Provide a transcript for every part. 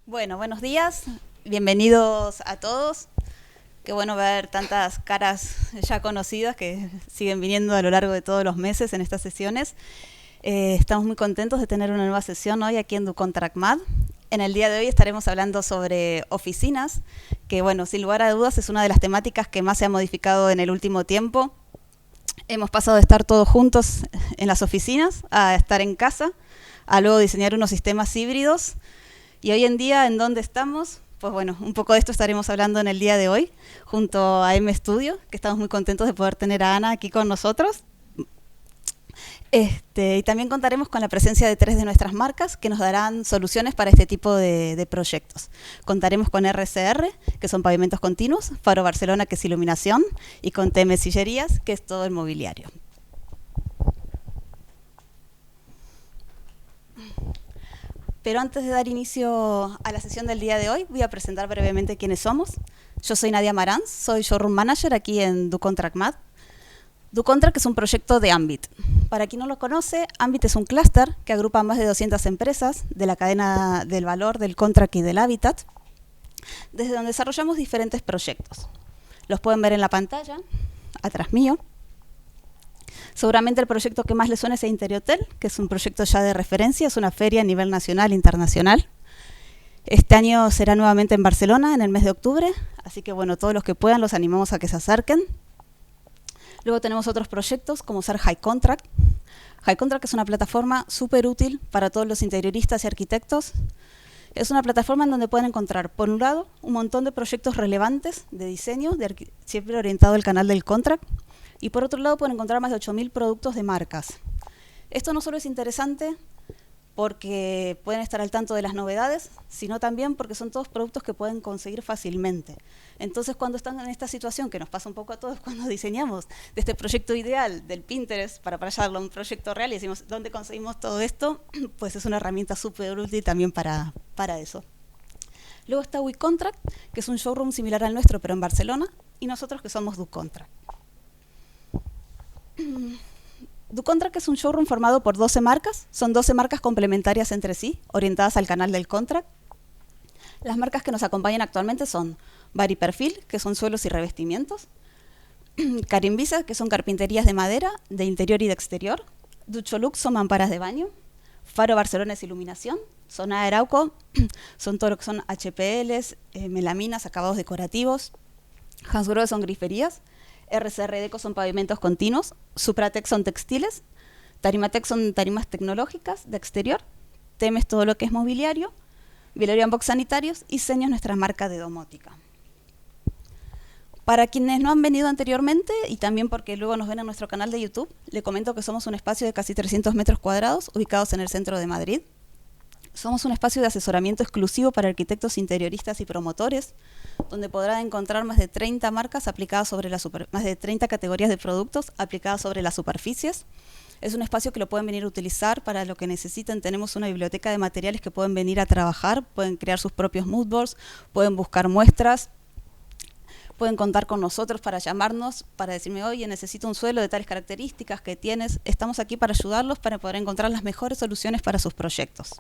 Bueno, buenos días, bienvenidos a todos. Qué bueno ver tantas caras ya conocidas que siguen viniendo a lo largo de todos los meses en estas sesiones. Estamos muy contentos de tener una nueva sesión hoy aquí en DoContractMad. En el día de hoy estaremos hablando sobre oficinas, que bueno, sin lugar a dudas es una de las temáticas que más se ha modificado en el último tiempo. Hemos pasado de estar todos juntos en las oficinas a estar en casa, a luego diseñar unos sistemas híbridos. Y hoy en día, ¿en dónde estamos? Pues bueno, un poco de esto estaremos hablando en el día de hoy, junto a MStudio, que estamos muy contentos de poder tener a Ana aquí con nosotros. Y también contaremos con la presencia de 3 de nuestras marcas que nos darán soluciones para este tipo de proyectos. Contaremos con RCR, que son pavimentos continuos, Faro Barcelona, que es iluminación, y con TM Sillerías, que es todo el mobiliario. Pero antes de dar inicio a la sesión del día de hoy, voy a presentar brevemente quiénes somos. Yo soy Nadia Maranz, soy Showroom Manager aquí en DoContractMad. DoContract es un proyecto de Ambit. Para quien no lo conoce, Ambit es un clúster que agrupa a más de 200 empresas de la cadena del valor, del contract y del hábitat, desde donde desarrollamos diferentes proyectos. Los pueden ver en la pantalla, atrás mío. Seguramente el proyecto que más les suena es Interiotel, que es un proyecto ya de referencia, es una feria a nivel nacional e internacional. Este año será nuevamente en Barcelona, en el mes de octubre, así que bueno, todos los que puedan los animamos a que se acerquen. Luego tenemos otros proyectos, como ser High Contract. High Contract es una plataforma súper útil para todos los interioristas y arquitectos. Es una plataforma en donde pueden encontrar, por un lado, un montón de proyectos relevantes de diseño, siempre orientado al canal del contract, y por otro lado pueden encontrar más de 8.000 productos de marcas. Esto no solo es interesante porque pueden estar al tanto de las novedades, sino también porque son todos productos que pueden conseguir fácilmente. Entonces, cuando están en esta situación, que nos pasa un poco a todos cuando diseñamos de este proyecto ideal del Pinterest para pasarlo a un proyecto real y decimos, ¿dónde conseguimos todo esto? Pues es una herramienta súper útil también para eso. Luego está WeContract, que es un showroom similar al nuestro, pero en Barcelona, y nosotros que somos DoContract. DoContract es un showroom formado por 12 marcas, son 12 marcas complementarias entre sí, orientadas al canal del contract. Las marcas que nos acompañan actualmente son Bari Perfil, que son suelos y revestimientos, Carimbisa, que son carpinterías de madera, de interior y de exterior, Ducholux son mamparas de baño, Faro Barcelona es iluminación, Zona Arauco son todo lo que son HPLs, melaminas, acabados decorativos, Hansgrohe son griferías, RCR Deco son pavimentos continuos, Supratec son textiles, Tarimatec son tarimas tecnológicas de exterior, TEM es todo lo que es mobiliario, Vilerian Box sanitarios y Seños nuestra marca de domótica. Para quienes no han venido anteriormente y también porque luego nos ven en nuestro canal de YouTube, le comento que somos un espacio de casi 300 metros cuadrados ubicados en el centro de Madrid. Somos un espacio de asesoramiento exclusivo para arquitectos interioristas y promotores, donde podrán encontrar más de 30 marcas aplicadas sobre más de 30 categorías de productos aplicadas sobre las superficies. Es un espacio que lo pueden venir a utilizar para lo que necesiten. Tenemos una biblioteca de materiales que pueden venir a trabajar, pueden crear sus propios moodboards, pueden buscar muestras, pueden contar con nosotros para llamarnos, para decirme, oye, necesito un suelo de tales características que tienes. Estamos aquí para ayudarlos para poder encontrar las mejores soluciones para sus proyectos.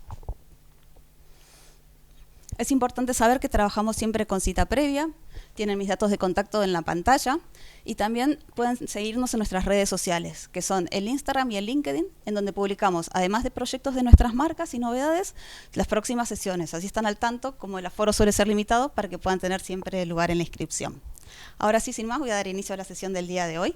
Es importante saber que trabajamos siempre con cita previa, tienen mis datos de contacto en la pantalla y también pueden seguirnos en nuestras redes sociales, que son el Instagram y el LinkedIn, en donde publicamos, además de proyectos de nuestras marcas y novedades, las próximas sesiones. Así están al tanto, como el aforo suele ser limitado, para que puedan tener siempre lugar en la inscripción. Ahora sí, sin más, voy a dar inicio a la sesión del día de hoy.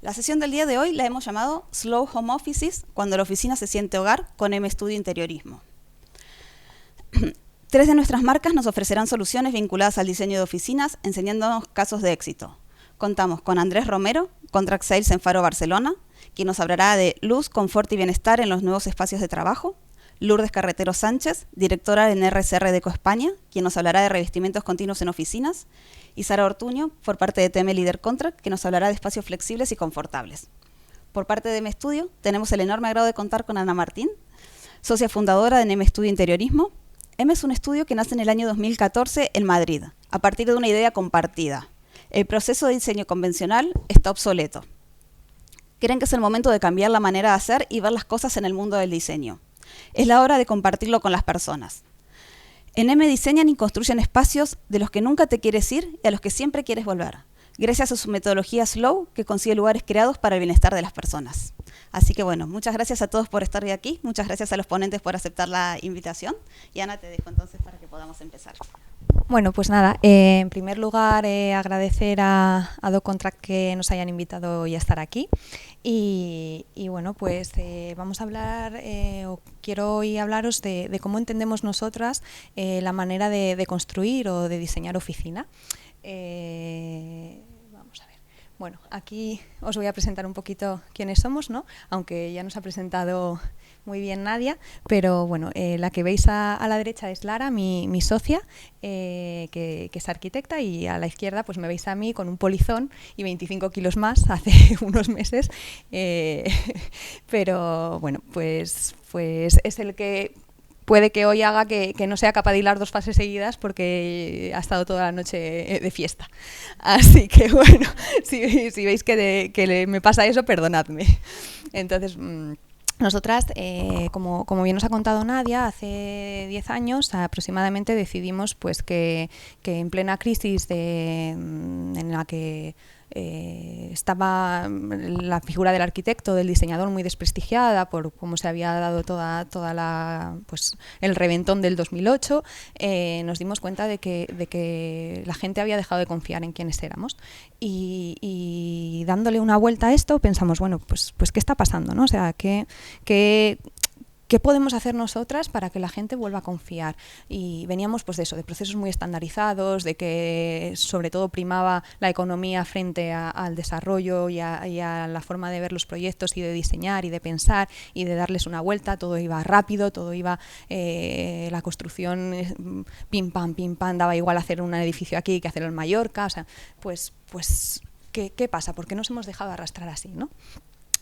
La sesión del día de hoy la hemos llamado Slow Home Offices, cuando la oficina se siente hogar, con MStudio Interiorismo. 3 de nuestras marcas nos ofrecerán soluciones vinculadas al diseño de oficinas, enseñándonos casos de éxito. Contamos con Andrés Romero, Contract Sales en Faro Barcelona, quien nos hablará de luz, confort y bienestar en los nuevos espacios de trabajo. Lourdes Carretero Sánchez, directora en RCR Deco España, quien nos hablará de revestimientos continuos en oficinas. Y Sara Ortuño, por parte de TM Leader Contract, que nos hablará de espacios flexibles y confortables. Por parte de MStudio, tenemos el enorme agrado de contar con Ana Martín, socia fundadora de MStudio Interiorismo. M es un estudio que nace en el año 2014 en Madrid, a partir de una idea compartida. El proceso de diseño convencional está obsoleto. creen que es el momento de cambiar la manera de hacer y ver las cosas en el mundo del diseño. Es la hora de compartirlo con las personas. En M diseñan y construyen espacios de los que nunca te quieres ir y a los que siempre quieres volver, gracias a su metodología Slow, que consigue lugares creados para el bienestar de las personas. Así que bueno, muchas gracias a todos por estar hoy aquí, muchas gracias a los ponentes por aceptar la invitación. Y Ana, te dejo entonces para que podamos empezar. Bueno, pues nada, en primer lugar agradecer a DoContract que nos hayan invitado hoy a estar aquí y bueno, pues vamos a hablar, o quiero hoy hablaros de cómo entendemos nosotras la manera de construir o de diseñar oficina. Vamos a ver. Bueno, aquí os voy a presentar un poquito quiénes somos, ¿no? Aunque ya nos ha presentado muy bien Nadia, pero bueno, la que veis a la derecha es Lara, mi socia, que es arquitecta, y a la izquierda pues me veis a mí con un polizón y 25 kilos más hace unos meses, pero bueno, pues es el que puede que hoy haga que no sea capaz de hilar 2 fases seguidas porque ha estado toda la noche de fiesta. Así que bueno, si veis que me pasa eso, perdonadme. Entonces, nosotras, como bien nos ha contado Nadia, hace 10 años aproximadamente decidimos pues que en plena crisis en la que estaba la figura del arquitecto, del diseñador muy desprestigiada por cómo se había dado pues el reventón del 2008, nos dimos cuenta de que la gente había dejado de confiar en quienes éramos y dándole una vuelta a esto pensamos, bueno, pues ¿qué está pasando, no? O sea, ¿qué podemos hacer nosotras para que la gente vuelva a confiar? Y veníamos pues de eso, de procesos muy estandarizados, de que sobre todo primaba la economía frente al desarrollo y a la forma de ver los proyectos y de diseñar y de pensar y de darles una vuelta. Todo iba rápido, todo iba, la construcción pim pam, daba igual hacer un edificio aquí que hacerlo en Mallorca. O sea, pues ¿qué pasa? ¿Por qué nos hemos dejado arrastrar así, no?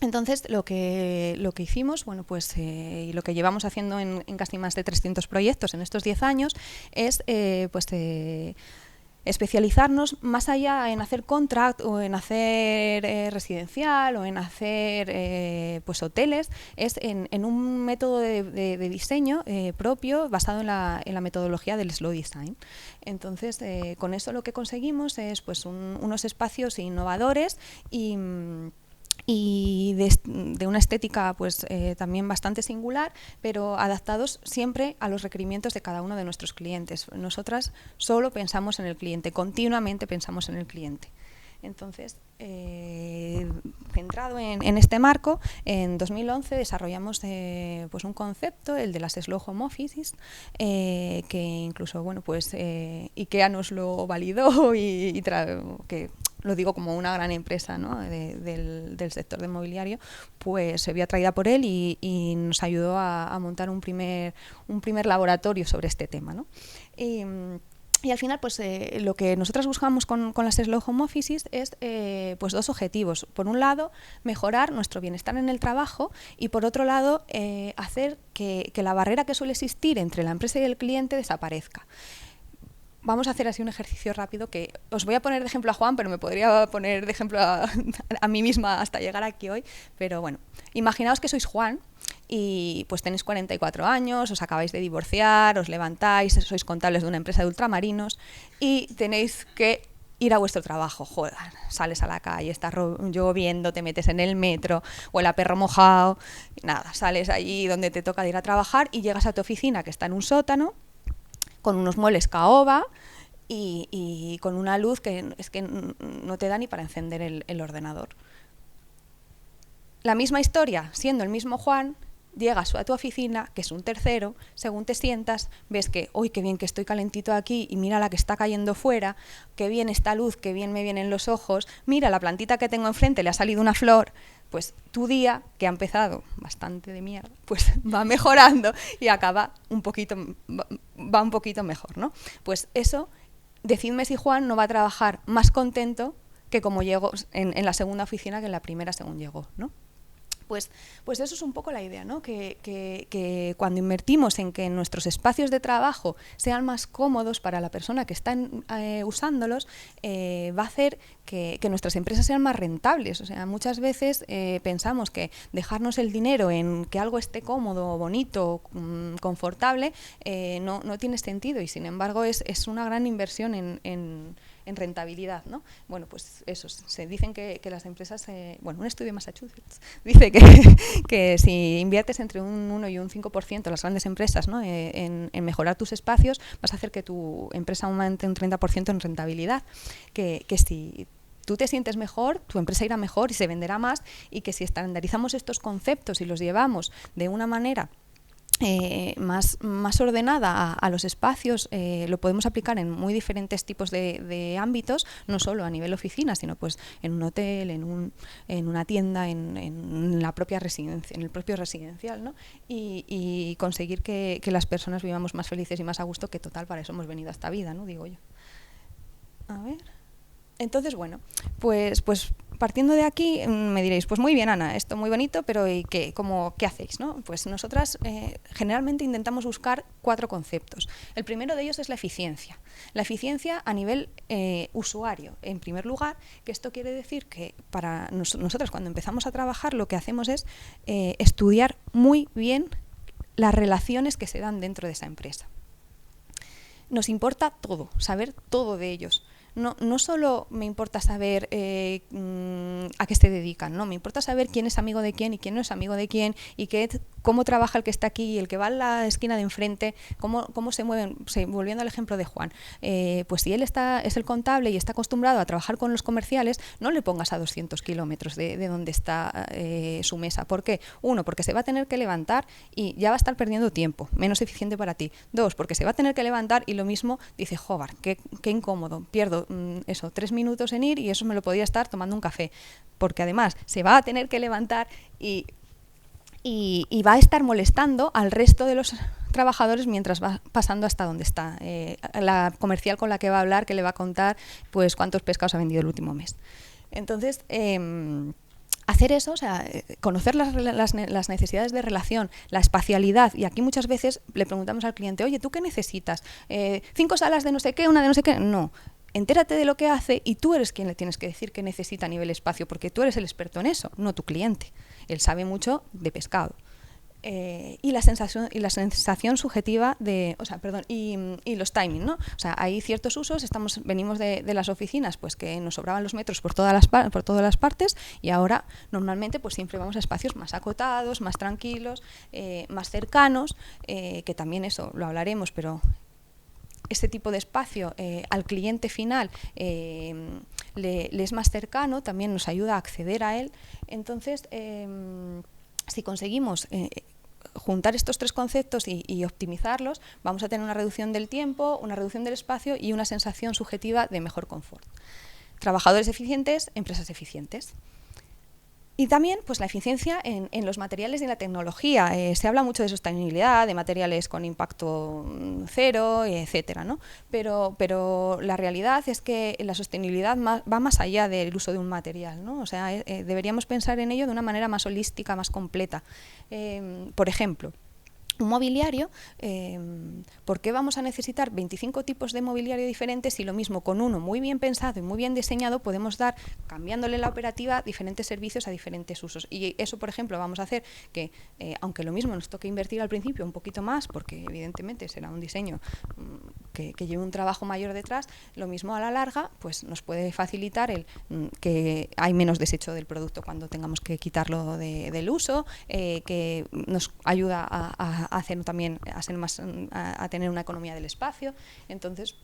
Entonces, lo que hicimos, bueno, pues, y lo que llevamos haciendo en casi más de 300 proyectos en estos 10 años es especializarnos más allá en hacer contract o en hacer residencial o en hacer pues hoteles, es en un método de diseño propio basado en la metodología del slow design. Entonces, con eso lo que conseguimos es pues unos espacios innovadores y de una estética pues también bastante singular, pero adaptados siempre a los requerimientos de cada uno de nuestros clientes. Nosotras solo pensamos en el cliente, continuamente pensamos en el cliente. Entonces, centrado en este marco, en 2011 desarrollamos pues un concepto, el de las Slow Home Offices, que incluso bueno, pues, IKEA nos lo validó y que lo digo como una gran empresa, ¿no? del sector de mobiliario, pues se vio atraída por él y nos ayudó a montar un primer laboratorio sobre este tema, ¿no? Y al final, pues lo que nosotras buscamos con las Slow Home Offices es pues 2 objetivos. Por un lado, mejorar nuestro bienestar en el trabajo y por otro lado, hacer que la barrera que suele existir entre la empresa y el cliente desaparezca. Vamos a hacer así un ejercicio rápido que os voy a poner de ejemplo a Juan, pero me podría poner de ejemplo a mí misma hasta llegar aquí hoy. Pero bueno, imaginaos que sois Juan y pues tenéis 44 años, os acabáis de divorciar, os levantáis, sois contables de una empresa de ultramarinos y tenéis que ir a vuestro trabajo. Joder, sales a la calle, está lloviendo, te metes en el metro, huele a perro mojado, nada, sales allí donde te toca de ir a trabajar y llegas a tu oficina que está en un sótano, con unos muebles caoba y con una luz que es que no te da ni para encender el ordenador. La misma historia, siendo el mismo Juan, llegas a tu oficina, que es un tercero, según te sientas, ves que, uy, qué bien que estoy calentito aquí y mira la que está cayendo fuera, qué bien esta luz, qué bien me vienen los ojos, mira la plantita que tengo enfrente, le ha salido una flor. Pues tu día, que ha empezado bastante de mierda, pues va mejorando y acaba va un poquito mejor, ¿no? Pues eso, decidme si Juan no va a trabajar más contento que como llegó en la segunda oficina que en la primera según llegó, ¿no? Pues eso es un poco la idea, ¿no? Que cuando invertimos en que nuestros espacios de trabajo sean más cómodos para la persona que está usándolos, va a hacer que nuestras empresas sean más rentables. O sea, muchas veces pensamos que dejarnos el dinero en que algo esté cómodo, bonito, confortable, no tiene sentido, y sin embargo es una gran inversión en rentabilidad, ¿no? Bueno, pues eso, se dicen que las empresas, un estudio de Massachusetts dice que si inviertes entre un 1 y un 5% las grandes empresas, ¿no? en mejorar tus espacios, vas a hacer que tu empresa aumente un 30% en rentabilidad, que si tú te sientes mejor, tu empresa irá mejor y se venderá más, y que si estandarizamos estos conceptos y los llevamos de una manera más ordenada a los espacios, lo podemos aplicar en muy diferentes tipos de ámbitos, no solo a nivel oficina, sino pues en un hotel, en una tienda, en la propia residencia, en el propio residencial, ¿no? Y conseguir que las personas vivamos más felices y más a gusto, que total, para eso hemos venido a esta vida, ¿no? Digo yo. A ver. Entonces, bueno, pues partiendo de aquí me diréis, pues muy bien, Ana, esto muy bonito, pero ¿y qué? ¿Qué hacéis, no? Pues nosotras generalmente intentamos buscar 4 conceptos. El primero de ellos es la eficiencia. La eficiencia a nivel usuario, en primer lugar, que esto quiere decir que para nosotras cuando empezamos a trabajar lo que hacemos es estudiar muy bien las relaciones que se dan dentro de esa empresa. Nos importa todo, saber todo de ellos. No solo me importa saber a qué se dedican, no, me importa saber quién es amigo de quién y quién no es amigo de quién, y cómo trabaja el que está aquí y el que va a la esquina de enfrente, cómo se mueven. Volviendo al ejemplo de Juan, pues si él es el contable y está acostumbrado a trabajar con los comerciales, no le pongas a 200 kilómetros de donde está su mesa. ¿Por qué? 1, porque se va a tener que levantar y ya va a estar perdiendo tiempo, menos eficiente para ti. 2, porque se va a tener que levantar y lo mismo dice, joder, qué incómodo, pierdo 3 minutos en ir y eso me lo podía estar tomando un café, porque además se va a tener que levantar y va a estar molestando al resto de los trabajadores mientras va pasando hasta donde está la comercial con la que va a hablar, que le va a contar pues cuántos pescados ha vendido el último mes. Entonces, hacer eso, o sea, conocer las necesidades de relación, la espacialidad, y aquí muchas veces le preguntamos al cliente, oye, ¿tú qué necesitas? 5 salas de no sé qué, una de no sé qué. No. Entérate de lo que hace y tú eres quien le tienes que decir qué necesita a nivel espacio, porque tú eres el experto en eso, no tu cliente. Él sabe mucho de pescado. Y la sensación subjetiva y los timings, ¿no? O sea, hay ciertos usos, venimos de las oficinas, pues que nos sobraban los metros por todas las partes, y ahora normalmente pues siempre vamos a espacios más acotados, más tranquilos, más cercanos, que también eso lo hablaremos, pero este tipo de espacio al cliente final le es más cercano, también nos ayuda a acceder a él. Entonces, si conseguimos juntar estos 3 conceptos y optimizarlos, vamos a tener una reducción del tiempo, una reducción del espacio y una sensación subjetiva de mejor confort. Trabajadores eficientes, empresas eficientes. Y también pues la eficiencia en los materiales y en la tecnología. Se habla mucho de sostenibilidad, de materiales con impacto 0, etcétera, ¿no? Pero la realidad es que la sostenibilidad va más allá del uso de un material, ¿no? O sea, deberíamos pensar en ello de una manera más holística, más completa. Por ejemplo, un mobiliario, ¿por qué vamos a necesitar 25 tipos de mobiliario diferentes si lo mismo con uno muy bien pensado y muy bien diseñado podemos dar, cambiándole la operativa, diferentes servicios a diferentes usos? Y eso, por ejemplo, vamos a hacer que, aunque lo mismo nos toque invertir al principio un poquito más, porque evidentemente será un diseño que lleve un trabajo mayor detrás, lo mismo a la larga pues nos puede facilitar que hay menos desecho del producto cuando tengamos que quitarlo del uso, que nos ayuda a hacer también a tener una economía del espacio. Entonces,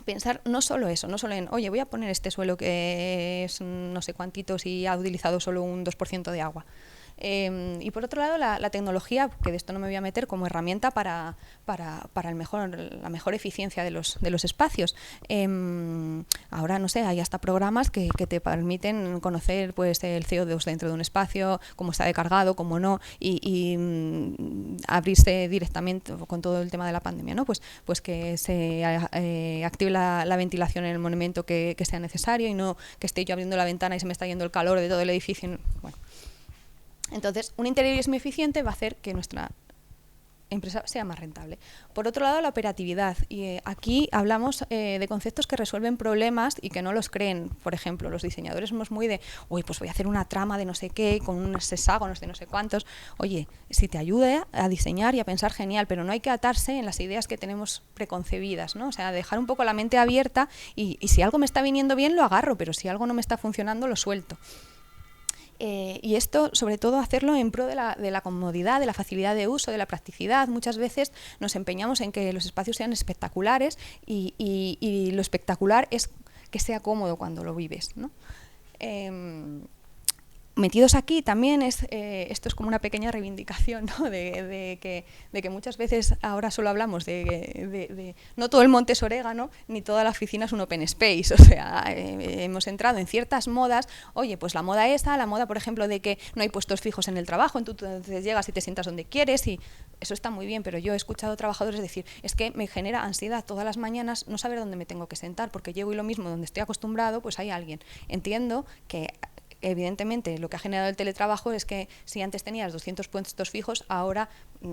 pensar no solo eso, no solo en, oye, voy a poner este suelo que es no sé cuántitos y ha utilizado solo un 2% de agua. Y por otro lado, la tecnología, que de esto no me voy a meter, como herramienta para la mejor eficiencia de los espacios. Ahora, no sé, hay hasta programas que te permiten conocer pues el CO2 dentro de un espacio, cómo está cargado, cómo no, y abrirse directamente con todo el tema de la pandemia, ¿no? Pues que se active la ventilación en el momento que sea necesario, y no que esté yo abriendo la ventana y se me está yendo el calor de todo el edificio. Bueno. Entonces, un interiorismo eficiente va a hacer que nuestra empresa sea más rentable. Por otro lado, la operatividad. Y aquí hablamos de conceptos que resuelven problemas y que no los creen. Por ejemplo, los diseñadores somos muy de, oye, pues voy a hacer una trama de no sé qué, con unos hexágonos de no sé cuántos. Oye, si te ayuda a diseñar y a pensar, genial, pero no hay que atarse en las ideas que tenemos preconcebidas, ¿no? O sea, dejar un poco la mente abierta y si algo me está viniendo bien, lo agarro, pero si algo no me está funcionando, lo suelto. Y esto, sobre todo, hacerlo en pro de la comodidad, de la facilidad de uso, de la practicidad. Muchas veces nos empeñamos en que los espacios sean espectaculares y lo espectacular es que sea cómodo cuando lo vives, ¿no? Metidos aquí también esto es como una pequeña reivindicación, ¿no? de que muchas veces ahora solo hablamos de no todo el monte es orégano ni toda la oficina es un open space, o sea, hemos entrado en ciertas modas. Oye, pues la moda esa, la moda por ejemplo de que no hay puestos fijos en el trabajo, entonces llegas y te sientas donde quieres, y eso está muy bien, pero yo he escuchado trabajadores decir, es que me genera ansiedad todas las mañanas no saber dónde me tengo que sentar, porque llego y lo mismo donde estoy acostumbrado, pues hay alguien. Entiendo que evidentemente lo que ha generado el teletrabajo es que si antes tenías 200 puestos fijos, ahora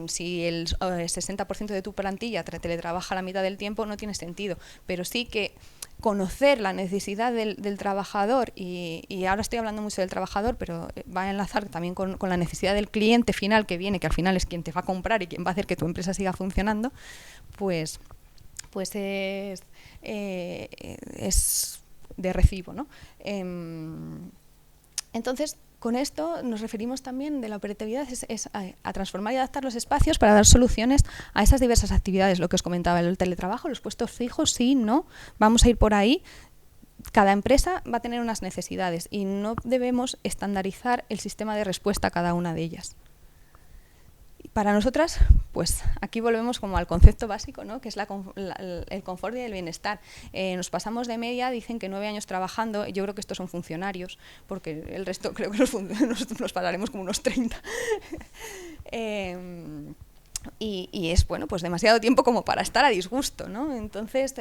si el 60% de tu plantilla teletrabaja la mitad del tiempo, no tiene sentido. Pero sí que conocer la necesidad del trabajador, y ahora estoy hablando mucho del trabajador, pero va a enlazar también con la necesidad del cliente final que viene, que al final es quien te va a comprar y quien va a hacer que tu empresa siga funcionando, pues es de recibo, ¿no? Entonces, con esto nos referimos también de la operatividad es a transformar y adaptar los espacios para dar soluciones a esas diversas actividades. Lo que os comentaba, el teletrabajo, los puestos fijos, sí, no, vamos a ir por ahí. Cada empresa va a tener unas necesidades y no debemos estandarizar el sistema de respuesta a cada una de ellas. Para nosotras, pues aquí volvemos como al concepto básico, ¿no? Que es el confort y el bienestar. Nos pasamos de media, dicen que 9 años trabajando, yo creo que estos son funcionarios, porque el resto creo que nos pasaremos como unos 30. Y es, bueno, pues demasiado tiempo como para estar a disgusto, ¿no? Entonces,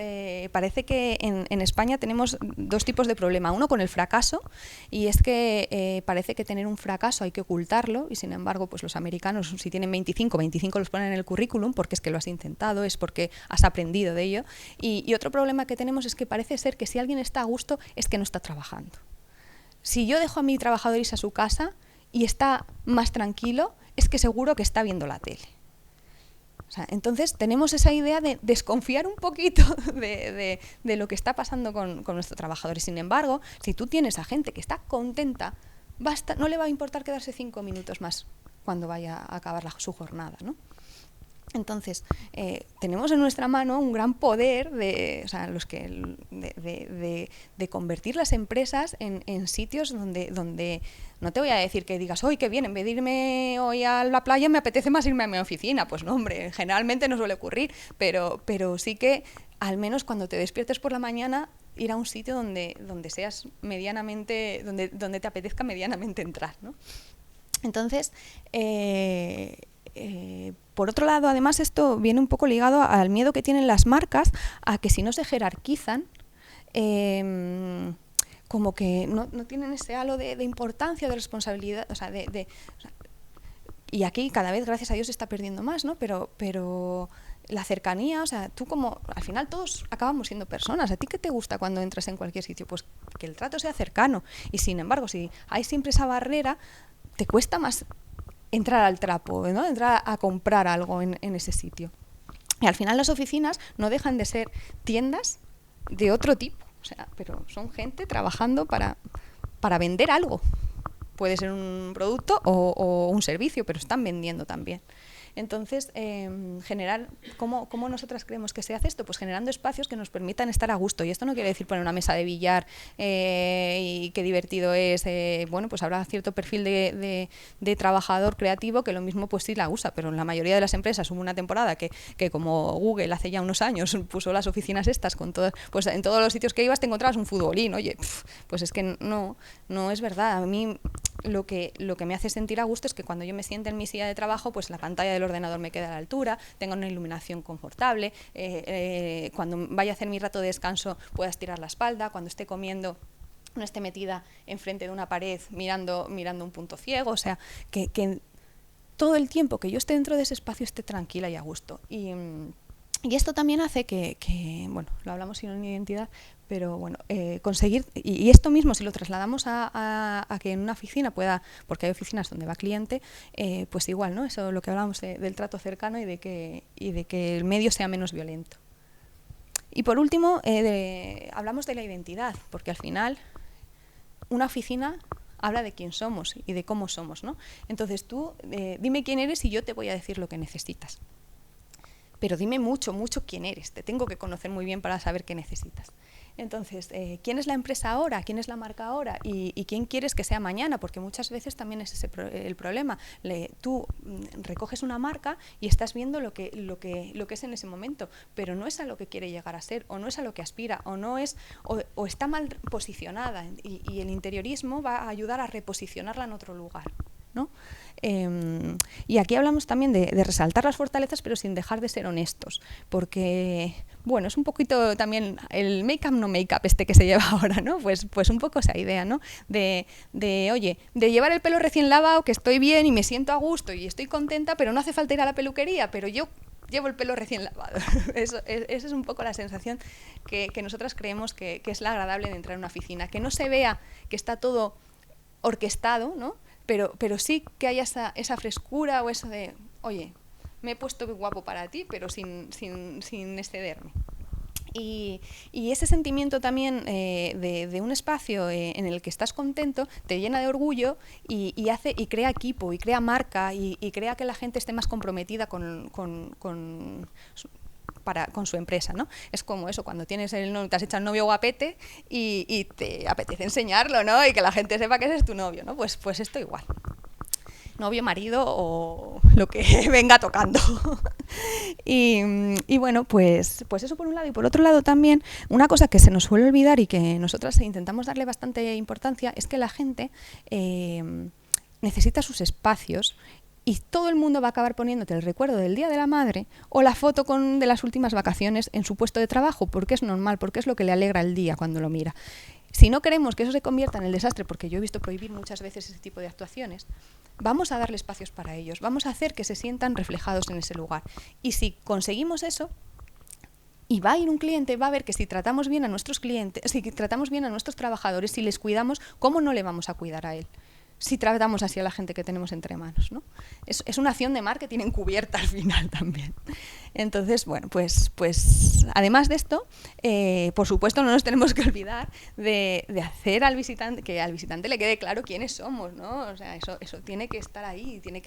parece que en España tenemos dos tipos de problema. Uno con el fracaso, y es que parece que tener un fracaso hay que ocultarlo, y sin embargo, pues los americanos, si tienen 25 los ponen en el currículum, porque es que lo has intentado, es porque has aprendido de ello. Y otro problema que tenemos es que parece ser que si alguien está a gusto, es que no está trabajando. Si yo dejo a mi trabajador irse a su casa y está más tranquilo, es que seguro que está viendo la tele. O sea, entonces tenemos esa idea de desconfiar un poquito de lo que está pasando con nuestros trabajadores. Sin embargo, si tú tienes a gente que está contenta, no le va a importar quedarse 5 minutos más cuando vaya a acabar su jornada, ¿no? Entonces, tenemos en nuestra mano un gran poder de convertir las empresas en sitios donde no te voy a decir que digas, hoy qué bien, en vez de irme hoy a la playa me apetece más irme a mi oficina. Pues no, hombre, generalmente no suele ocurrir, pero sí que al menos cuando te despiertes por la mañana, ir a un sitio donde seas medianamente, donde te apetezca medianamente entrar, ¿no? Entonces, por otro lado, además, esto viene un poco ligado al miedo que tienen las marcas a que si no se jerarquizan, como que no tienen ese halo de importancia, de responsabilidad, y aquí cada vez, gracias a Dios, se está perdiendo más, ¿no? Pero la cercanía, o sea, tú como, al final todos acabamos siendo personas. ¿A ti qué te gusta cuando entras en cualquier sitio? Pues que el trato sea cercano, y sin embargo, si hay siempre esa barrera, te cuesta más entrar al trapo, ¿no? Entrar a comprar algo en ese sitio. Y al final las oficinas no dejan de ser tiendas de otro tipo, o sea, pero son gente trabajando para vender algo. Puede ser un producto o un servicio, pero están vendiendo también. Entonces, generar, ¿cómo nosotras creemos que se hace esto? Pues generando espacios que nos permitan estar a gusto. Y esto no quiere decir poner una mesa de billar y qué divertido es. Bueno, pues habrá cierto perfil de trabajador creativo que lo mismo pues sí la usa, pero en la mayoría de las empresas hubo una temporada que como Google hace ya unos años puso las oficinas estas con todas, pues en todos los sitios que ibas te encontrabas un futbolín. Oye, pues es que no es verdad. A mí lo que me hace sentir a gusto es que cuando yo me siente en mi silla de trabajo, pues la pantalla del ordenador me queda a la altura, tengo una iluminación confortable, cuando vaya a hacer mi rato de descanso pueda estirar la espalda, cuando esté comiendo no esté metida enfrente de una pared mirando un punto ciego, o sea, que todo el tiempo que yo esté dentro de ese espacio esté tranquila y a gusto. Y esto también hace que, bueno, lo hablamos sin una identidad, pero bueno, conseguir, y esto mismo si lo trasladamos a que en una oficina pueda, porque hay oficinas donde va cliente, pues igual, ¿no? Eso lo que hablábamos del trato cercano y de que el medio sea menos violento. Y por último, hablamos de la identidad, porque al final una oficina habla de quién somos y de cómo somos, ¿no? Entonces tú dime quién eres y yo te voy a decir lo que necesitas. Pero dime mucho, mucho quién eres. Te tengo que conocer muy bien para saber qué necesitas. Entonces, ¿quién es la empresa ahora? ¿Quién es la marca ahora? ¿Y quién quieres que sea mañana? Porque muchas veces también es ese el problema. Tú recoges una marca y estás viendo lo que es en ese momento, pero no es a lo que quiere llegar a ser, o no es a lo que aspira, o no es, o está mal posicionada. Y el interiorismo va a ayudar a reposicionarla en otro lugar, ¿no? Y aquí hablamos también de resaltar las fortalezas, pero sin dejar de ser honestos, porque bueno, es un poquito también el make-up no make-up que se lleva ahora, ¿no? Pues un poco esa idea, ¿no? Oye, de llevar el pelo recién lavado, que estoy bien y me siento a gusto y estoy contenta, pero no hace falta ir a la peluquería, pero yo llevo el pelo recién lavado. Esa es un poco la sensación que nosotras creemos que es la agradable de entrar en una oficina, que no se vea que está todo orquestado, ¿no? Pero sí que haya esa frescura o eso de, oye, me he puesto guapo para ti, pero sin excederme. Y ese sentimiento también de un espacio en el que estás contento te llena de orgullo y crea equipo y crea marca y crea que la gente esté más comprometida con su empresa, ¿no? Es como eso, cuando te has hecho un novio guapete y te apetece enseñarlo, ¿no? Y que la gente sepa que ese es tu novio, ¿no? Pues esto igual. Novio, marido o lo que venga tocando. y bueno, pues eso por un lado. Y por otro lado también, una cosa que se nos suele olvidar y que nosotras intentamos darle bastante importancia es que la gente necesita sus espacios. Y todo el mundo va a acabar poniéndote el recuerdo del Día de la Madre o la foto de las últimas vacaciones en su puesto de trabajo, porque es normal, porque es lo que le alegra el día cuando lo mira. Si no queremos que eso se convierta en el desastre, porque yo he visto prohibir muchas veces ese tipo de actuaciones, vamos a darle espacios para ellos, vamos a hacer que se sientan reflejados en ese lugar. Y si conseguimos eso, y va a ir un cliente, va a ver que si tratamos bien a nuestros clientes, si tratamos bien a nuestros trabajadores, si les cuidamos, ¿cómo no le vamos a cuidar a él? Si tratamos así a la gente que tenemos entre manos, ¿no? Es una acción de marketing encubierta al final también. Entonces, bueno, pues además de esto, por supuesto no nos tenemos que olvidar de hacer que al visitante le quede claro quiénes somos, ¿no? O sea, eso tiene que estar ahí, tiene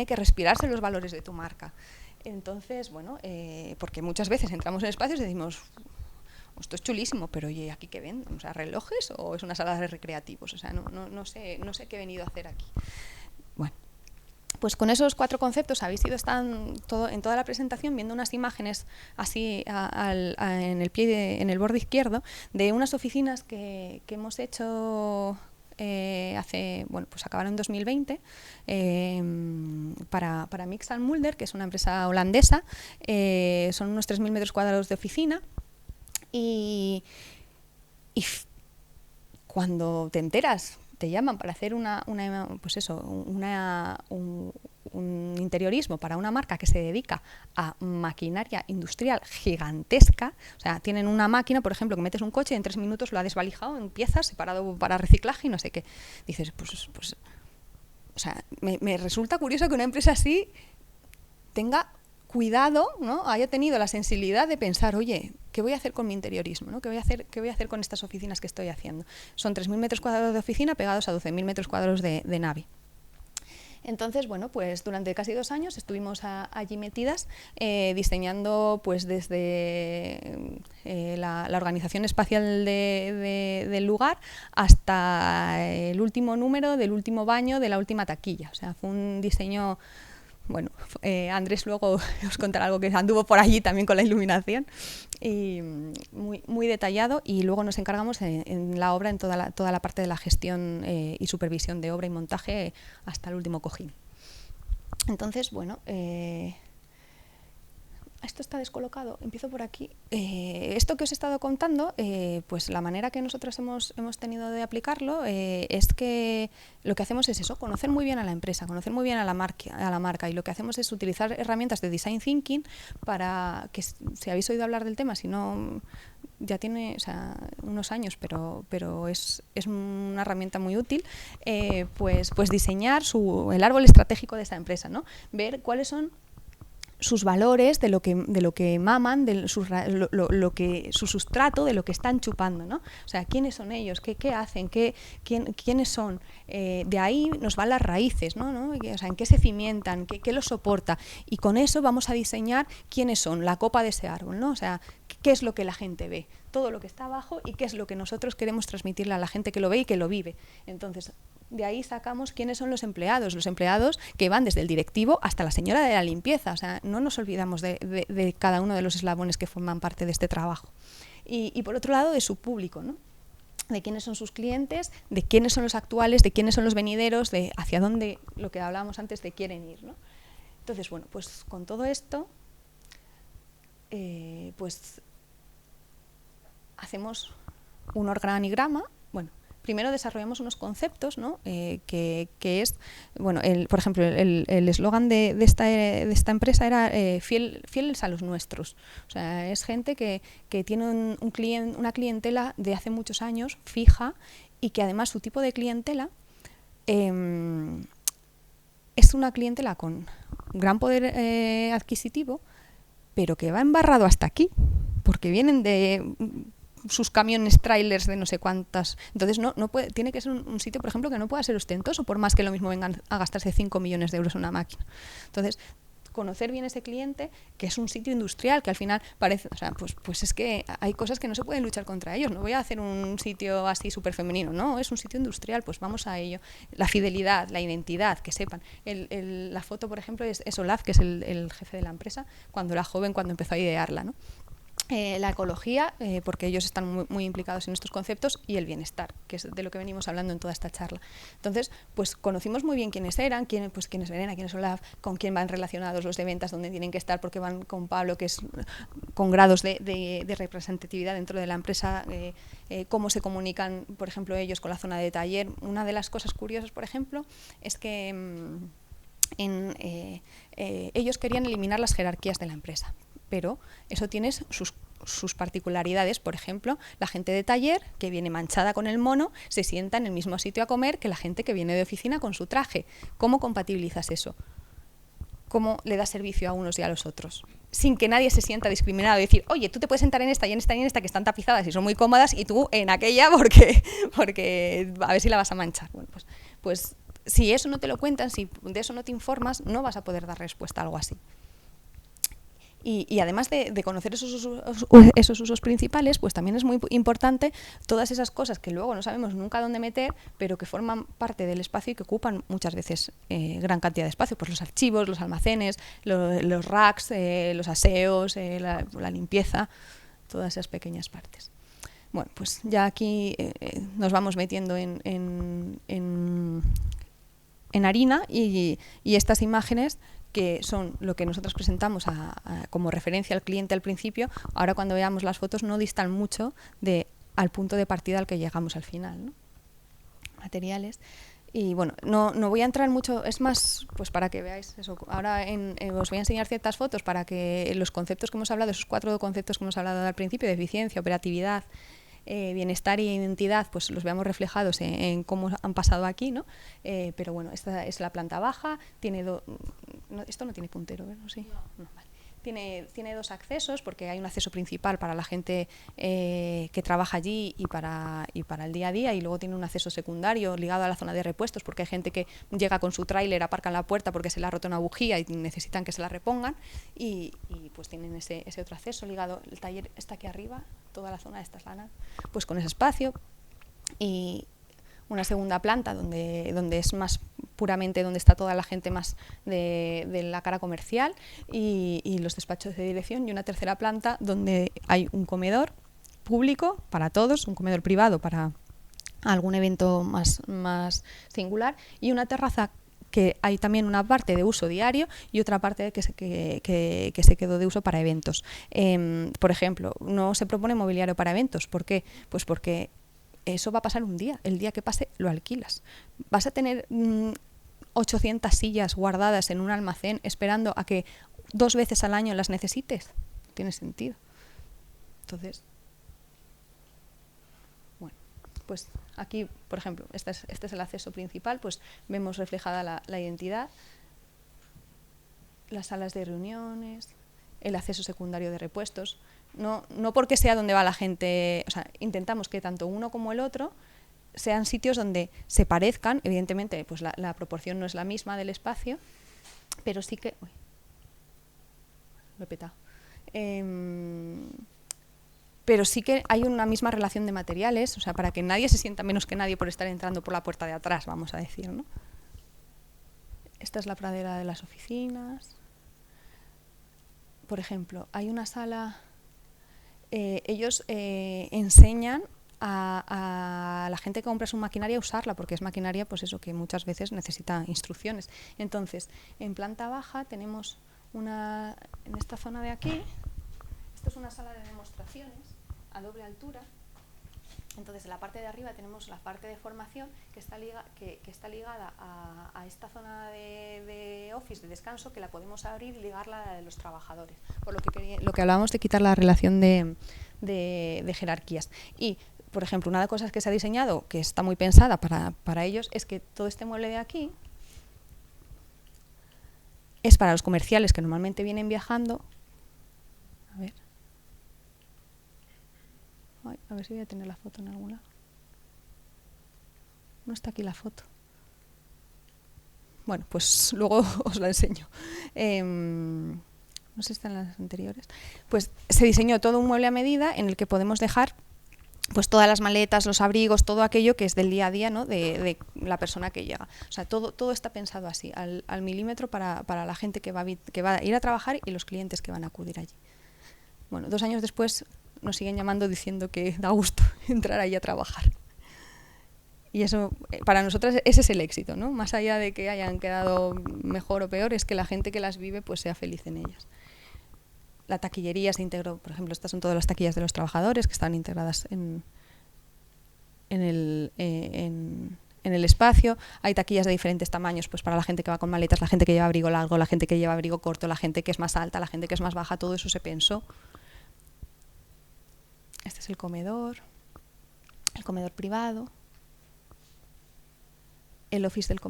que respirarse los valores de tu marca. Entonces, bueno, porque muchas veces entramos en espacios y decimos, esto es chulísimo, pero oye, ¿aquí qué venden? O sea, ¿relojes o es una sala de recreativos? O sea, no sé qué he venido a hacer aquí. Bueno, pues con esos 4 conceptos habéis ido en toda la presentación viendo unas imágenes así en el borde izquierdo de unas oficinas que hemos hecho pues acabaron en 2020 para Mix & Mulder, que es una empresa holandesa. Son unos 3.000 metros cuadrados de oficina. Y cuando te enteras, te llaman para hacer un interiorismo para una marca que se dedica a maquinaria industrial gigantesca. O sea, tienen una máquina, por ejemplo, que metes un coche y en 3 minutos lo ha desvalijado en piezas, separado para reciclaje y no sé qué. Dices, o sea, me resulta curioso que una empresa así tenga cuidado, ¿no? Haya tenido la sensibilidad de pensar, oye, ¿qué voy a hacer con mi interiorismo, ¿no? ¿Qué voy a hacer con estas oficinas que estoy haciendo? Son 3.000 metros cuadrados de oficina pegados a 12.000 metros cuadrados de nave. Entonces, bueno, pues durante casi 2 años estuvimos allí metidas diseñando pues desde la organización espacial del lugar hasta el último número del último baño de la última taquilla. O sea, fue un diseño... Bueno, Andrés luego os contará algo que anduvo por allí también con la iluminación, y muy, muy detallado, y luego nos encargamos en la obra en toda la parte de la gestión y supervisión de obra y montaje hasta el último cojín. Entonces, bueno, esto está descolocado, empiezo por aquí. Esto que os he estado contando, pues la manera que nosotros hemos tenido de aplicarlo es que lo que hacemos es eso, conocer muy bien a la empresa, conocer muy bien a la marca, y lo que hacemos es utilizar herramientas de design thinking para que, si habéis oído hablar del tema, si no, ya tiene, o sea, unos años, pero es una herramienta muy útil, pues diseñar el árbol estratégico de esta empresa, ¿no? Ver cuáles son sus valores, de lo que maman, de su sustrato, de lo que están chupando, ¿no? O sea, quiénes son ellos, qué hacen, quiénes son. De ahí nos van las raíces, ¿no? O sea, en qué se cimientan, qué los soporta. Y con eso vamos a diseñar quiénes son, la copa de ese árbol, ¿no? O sea, qué es lo que la gente ve, todo lo que está abajo, y qué es lo que nosotros queremos transmitirle a la gente que lo ve y que lo vive. Entonces, de ahí sacamos quiénes son los empleados que van desde el directivo hasta la señora de la limpieza. O sea, no nos olvidamos de cada uno de los eslabones que forman parte de este trabajo. Y por otro lado, de su público, ¿no? De quiénes son sus clientes, de quiénes son los actuales, de quiénes son los venideros, de hacia dónde, lo que hablábamos antes, de quieren ir, ¿no? Entonces, bueno, pues con todo esto, pues hacemos un organigrama. Bueno, primero desarrollamos unos conceptos, ¿no? Que es, bueno, por ejemplo, el eslogan de esta empresa era fieles a los nuestros. O sea, es gente que tiene una clientela de hace muchos años, fija, y que además su tipo de clientela es una clientela con gran poder adquisitivo, pero que va embarrado hasta aquí, porque vienen de sus camiones, trailers de no sé cuántas. Entonces tiene que ser un sitio, por ejemplo, que no pueda ser ostentoso, por más que lo mismo vengan a gastarse 5 millones de euros en una máquina. Entonces, conocer bien ese cliente, que es un sitio industrial, que al final parece, o sea, pues es que hay cosas que no se pueden luchar contra ellos. No voy a hacer un sitio así súper femenino, no, es un sitio industrial, pues vamos a ello. La fidelidad, la identidad, que sepan. La foto, por ejemplo, es Olaf, que es el jefe de la empresa, cuando era joven, cuando empezó a idearla, ¿no? La ecología, porque ellos están muy implicados en estos conceptos, y el bienestar, que es de lo que venimos hablando en toda esta charla. Entonces, pues conocimos muy bien quiénes eran, quiénes Verena, quiénes Olaf, con quién van relacionados los de ventas, dónde tienen que estar, porque van con Pablo, que es con grados de representatividad dentro de la empresa, cómo se comunican, por ejemplo, ellos con la zona de taller. Una de las cosas curiosas, por ejemplo, es que ellos querían eliminar las jerarquías de la empresa, pero eso tiene sus particularidades. Por ejemplo, la gente de taller, que viene manchada con el mono, se sienta en el mismo sitio a comer que la gente que viene de oficina con su traje. ¿Cómo compatibilizas eso? ¿Cómo le das servicio a unos y a los otros? Sin que nadie se sienta discriminado y decir, oye, tú te puedes sentar en esta y en esta y en esta, que están tapizadas y son muy cómodas, y tú en aquella porque a ver si la vas a manchar. Bueno, pues si eso no te lo cuentan, si de eso no te informas, no vas a poder dar respuesta a algo así. Y además de conocer esos usos principales, pues también es muy importante todas esas cosas que luego no sabemos nunca dónde meter, pero que forman parte del espacio y que ocupan muchas veces gran cantidad de espacio. Pues los archivos, los almacenes, los racks, los aseos, la limpieza, todas esas pequeñas partes. Bueno, pues ya aquí nos vamos metiendo en harina, y estas imágenes, que son lo que nosotros presentamos como referencia al cliente al principio, ahora cuando veamos las fotos no distan mucho al punto de partida al que llegamos al final, ¿no? Materiales. Y bueno, no voy a entrar mucho, es más, pues para que veáis eso. Ahora os voy a enseñar ciertas fotos para que los conceptos que hemos hablado, esos 4 conceptos que hemos hablado al principio, de eficiencia, operatividad, bienestar y identidad, pues los veamos reflejados en cómo han pasado aquí, ¿no? Pero bueno, esta es la planta baja, tiene esto no tiene puntero, ¿verdad? ¿Sí? No, vale. Tiene 2 accesos, porque hay un acceso principal para la gente que trabaja allí y para el día a día, y luego tiene un acceso secundario ligado a la zona de repuestos, porque hay gente que llega con su tráiler, aparca en la puerta porque se le ha roto una bujía y necesitan que se la repongan, y pues tienen ese otro acceso ligado. El taller está aquí arriba, toda la zona de estas lanas, pues con ese espacio, y una segunda planta donde es más puramente, donde está toda la gente más de la cara comercial y los despachos de dirección, y una tercera planta donde hay un comedor público para todos, un comedor privado para algún evento más singular, y una terraza que hay también una parte de uso diario y otra parte que se quedó de uso para eventos. Por ejemplo, no se propone mobiliario para eventos. ¿Por qué? Pues porque eso va a pasar un día. El día que pase lo alquilas. Vas a tener 800 sillas guardadas en un almacén esperando a que 2 veces al año las necesites. No tiene sentido. Entonces, bueno, pues aquí, por ejemplo, este es el acceso principal, pues vemos reflejada la identidad, las salas de reuniones, el acceso secundario de repuestos. No porque sea donde va la gente, o sea, intentamos que tanto uno como el otro sean sitios donde se parezcan. Evidentemente, pues la proporción no es la misma del espacio, pero sí que... Uy, lo he petado. Pero sí que hay una misma relación de materiales, o sea, para que nadie se sienta menos que nadie por estar entrando por la puerta de atrás, vamos a decir, ¿no? Esta es la pradera de las oficinas. Por ejemplo, hay una sala... ellos enseñan a la gente que compra su maquinaria a usarla, porque es maquinaria, pues eso, que muchas veces necesita instrucciones. Entonces, en planta baja tenemos una... En esta zona de aquí, esto es una sala de demostraciones a doble altura. Entonces, en la parte de arriba tenemos la parte de formación que está ligada a esta zona de office, de descanso, que la podemos abrir y ligarla a la de los trabajadores. Por lo que hablábamos de quitar la relación de jerarquías. Y, por ejemplo, una de las cosas que se ha diseñado, que está muy pensada para ellos, es que todo este mueble de aquí es para los comerciales que normalmente vienen viajando. A ver si voy a tener la foto en algún lado. No está aquí la foto. Bueno, pues luego os la enseño. No sé si están las anteriores. Pues se diseñó todo un mueble a medida en el que podemos dejar pues todas las maletas, los abrigos, todo aquello que es del día a día, ¿no? de la persona que llega. O sea, todo está pensado así, al milímetro para la gente que va a ir a trabajar y los clientes que van a acudir allí. Bueno, 2 años después nos siguen llamando diciendo que da gusto entrar ahí a trabajar. Y eso, para nosotras, ese es el éxito, ¿no? Más allá de que hayan quedado mejor o peor, es que la gente que las vive pues sea feliz en ellas. La taquillería se integró, por ejemplo, estas son todas las taquillas de los trabajadores que están integradas en el espacio. Hay taquillas de diferentes tamaños, pues para la gente que va con maletas, la gente que lleva abrigo largo, la gente que lleva abrigo corto, la gente que es más alta, la gente que es más baja, todo eso se pensó. Este es el comedor privado, el office del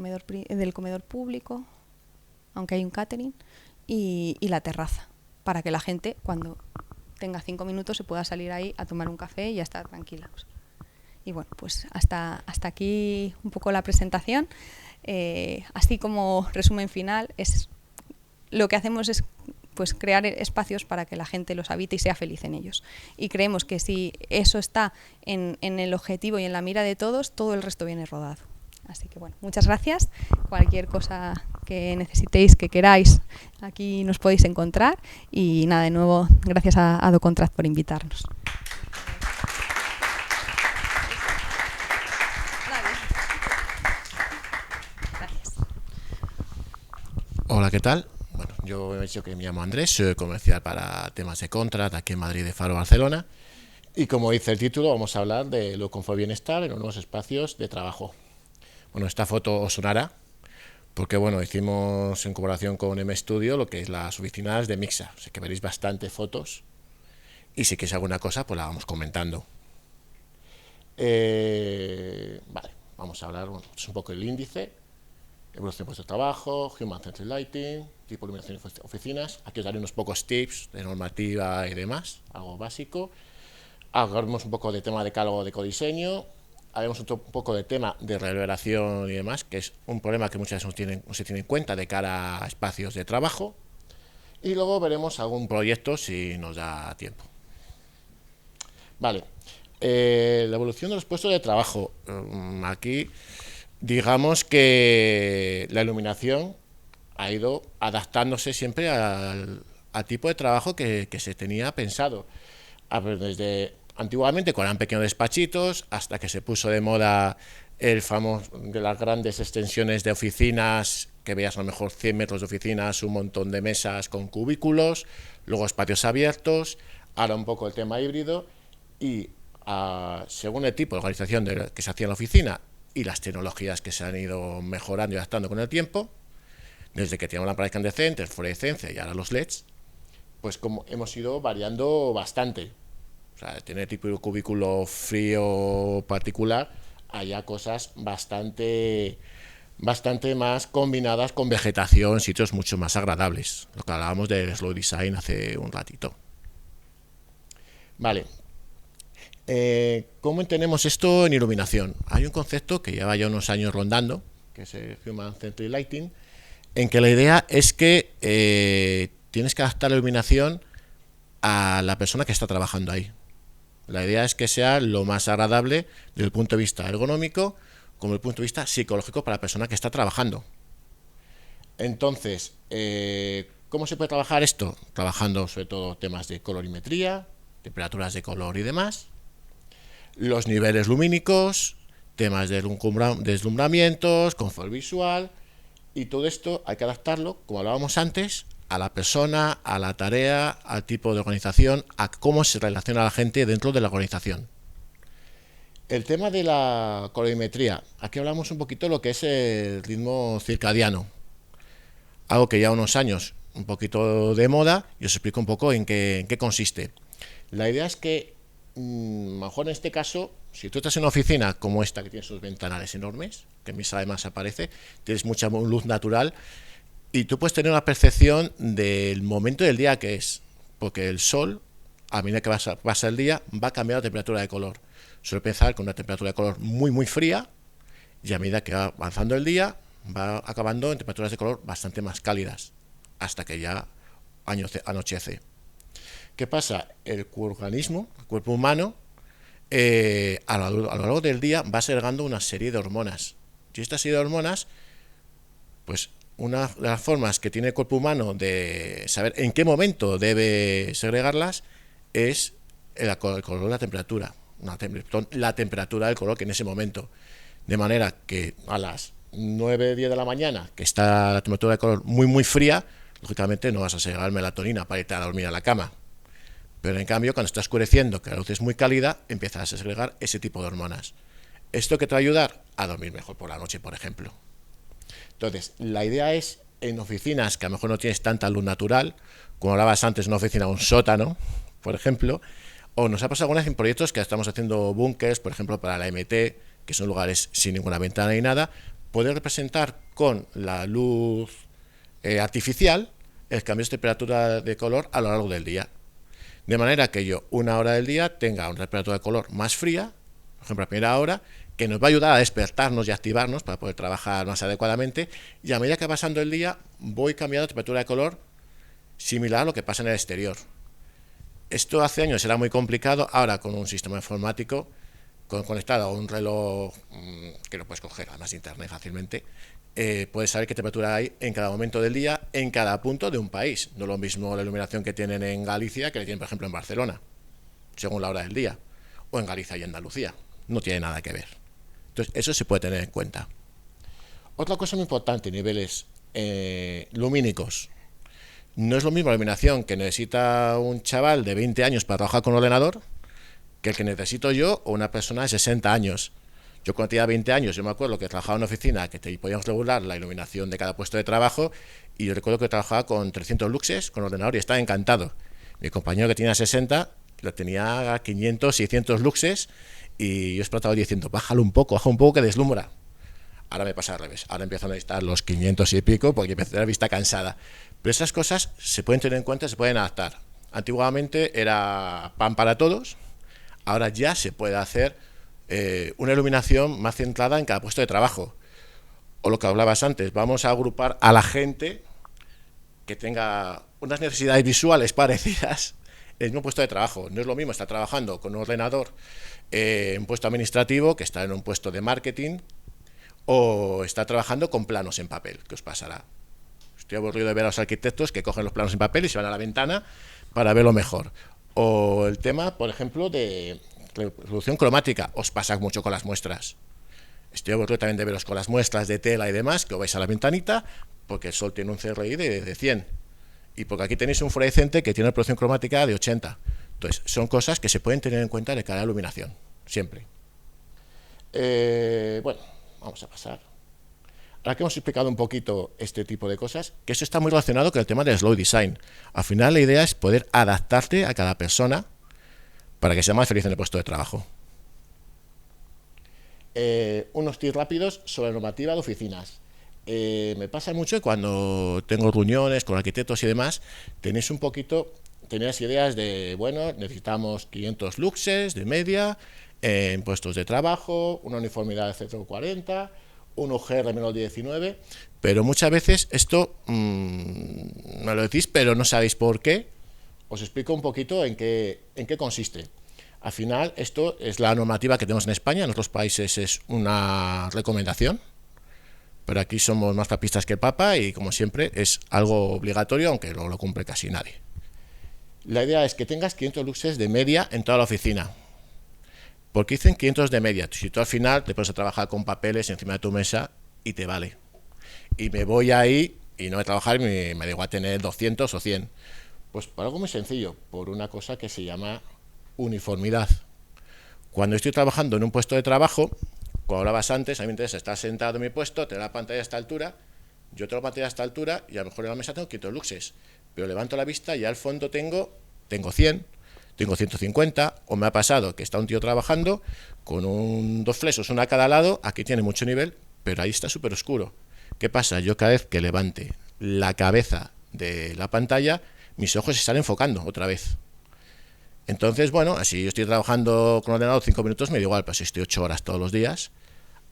comedor público, aunque hay un catering, y la terraza, para que la gente, cuando tenga 5 minutos, se pueda salir ahí a tomar un café y ya estar tranquila. Y bueno, pues hasta aquí un poco la presentación. Así como resumen final, lo que hacemos es pues crear espacios para que la gente los habite y sea feliz en ellos. Y creemos que si eso está en el objetivo y en la mira de todos, todo el resto viene rodado. Así que bueno, muchas gracias. Cualquier cosa que necesitéis, que queráis, aquí nos podéis encontrar. Y nada, de nuevo, gracias a DoContrat por invitarnos. Gracias. Hola, ¿qué tal? Bueno, yo he dicho que me llamo Andrés, soy comercial para temas de Contrat aquí en Madrid, de Faro, Barcelona. Y como dice el título, vamos a hablar de lo confort bienestar en los nuevos espacios de trabajo. Bueno, esta foto os sonará porque bueno, hicimos en colaboración con MStudio lo que es las oficinas de Mixa. Así que veréis bastantes fotos y si queréis alguna cosa, pues la vamos comentando. Vale, vamos a hablar, bueno, es un poco el índice, evolución de puestos de trabajo, Human Centered Lighting, tipo de iluminación de oficinas. Aquí os daré unos pocos tips de normativa y demás, algo básico. Hablaremos un poco de tema de decálogo de ecodiseño. Haremos un poco de tema de reverberación y demás, que es un problema que muchas veces no se tiene en cuenta de cara a espacios de trabajo. Y luego veremos algún proyecto si nos da tiempo. Vale, la evolución de los puestos de trabajo. Aquí, digamos que la iluminación ha ido adaptándose siempre al tipo de trabajo que se tenía pensado. Desde antiguamente, cuando eran pequeños despachitos, hasta que se puso de moda el famoso de las grandes extensiones de oficinas que veas a lo mejor 100 metros de oficinas, un montón de mesas con cubículos, luego espacios abiertos, ahora un poco el tema híbrido y según el tipo de organización que se hacía en la oficina y las tecnologías que se han ido mejorando y adaptando con el tiempo, desde que teníamos lámparas incandescentes, fluorescencia y ahora los LEDs, pues como hemos ido variando bastante. O sea, tener tipo de cubículo frío particular, haya cosas bastante más combinadas con vegetación, sitios mucho más agradables. Lo que hablábamos del slow design hace un ratito. Vale. ¿Cómo entendemos esto en iluminación? Hay un concepto que lleva ya unos años rondando, que es el Human Centered Lighting, en que la idea es que tienes que adaptar la iluminación a la persona que está trabajando ahí. La idea es que sea lo más agradable desde el punto de vista ergonómico como desde el punto de vista psicológico para la persona que está trabajando. Entonces, ¿cómo se puede trabajar esto? Trabajando sobre todo temas de colorimetría, temperaturas de color y demás, los niveles lumínicos, temas de deslumbramientos, confort visual, y todo esto hay que adaptarlo, como hablábamos antes, a la persona, a la tarea, al tipo de organización, a cómo se relaciona la gente dentro de la organización. El tema de la colorimetría, aquí hablamos un poquito de lo que es el ritmo circadiano, algo que ya unos años un poquito de moda, y os explico un poco en qué consiste. La idea es que, mejor en este caso, si tú estás en una oficina como esta, que tiene sus ventanales enormes, que en mi sala además aparece, tienes mucha luz natural, y tú puedes tener una percepción del momento del día que es, porque el sol, a medida que pasa el día, va a cambiar la temperatura de color. Suele empezar con una temperatura de color muy fría, y a medida que va avanzando el día, va acabando en temperaturas de color bastante más cálidas, hasta que ya anochece. ¿Qué pasa? El organismo, el cuerpo humano, a lo largo del día va segregando una serie de hormonas. Y esta serie de hormonas, pues una de las formas que tiene el cuerpo humano de saber en qué momento debe segregarlas es el color de la temperatura. La temperatura del color que en ese momento. De manera que a las 9, 10 de la mañana, que está la temperatura de color muy fría, lógicamente no vas a segregar melatonina para irte a dormir a la cama. Pero en cambio, cuando está oscureciendo, que la luz es muy cálida, empiezas a segregar ese tipo de hormonas. ¿Esto qué te va a ayudar? A dormir mejor por la noche, por ejemplo. Entonces, la idea es, en oficinas que a lo mejor no tienes tanta luz natural, como hablabas antes, una oficina, un sótano, por ejemplo, o nos ha pasado alguna vez en proyectos que estamos haciendo búnkers, por ejemplo, para la MT, que son lugares sin ninguna ventana ni nada, poder representar con la luz artificial el cambio de temperatura de color a lo largo del día. De manera que yo, una hora del día, tenga una temperatura de color más fría, por ejemplo, a primera hora, que nos va a ayudar a despertarnos y activarnos para poder trabajar más adecuadamente, y a medida que va pasando el día, voy cambiando temperatura de color similar a lo que pasa en el exterior. Esto hace años era muy complicado, ahora con un sistema informático conectado a un reloj que lo puedes coger además de internet fácilmente, puedes saber qué temperatura hay en cada momento del día, en cada punto de un país. No es lo mismo la iluminación que tienen en Galicia que la tienen, por ejemplo, en Barcelona, según la hora del día, o en Galicia y Andalucía. No tiene nada que ver. Entonces, eso se puede tener en cuenta. Otra cosa muy importante, niveles lumínicos. No es lo mismo la iluminación que necesita un chaval de 20 años para trabajar con un ordenador que el que necesito yo o una persona de 60 años. Yo cuando tenía 20 años, yo me acuerdo que trabajaba en una oficina que podíamos regular la iluminación de cada puesto de trabajo, y yo recuerdo que trabajaba con 300 luxes con ordenador y estaba encantado. Mi compañero que tenía 60 lo tenía a 500, 600 luxes, y yo he explotado diciendo, baja un poco que deslumbra. Ahora me pasa al revés, ahora empiezo a necesitar los 500 y pico porque empecé la vista cansada. Pero esas cosas se pueden tener en cuenta, se pueden adaptar. Antiguamente era pan para todos, ahora ya se puede hacer una iluminación más centrada en cada puesto de trabajo. O lo que hablabas antes, vamos a agrupar a la gente que tenga unas necesidades visuales parecidas en el mismo puesto de trabajo. No es lo mismo estar trabajando con un ordenador en un puesto administrativo que estar en un puesto de marketing, o estar trabajando con planos en papel. ¿Qué os pasará? Estoy aburrido de ver a los arquitectos que cogen los planos en papel y se van a la ventana para verlo mejor. O el tema, por ejemplo, de resolución cromática. Os pasa mucho con las muestras. Estoy aburrido también de veros con las muestras de tela y demás, que os vais a la ventanita, porque el sol tiene un CRI de 100. Y porque aquí tenéis un fluorescente que tiene una producción cromática de 80. Entonces, son cosas que se pueden tener en cuenta de cara a la iluminación, siempre. Bueno, vamos a pasar. Ahora que hemos explicado un poquito este tipo de cosas, que eso está muy relacionado con el tema del slow design. Al final la idea es poder adaptarte a cada persona para que sea más feliz en el puesto de trabajo. Unos tips rápidos sobre la normativa de oficinas. Me pasa mucho que cuando tengo reuniones con arquitectos y demás, tenéis ideas de, bueno, necesitamos 500 luxes de media en puestos de trabajo, una uniformidad de 0,40, un UGR menos 19, pero muchas veces esto me lo decís, pero no sabéis por qué. Os explico un poquito en qué consiste. Al final, esto es la normativa que tenemos en España, en otros países es una recomendación, pero aquí somos más papistas que el Papa y, como siempre, es algo obligatorio, aunque no lo cumple casi nadie. La idea es que tengas 500 luxes de media en toda la oficina. Porque dicen 500 de media. Si tú al final te pones a trabajar con papeles encima de tu mesa y te vale. Y me voy ahí y no voy a trabajar y me da igual tener 200 o 100. Pues por algo muy sencillo, por una cosa que se llama uniformidad. Cuando estoy trabajando en un puesto de trabajo, como hablabas antes, a mí me interesa estar sentado en mi puesto, tener la pantalla a esta altura, yo tengo la pantalla a esta altura y a lo mejor en la mesa tengo 500 luxes, pero levanto la vista y al fondo tengo 100, tengo 150, o me ha pasado que está un tío trabajando con dos flesos, una a cada lado, aquí tiene mucho nivel, pero ahí está súper oscuro. ¿Qué pasa? Yo cada vez que levante la cabeza de la pantalla, mis ojos se están enfocando otra vez. Entonces, bueno, así yo estoy trabajando con el ordenador 5 minutos, me da igual, pero si estoy 8 horas todos los días,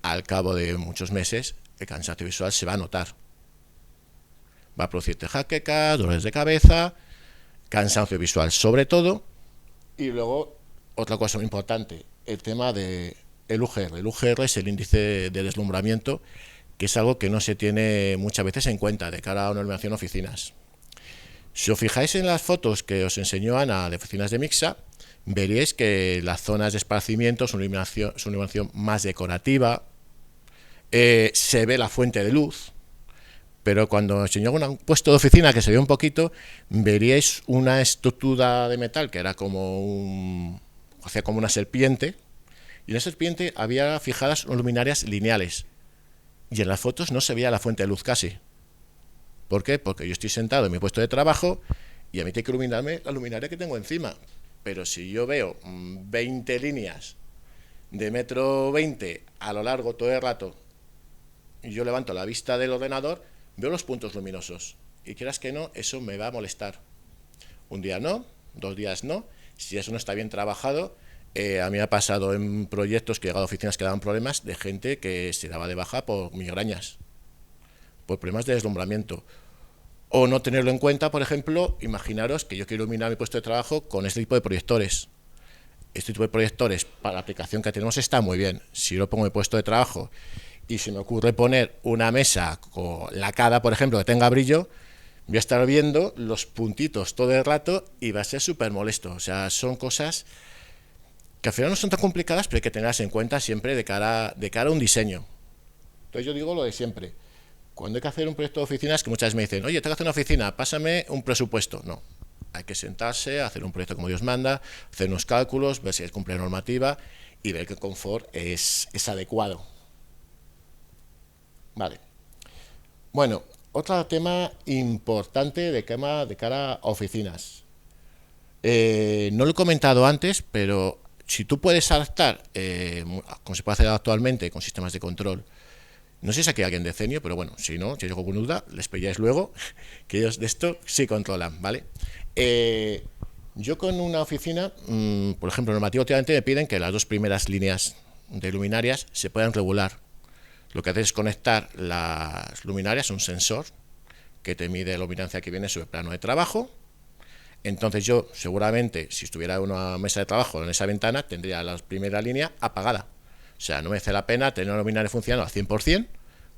al cabo de muchos meses, el cansancio visual se va a notar. Va a producirte jaqueca, dolores de cabeza, cansancio visual sobre todo. Y luego, otra cosa muy importante, el tema del UGR. El UGR es el índice de deslumbramiento, que es algo que no se tiene muchas veces en cuenta de cara a una iluminación de oficinas. Si os fijáis en las fotos que os enseñó Ana de oficinas de Mixa, veréis que las zonas de esparcimiento son una iluminación más decorativa, se ve la fuente de luz, pero cuando enseñó un puesto de oficina que se ve un poquito, veríais una estructura de metal que era hacía como una serpiente, y en esa serpiente había fijadas luminarias lineales, y en las fotos no se veía la fuente de luz casi. ¿Por qué? Porque yo estoy sentado en mi puesto de trabajo y a mí tiene que iluminarme la luminaria que tengo encima. Pero si yo veo 20 líneas de 1,20 m a lo largo todo el rato y yo levanto la vista del ordenador, veo los puntos luminosos. Y quieras que no, eso me va a molestar. Un día no, 2 días no. Si eso no está bien trabajado, a mí me ha pasado en proyectos que he llegado a oficinas que daban problemas de gente que se daba de baja por migrañas, por problemas de deslumbramiento. O no tenerlo en cuenta, por ejemplo, imaginaros que yo quiero iluminar mi puesto de trabajo con este tipo de proyectores. Este tipo de proyectores para la aplicación que tenemos está muy bien. Si yo lo pongo en mi puesto de trabajo y se me ocurre poner una mesa lacada, por ejemplo, que tenga brillo, voy a estar viendo los puntitos todo el rato y va a ser súper molesto. O sea, son cosas que al final no son tan complicadas, pero hay que tenerlas en cuenta siempre de cara a un diseño. Entonces yo digo lo de siempre. Cuando hay que hacer un proyecto de oficinas, que muchas veces me dicen, oye, tengo que hacer una oficina, pásame un presupuesto. No, hay que sentarse, hacer un proyecto como Dios manda, hacer unos cálculos, ver si cumple la normativa y ver que el confort es adecuado. Vale. Bueno, otro tema importante de cara a oficinas. No lo he comentado antes, pero si tú puedes adaptar, como se puede hacer actualmente con sistemas de control, no sé si aquí hay alguien de Cenio, pero bueno, si no, si hay alguna duda, les pilláis luego, que ellos de esto sí controlan, ¿vale? Yo con una oficina, por ejemplo, normativamente me piden que las 2 primeras líneas de luminarias se puedan regular. Lo que haces es conectar las luminarias a un sensor que te mide la luminancia que viene sobre el plano de trabajo. Entonces yo, seguramente, si estuviera en una mesa de trabajo en esa ventana, tendría la primera línea apagada. O sea, no merece la pena tener una luminaria funcionando al 100%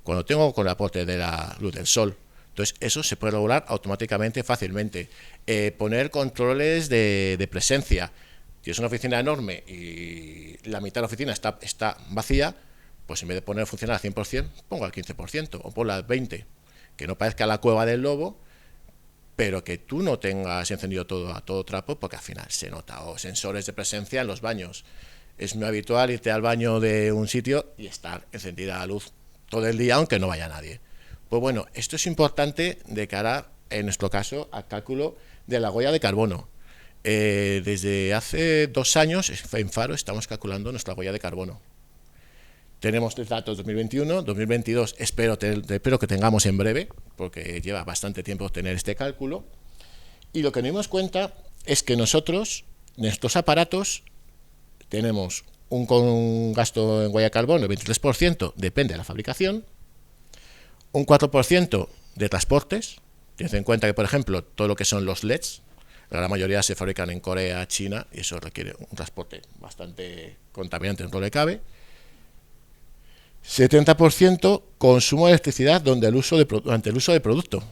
cuando tengo con el aporte de la luz del sol. Entonces, eso se puede regular automáticamente, fácilmente. Poner controles de presencia. Si es una oficina enorme y la mitad de la oficina está vacía, pues en vez de poner a funcionar al 100%, pongo al 15% o ponlo al 20%, que no parezca la cueva del lobo, pero que tú no tengas encendido todo a todo trapo, porque al final se nota. O sensores de presencia en los baños. Es muy habitual irte al baño de un sitio y estar encendida la luz todo el día, aunque no vaya nadie. Pues bueno, esto es importante de cara, en nuestro caso, al cálculo de la huella de carbono. Desde hace 2 años en Faro estamos calculando nuestra huella de carbono. Tenemos datos 2021, 2022 espero que tengamos en breve, porque lleva bastante tiempo tener este cálculo. Y lo que nos dimos cuenta es que nosotros, nuestros aparatos, tenemos un gasto en huella de carbono del 23%, depende de la fabricación, un 4% de transportes. Tened en cuenta que, por ejemplo, todo lo que son los LEDs, la gran mayoría se fabrican en Corea, China, y eso requiere un transporte bastante contaminante dentro de lo que cabe. 70% consumo de electricidad durante el uso de producto.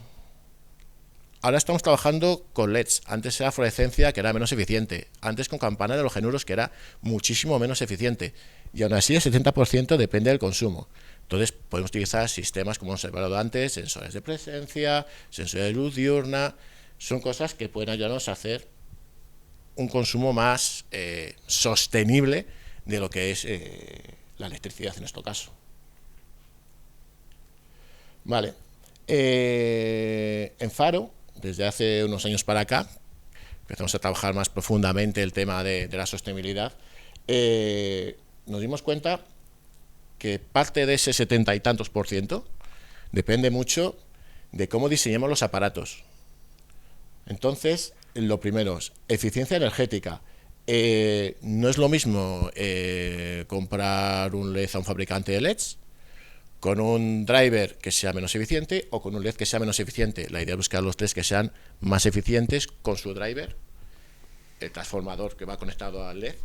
Ahora estamos trabajando con LEDs. Antes era fluorescencia, que era menos eficiente. Antes con campana de halógenuros, que era muchísimo menos eficiente. Y aún así el 70% depende del consumo. Entonces podemos utilizar sistemas, como hemos hablado antes, sensores de presencia, sensores de luz diurna. Son cosas que pueden ayudarnos a hacer un consumo más sostenible de lo que es la electricidad en nuestro caso. Vale. En Faro, desde hace unos años para acá, empezamos a trabajar más profundamente el tema de la sostenibilidad. Nos dimos cuenta que parte de ese 70 y tantos % depende mucho de cómo diseñemos los aparatos. Entonces, lo primero es eficiencia energética. No es lo mismo comprar un LED a un fabricante de LEDs con un driver que sea menos eficiente o con un LED que sea menos eficiente. La idea es buscar los tres que sean más eficientes con su driver, el transformador que va conectado al LED,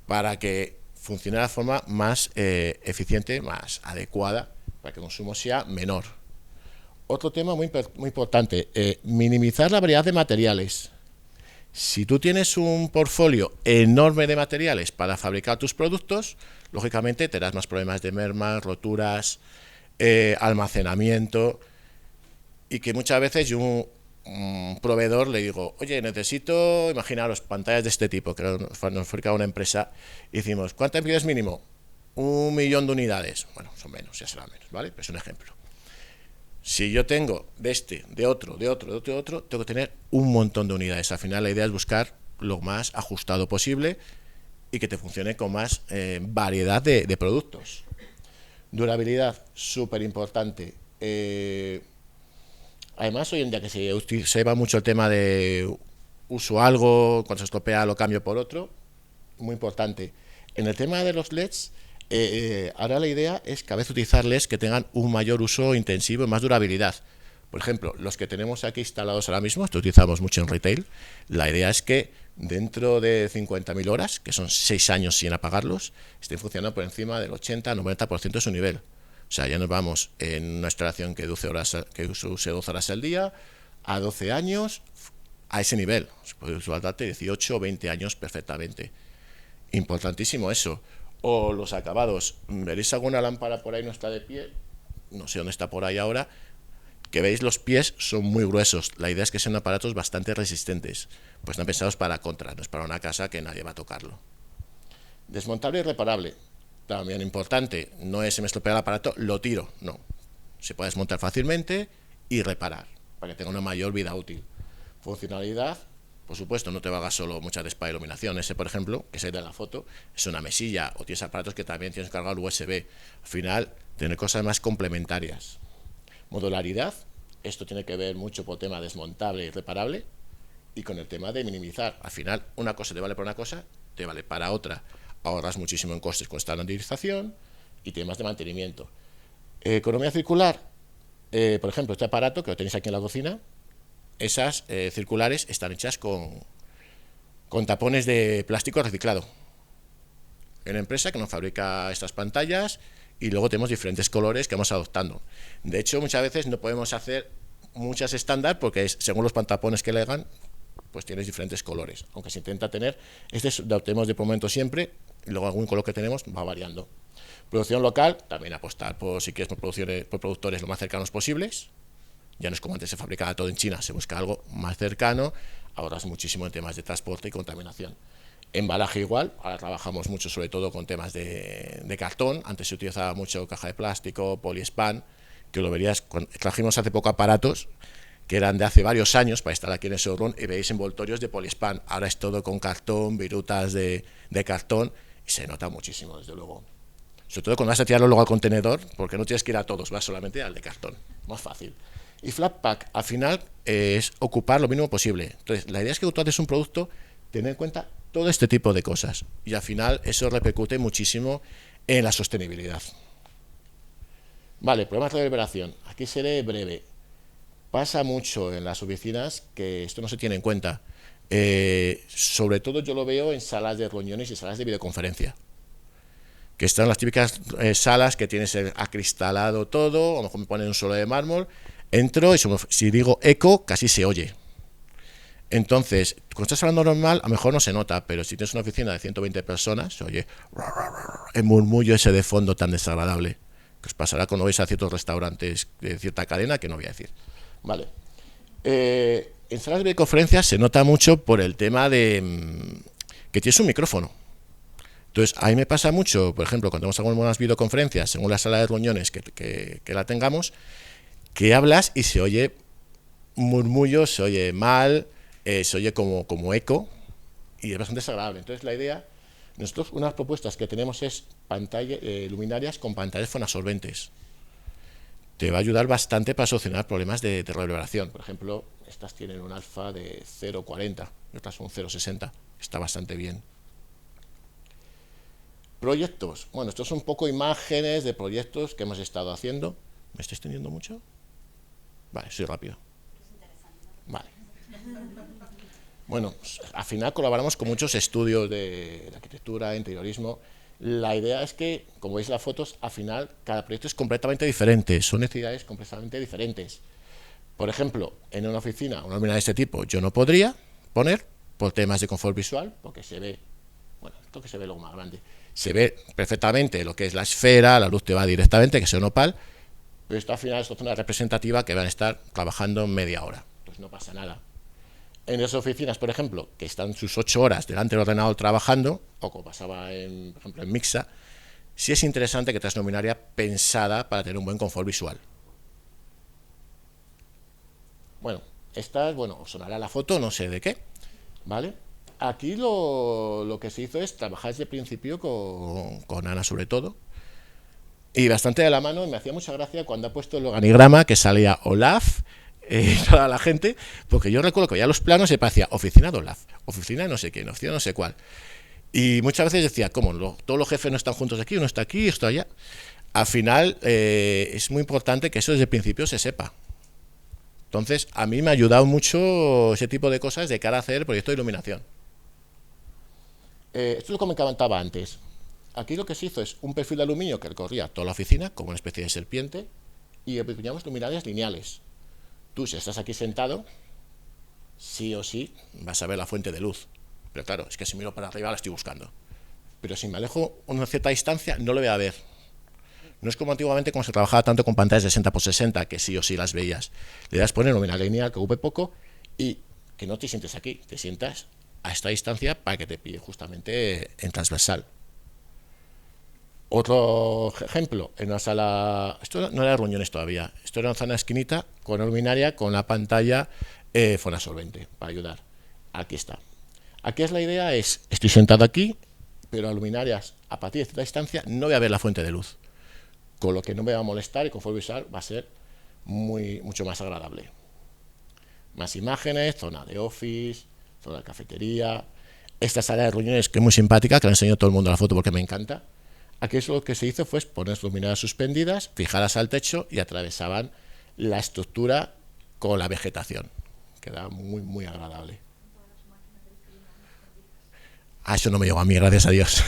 para que funcione de la forma más eficiente, más adecuada, para que el consumo sea menor. Otro tema muy importante, minimizar la variedad de materiales. Si tú tienes un portfolio enorme de materiales para fabricar tus productos, lógicamente tendrás más problemas de mermas, roturas, almacenamiento, y que muchas veces yo un proveedor le digo, oye, necesito, imaginaros, pantallas de este tipo, que nos fabrica una empresa, y decimos, ¿cuánto pides mínimo? 1 millón de unidades. Bueno, son menos, ya será menos, ¿vale? Pero es un ejemplo. Si yo tengo de este, de otro, tengo que tener un montón de unidades. Al final la idea es buscar lo más ajustado posible y que te funcione con más variedad de productos. Durabilidad, súper importante. Además, hoy en día que se lleva mucho el tema de uso algo, cuando se estropea lo cambio por otro, muy importante. En el tema de los LEDs, ahora la idea es cada vez utilizar LEDs que tengan un mayor uso intensivo y más durabilidad. Por ejemplo, los que tenemos aquí instalados ahora mismo, esto utilizamos mucho en retail, la idea es que dentro de 50.000 horas, que son 6 años sin apagarlos, estén funcionando por encima del 80-90% de su nivel. O sea, ya nos vamos en una instalación que use 12 horas al día, a 12 años, a ese nivel. Se puede usar 18 o 20 años perfectamente. Importantísimo eso. O los acabados. ¿Veréis alguna lámpara por ahí no está de pie? No sé dónde está por ahí ahora. Que veis, los pies son muy gruesos. La idea es que sean aparatos bastante resistentes. Pues están pensados para contra, no es para una casa que nadie va a tocarlo. Desmontable y reparable. También importante, no es se me estropea el aparato, lo tiro. No. Se puede desmontar fácilmente y reparar, para que tenga una mayor vida útil. Funcionalidad. Por supuesto, no te valga solo mucha de spa iluminación. Ese, por ejemplo, que es el de la foto, es una mesilla, o tienes aparatos que también tienes que cargar USB. Al final, tener cosas más complementarias. Modularidad, esto tiene que ver mucho por el tema desmontable y reparable, y con el tema de minimizar. Al final, una cosa te vale para una cosa, te vale para otra. Ahorras muchísimo en costes con estandarización y temas de mantenimiento. Economía circular, por ejemplo, este aparato que lo tenéis aquí en la cocina, esas circulares están hechas con tapones de plástico reciclado. Hay una empresa que nos fabrica estas pantallas y luego tenemos diferentes colores que vamos adoptando. De hecho, muchas veces no podemos hacer muchas estándar porque según los tapones que le hagan, pues tienes diferentes colores. Aunque se intenta tener, lo tenemos de momento siempre y luego algún color que tenemos va variando. Producción local, también apostar por, si quieres, por productores lo más cercanos posibles. Ya no es como antes se fabricaba todo en China, se busca algo más cercano, ahorras muchísimo en temas de transporte y contaminación. Embalaje igual, ahora trabajamos mucho sobre todo con temas de cartón, antes se utilizaba mucho caja de plástico, poliespan, que lo verías, trajimos hace poco aparatos que eran de hace varios años para estar aquí en el showroom y veis envoltorios de poliespan, ahora es todo con cartón, virutas de cartón y se nota muchísimo desde luego. Sobre todo cuando vas a tirarlo luego al contenedor, porque no tienes que ir a todos, vas solamente al de cartón, más fácil. Y flat pack, al final, es ocupar lo mínimo posible. Entonces, la idea es que tú haces un producto, tener en cuenta todo este tipo de cosas. Y al final, eso repercute muchísimo en la sostenibilidad. Vale, problemas de reverberación. Aquí seré breve. Pasa mucho en las oficinas que esto no se tiene en cuenta. Sobre todo yo lo veo en salas de reuniones y salas de videoconferencia, que están las típicas salas que tienes acristalado todo, a lo mejor me ponen un suelo de mármol, entro y si digo eco, casi se oye. Entonces, cuando estás hablando normal, a lo mejor no se nota, pero si tienes una oficina de 120 personas, se oye el murmullo ese de fondo tan desagradable, que os pasará cuando vais a ciertos restaurantes de cierta cadena, que no voy a decir. Vale. En salas de videoconferencias se nota mucho por el tema de que tienes un micrófono. Entonces, a mí me pasa mucho, por ejemplo, cuando tenemos algunas videoconferencias, según la sala de reuniones que la tengamos, que hablas y se oye murmullo, se oye mal, se oye como eco y es bastante desagradable. Entonces, la idea, nosotros unas propuestas que tenemos es luminarias con pantallas fonoabsorbentes. Te va a ayudar bastante para solucionar problemas de reverberación. Por ejemplo, estas tienen un alfa de 0,40 y otras un 0,60. Está bastante bien. Proyectos. Bueno, estos son un poco imágenes de proyectos que hemos estado haciendo. ¿Me estoy extendiendo mucho? Vale, soy rápido. Vale. Bueno, al final colaboramos con muchos estudios de arquitectura, interiorismo. La idea es que, como veis en las fotos, al final cada proyecto es completamente diferente, son necesidades completamente diferentes. Por ejemplo, en una oficina, una luminaria de este tipo, yo no podría poner por temas de confort visual, porque se ve, bueno, esto que se ve luego más grande, se ve perfectamente lo que es la esfera, la luz te va directamente, que sea un opal, pero esto al final es una zona representativa que van a estar trabajando media hora, pues no pasa nada. En esas oficinas, por ejemplo, que están sus 8 horas delante del ordenador trabajando, o como pasaba, por ejemplo, en Mixa, sí es interesante que tengas una luminaria pensada para tener un buen confort visual. Bueno, os sonará la foto, no sé de qué, ¿vale? Aquí lo que se hizo es trabajar desde el principio con Ana sobre todo, y bastante de la mano, y me hacía mucha gracia cuando ha puesto el organigrama que salía Olaf, toda la gente, porque yo recuerdo que veía los planos y parecía oficina de Olaf, oficina de no sé quién, oficina de no sé cuál. Y muchas veces decía, ¿cómo? Todos los jefes no están juntos aquí, uno está aquí, esto allá. Al final es muy importante que eso desde el principio se sepa. Entonces, a mí me ha ayudado mucho ese tipo de cosas de cara a hacer el proyecto de iluminación. Esto es lo que me comentaba antes. Aquí lo que se hizo es un perfil de aluminio que recorría toda la oficina, como una especie de serpiente, y poníamos luminarias lineales. Tú, si estás aquí sentado, sí o sí vas a ver la fuente de luz. Pero claro, es que si miro para arriba la estoy buscando. Pero si me alejo a una cierta distancia, no lo voy a ver. No es como antiguamente cuando se trabajaba tanto con pantallas de 60x60, que sí o sí las veías. Le das poner una lineal que ocupe poco y que no te sientes aquí, te sientas a esta distancia para que te pille justamente en transversal. Otro ejemplo, en una sala, esto no era reuniones todavía, esto era una zona esquinita con una luminaria con una pantalla fonoabsorbente para ayudar. Aquí está. Aquí es la idea, estoy sentado aquí, pero a luminarias a partir de cierta distancia no voy a ver la fuente de luz, con lo que no me va a molestar y confort visual va a ser mucho más agradable. Más imágenes, zona de office, zona de cafetería. Esta sala de reuniones que es muy simpática, que le enseño a todo el mundo la foto porque me encanta. Aquí lo que se hizo fue poner luminarias suspendidas, fijadas al techo y atravesaban la estructura con la vegetación. Queda muy, muy agradable. Eso no me llegó a mí, gracias a Dios.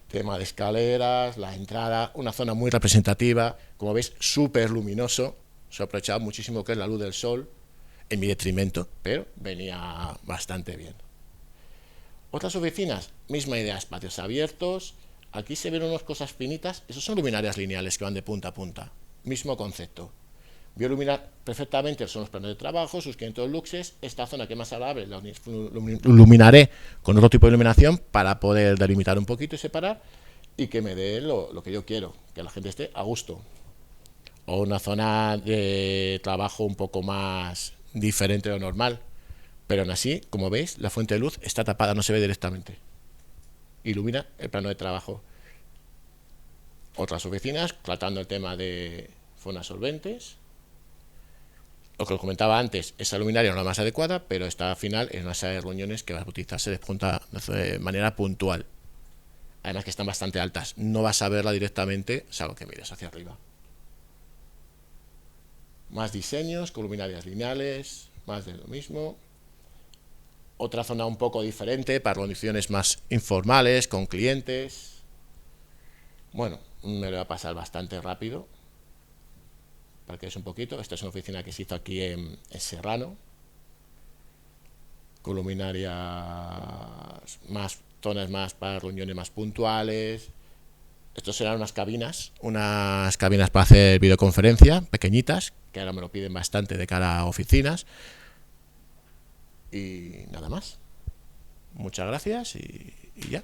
Tema de escaleras, la entrada, una zona muy representativa, como veis, súper luminoso. Se aprovechaba muchísimo que es la luz del sol, en mi detrimento, pero venía bastante bien. Otras oficinas, misma idea, espacios abiertos. Aquí se ven unas cosas finitas, esos son luminarias lineales que van de punta a punta, mismo concepto. Voy a iluminar perfectamente, son los planos de trabajo, sus 500 luxes. Esta zona que es más agradable la iluminaré con otro tipo de iluminación para poder delimitar un poquito y separar y que me dé lo que yo quiero, que la gente esté a gusto. O una zona de trabajo un poco más diferente de lo normal, pero aún así, como veis, la fuente de luz está tapada, no se ve directamente. Ilumina el plano de trabajo. Otras oficinas, tratando el tema de zonas solventes. Lo que os comentaba antes, esa luminaria no es la más adecuada, pero esta al final es una sala de reuniones que va a utilizarse de manera puntual. Además que están bastante altas, no vas a verla directamente, salvo que mires hacia arriba. Más diseños, con luminarias lineales, más de lo mismo. Otra zona un poco diferente para reuniones más informales, con clientes. Bueno, me lo voy a pasar bastante rápido para que veáis un poquito. Esta es una oficina que se hizo aquí en Serrano, con luminarias más, zonas más para reuniones más puntuales. Estos serán unas cabinas para hacer videoconferencia, pequeñitas, que ahora me lo piden bastante de cara a oficinas. Y nada más. Muchas gracias y ya.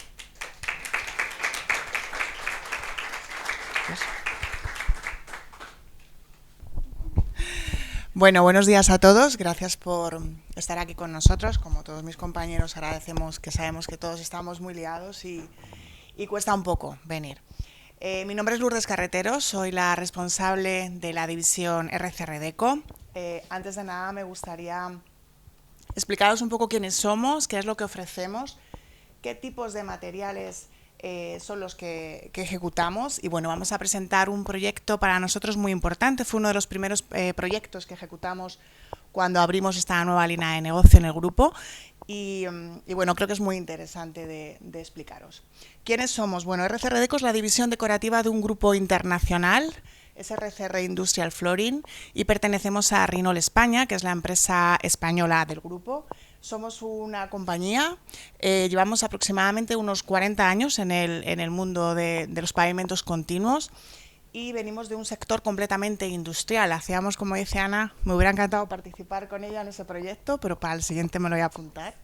Bueno, buenos días a todos. Gracias por estar aquí con nosotros. Como todos mis compañeros, agradecemos que sabemos que todos estamos muy liados y cuesta un poco venir. Mi nombre es Lourdes Carretero, soy la responsable de la división RCR Deco. Antes de nada me gustaría explicaros un poco quiénes somos, qué es lo que ofrecemos, qué tipos de materiales son los que ejecutamos. Y bueno, vamos a presentar un proyecto para nosotros muy importante. Fue uno de los primeros proyectos que ejecutamos cuando abrimos esta nueva línea de negocio en el grupo. Y bueno, creo que es muy interesante de explicaros. ¿Quiénes somos? Bueno, RCR Deco es la división decorativa de un grupo internacional, es RCR Industrial Flooring, y pertenecemos a Rinol España, que es la empresa española del grupo. Somos una compañía, llevamos aproximadamente unos 40 años en el mundo de los pavimentos continuos y venimos de un sector completamente industrial. Hacíamos, como dice Ana, me hubiera encantado participar con ella en ese proyecto, pero para el siguiente me lo voy a apuntar.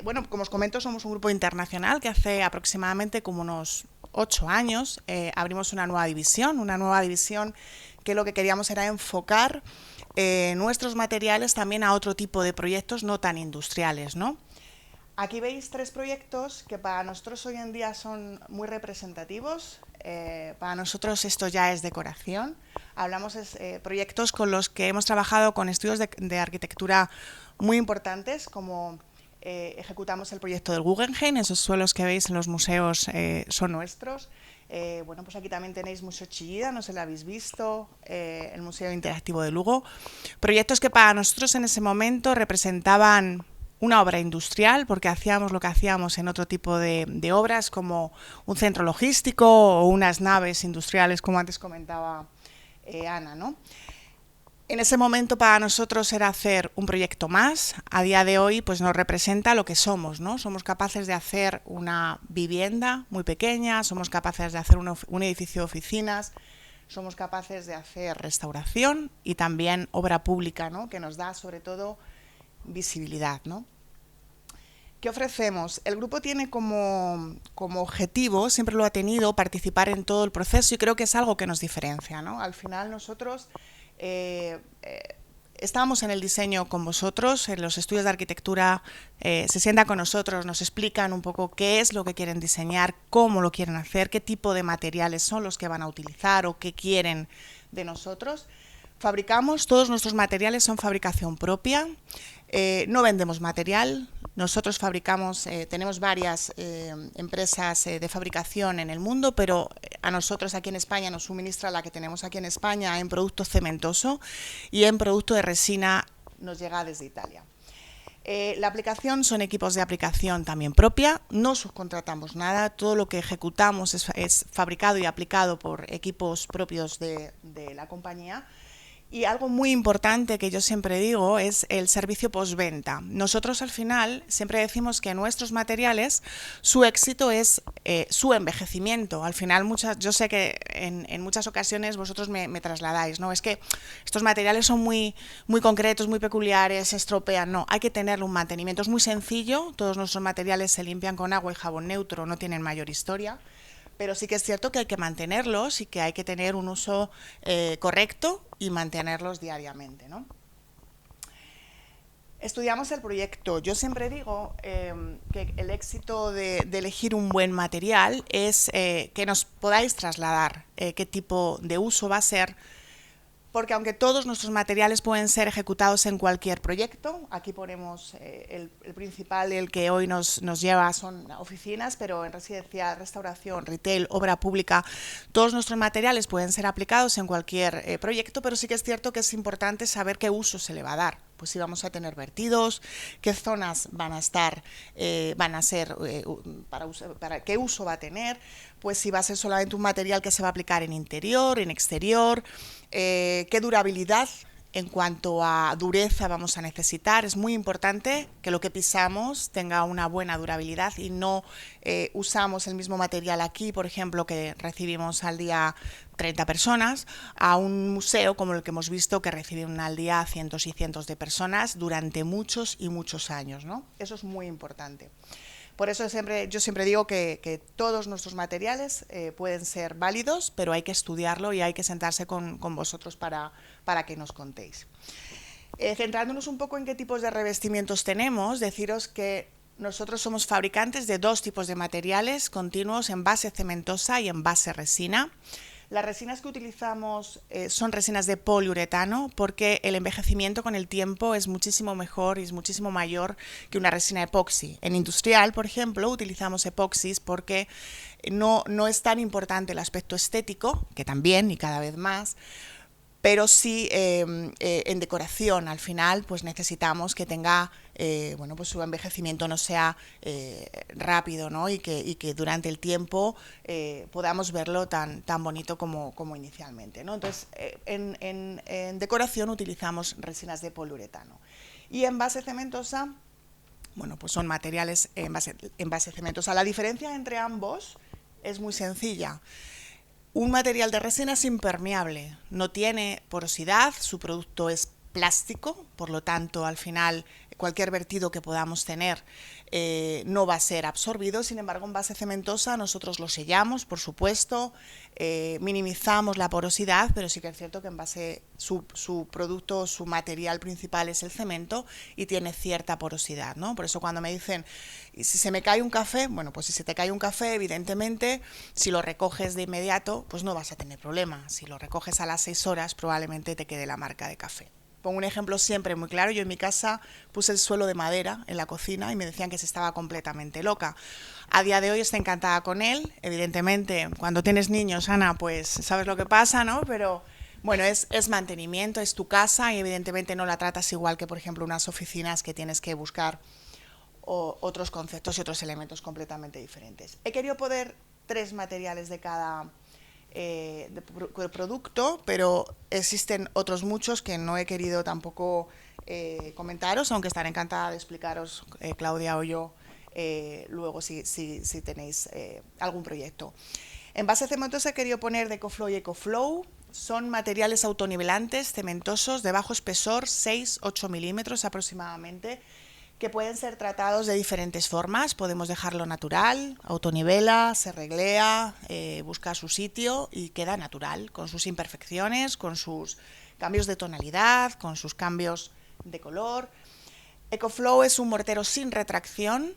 Bueno, como os comento, somos un grupo internacional que hace aproximadamente como unos 8 años abrimos una nueva división que lo que queríamos era enfocar nuestros materiales también a otro tipo de proyectos no tan industriales, ¿no? Aquí veis 3 proyectos que para nosotros hoy en día son muy representativos. Para nosotros esto ya es decoración. Hablamos de proyectos con los que hemos trabajado con estudios de arquitectura muy importantes, como ejecutamos el proyecto del Guggenheim. Esos suelos que veis en los museos son nuestros. Bueno, pues aquí también tenéis Museo Chillida, no sé si lo habéis visto, el Museo Interactivo de Lugo. Proyectos que para nosotros en ese momento representaban una obra industrial, porque hacíamos lo que hacíamos en otro tipo de obras, como un centro logístico o unas naves industriales, como antes comentaba Ana, ¿no? En ese momento para nosotros era hacer un proyecto más. A día de hoy pues nos representa lo que somos, ¿no? Somos capaces de hacer una vivienda muy pequeña, somos capaces de hacer un edificio de oficinas, somos capaces de hacer restauración y también obra pública, ¿no? Que nos da sobre todo visibilidad, ¿no? ¿Qué ofrecemos? El grupo tiene como objetivo, siempre lo ha tenido, participar en todo el proceso, y creo que es algo que nos diferencia, ¿no? Al final nosotros estábamos en el diseño con vosotros, en los estudios de arquitectura, se sientan con nosotros, nos explican un poco qué es lo que quieren diseñar, cómo lo quieren hacer, qué tipo de materiales son los que van a utilizar o qué quieren de nosotros. Fabricamos, todos nuestros materiales son fabricación propia, no vendemos material, nosotros fabricamos, tenemos varias empresas de fabricación en el mundo, pero a nosotros aquí en España nos suministra la que tenemos aquí en España en producto cementoso, y en producto de resina nos llega desde Italia. La aplicación son equipos de aplicación también propia, no subcontratamos nada, todo lo que ejecutamos es fabricado y aplicado por equipos propios de la compañía. Y algo muy importante que yo siempre digo es el servicio postventa. Nosotros al final siempre decimos que nuestros materiales, su éxito es su envejecimiento. Al final, yo sé que en muchas ocasiones vosotros me trasladáis, ¿no? Es que estos materiales son muy concretos, muy peculiares, se estropean. No, hay que tenerle un mantenimiento. Es muy sencillo, todos nuestros materiales se limpian con agua y jabón neutro, no tienen mayor historia. Pero sí que es cierto que hay que mantenerlos y que hay que tener un uso correcto y mantenerlos diariamente, ¿no? Estudiamos el proyecto. Yo siempre digo que el éxito de elegir un buen material es que nos podáis trasladar qué tipo de uso va a ser, porque aunque todos nuestros materiales pueden ser ejecutados en cualquier proyecto, aquí ponemos el principal, el que hoy nos lleva son oficinas, pero en residencia, restauración, retail, obra pública, todos nuestros materiales pueden ser aplicados en cualquier proyecto, pero sí que es cierto que es importante saber qué uso se le va a dar. Pues si vamos a tener vertidos, qué zonas van a ser, para qué uso va a tener, pues si va a ser solamente un material que se va a aplicar en interior, en exterior, qué durabilidad en cuanto a dureza vamos a necesitar. Es muy importante que lo que pisamos tenga una buena durabilidad y no usamos el mismo material aquí, por ejemplo, que recibimos al día 30 personas, a un museo como el que hemos visto que reciben al día cientos y cientos de personas durante muchos y muchos años, ¿no? Eso es muy importante. Por eso yo siempre digo que todos nuestros materiales pueden ser válidos, pero hay que estudiarlo y hay que sentarse con vosotros para que nos contéis. Centrándonos un poco en qué tipos de revestimientos tenemos, deciros que nosotros somos fabricantes de dos tipos de materiales continuos en base cementosa y en base resina. Las resinas que utilizamos son resinas de poliuretano porque el envejecimiento con el tiempo es muchísimo mejor y es muchísimo mayor que una resina epoxi. En industrial, por ejemplo, utilizamos epoxis porque no es tan importante el aspecto estético, que también y cada vez más, pero sí en decoración al final pues necesitamos que tenga pues su envejecimiento no sea rápido, ¿no? y que durante el tiempo podamos verlo tan bonito como inicialmente, ¿no? Entonces en decoración utilizamos resinas de poliuretano y en base cementosa, bueno, pues son materiales en base cementosa. La diferencia entre ambos es muy sencilla. Un material de resina es impermeable, no tiene porosidad, su producto es plástico, por lo tanto, al final, cualquier vertido que podamos tener no va a ser absorbido. Sin embargo, en base cementosa nosotros lo sellamos, por supuesto, minimizamos la porosidad, pero sí que es cierto que en base su producto, su material principal es el cemento y tiene cierta porosidad, ¿no? Por eso cuando me dicen, ¿y si se me cae un café? Bueno, pues si se te cae un café, evidentemente, si lo recoges de inmediato, pues no vas a tener problema. Si lo recoges a las 6 horas, probablemente te quede la marca de café. Pongo un ejemplo siempre muy claro. Yo en mi casa puse el suelo de madera en la cocina y me decían que se estaba completamente loca. A día de hoy estoy encantada con él. Evidentemente, cuando tienes niños, Ana, pues sabes lo que pasa, ¿no? Pero bueno, es mantenimiento, es tu casa y evidentemente no la tratas igual que, por ejemplo, unas oficinas que tienes que buscar otros conceptos y otros elementos completamente diferentes. He querido poner 3 materiales de cada de producto, pero existen otros muchos que no he querido tampoco comentaros, aunque estaré encantada de explicaros, Claudia o yo, luego si tenéis algún proyecto. En base cementosa he querido poner de EcoFlow y EcoFlow. Son materiales autonivelantes, cementosos, de bajo espesor, 6-8 milímetros aproximadamente, que pueden ser tratados de diferentes formas. Podemos dejarlo natural, autonivela, se reglea, busca su sitio y queda natural, con sus imperfecciones, con sus cambios de tonalidad, con sus cambios de color. EcoFlow es un mortero sin retracción,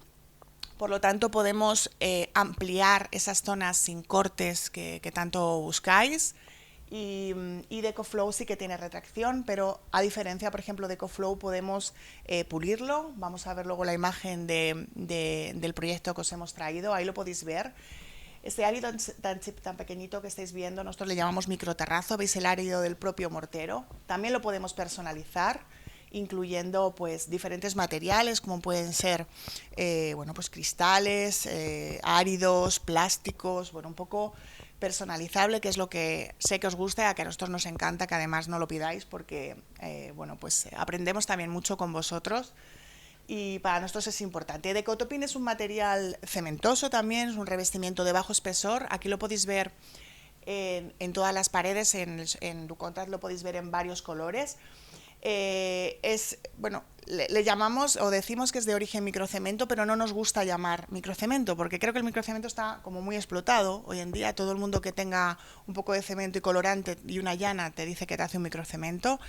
por lo tanto podemos ampliar esas zonas sin cortes que tanto buscáis. Y de EcoFlow sí que tiene retracción, pero a diferencia, por ejemplo, de EcoFlow podemos pulirlo. Vamos a ver luego la imagen del proyecto que os hemos traído, ahí lo podéis ver. Este árido tan pequeñito que estáis viendo, nosotros le llamamos microterrazo, veis el árido del propio mortero. También lo podemos personalizar, incluyendo pues diferentes materiales como pueden ser pues cristales, áridos, plásticos, bueno, un poco. personalizable, que es lo que sé que os gusta, que a nosotros nos encanta, que además no lo pidáis porque bueno, pues aprendemos también mucho con vosotros y para nosotros es importante. Decotopin es un material cementoso también, es un revestimiento de bajo espesor. Aquí lo podéis ver en todas las paredes, en DuContract lo podéis ver en varios colores. Bueno, le llamamos o decimos que es de origen microcemento, pero no nos gusta llamar microcemento porque creo que el microcemento está como muy explotado. Hoy en día todo el mundo que tenga un poco de cemento y colorante y una llana te dice que te hace un microcemento.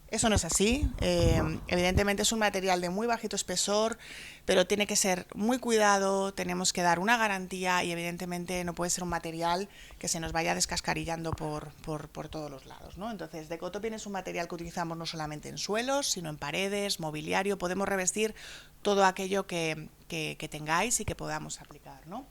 Eso no es así. Evidentemente es un material de muy bajito espesor, pero tiene que ser muy cuidado, tenemos que dar una garantía y evidentemente no puede ser un material que se nos vaya descascarillando por todos los lados, ¿no? Entonces, Decotopin es un material que utilizamos no solamente en suelos, sino en paredes, mobiliario. Podemos revestir todo aquello que tengáis y que podamos aplicar, ¿no?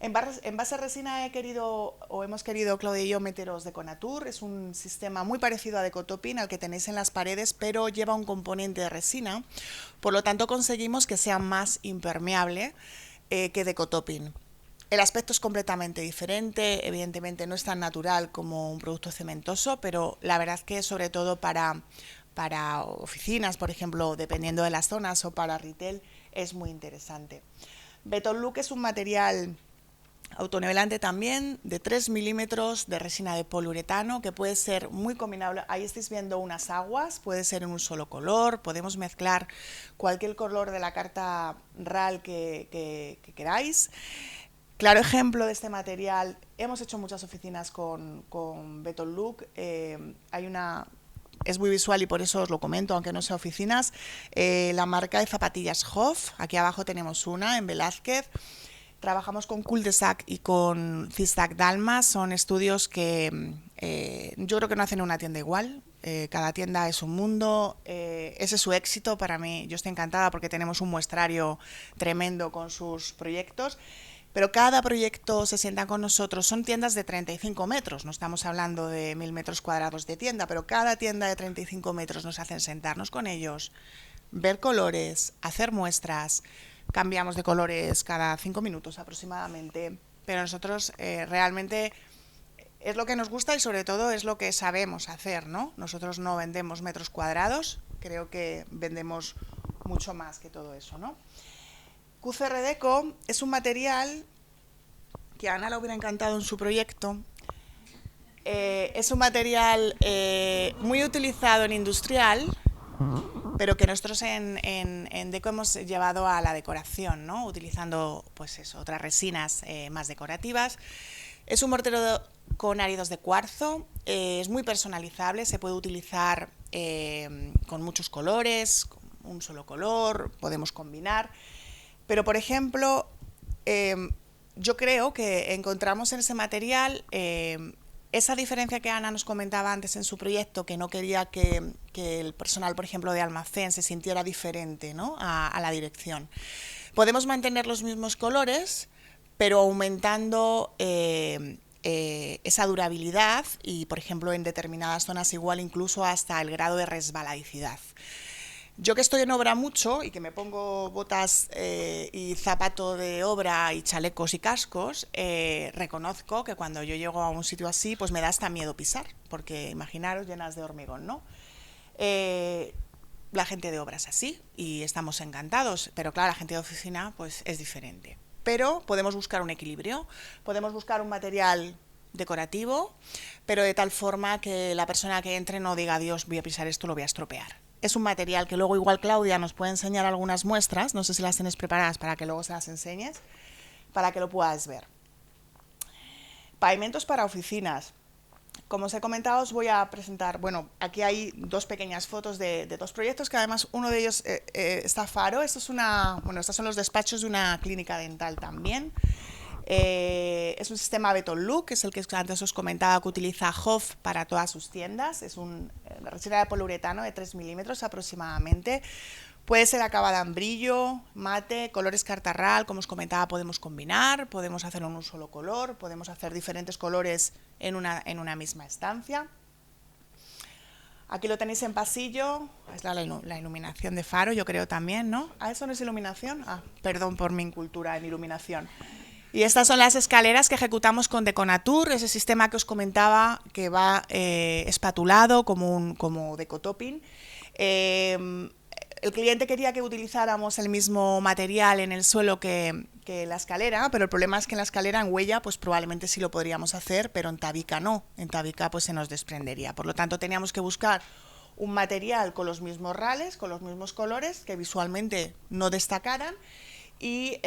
En base resina hemos querido, Claudia y yo, meteros Deconatur. Es un sistema muy parecido a Decotopin, al que tenéis en las paredes, pero lleva un componente de resina. Por lo tanto, conseguimos que sea más impermeable que Decotopin. El aspecto es completamente diferente, evidentemente no es tan natural como un producto cementoso, pero la verdad es que sobre todo para oficinas, por ejemplo, dependiendo de las zonas, o para retail, es muy interesante. Betolook es un material autonivelante también, de 3 milímetros de resina de poliuretano, que puede ser muy combinable. Ahí estáis viendo unas aguas, puede ser en un solo color, podemos mezclar cualquier color de la carta RAL que queráis. Claro ejemplo de este material, hemos hecho muchas oficinas con Betolook. Es muy visual y por eso os lo comento, aunque no sea oficinas. La marca de zapatillas Hof, aquí abajo tenemos una en Velázquez. Trabajamos con Cul-de-Sac y con Zigzag Dalma. Son estudios que yo creo que no hacen una tienda igual. Cada tienda es un mundo. Ese es su éxito para mí. Yo estoy encantada porque tenemos un muestrario tremendo con sus proyectos. Pero cada proyecto se sienta con nosotros. Son tiendas de 35 metros, no estamos hablando de 1000 metros cuadrados de tienda, pero cada tienda de 35 metros nos hacen sentarnos con ellos, ver colores, hacer muestras. Cambiamos de colores cada 5 minutos aproximadamente, pero nosotros realmente es lo que nos gusta y sobre todo es lo que sabemos hacer, ¿no? Nosotros no vendemos metros cuadrados, creo que vendemos mucho más que todo eso, ¿no? QCR Deco es un material que a Ana le hubiera encantado en su proyecto. Es un material muy utilizado en industrial, pero que nosotros en Deco hemos llevado a la decoración, ¿no? Utilizando pues eso, otras resinas más decorativas. Es un mortero con áridos de cuarzo, es muy personalizable, se puede utilizar con muchos colores, con un solo color, podemos combinar. Pero, por ejemplo, yo creo que encontramos en ese material esa diferencia que Ana nos comentaba antes en su proyecto, que no quería que el personal, por ejemplo, de almacén se sintiera diferente, ¿no? a la dirección. Podemos mantener los mismos colores, pero aumentando esa durabilidad y, por ejemplo, en determinadas zonas igual incluso hasta el grado de resbaladicidad. Yo que estoy en obra mucho y que me pongo botas y zapato de obra y chalecos y cascos, reconozco que cuando yo llego a un sitio así, pues me da hasta miedo pisar, porque imaginaros llenas de hormigón, ¿no? La gente de obra es así y estamos encantados, pero claro, la gente de oficina pues es diferente. Pero podemos buscar un equilibrio, podemos buscar un material decorativo, pero de tal forma que la persona que entre no diga, Dios, voy a pisar esto, lo voy a estropear. Es un material que luego igual Claudia nos puede enseñar algunas muestras, no sé si las tienes preparadas para que luego se las enseñes, para que lo puedas ver. Pavimentos para oficinas. Como os he comentado, os voy a presentar, bueno, aquí hay dos pequeñas fotos de dos proyectos, que además uno de ellos está Faro. Estos son los despachos de una clínica dental también. Es un sistema Betolook, que es el que antes os comentaba que utiliza Hof para todas sus tiendas. Es una resina de poliuretano de 3 milímetros aproximadamente. Puede ser acabada en brillo, mate, colores carta RAL, como os comentaba, podemos combinar, podemos hacerlo en un solo color, podemos hacer diferentes colores en una misma estancia. Aquí lo tenéis en pasillo, es la iluminación de Faro, yo creo también, ¿no? ¿Ah, eso no es iluminación? Ah, perdón por mi incultura en iluminación. Y estas son las escaleras que ejecutamos con Deconatur, ese sistema que os comentaba que va espatulado como decotopping. El cliente quería que utilizáramos el mismo material en el suelo que la escalera, pero el problema es que en la escalera, en huella, pues probablemente sí lo podríamos hacer, pero en tabica no. En tabica pues se nos desprendería. Por lo tanto, teníamos que buscar un material con los mismos rales, con los mismos colores, que visualmente no destacaran, y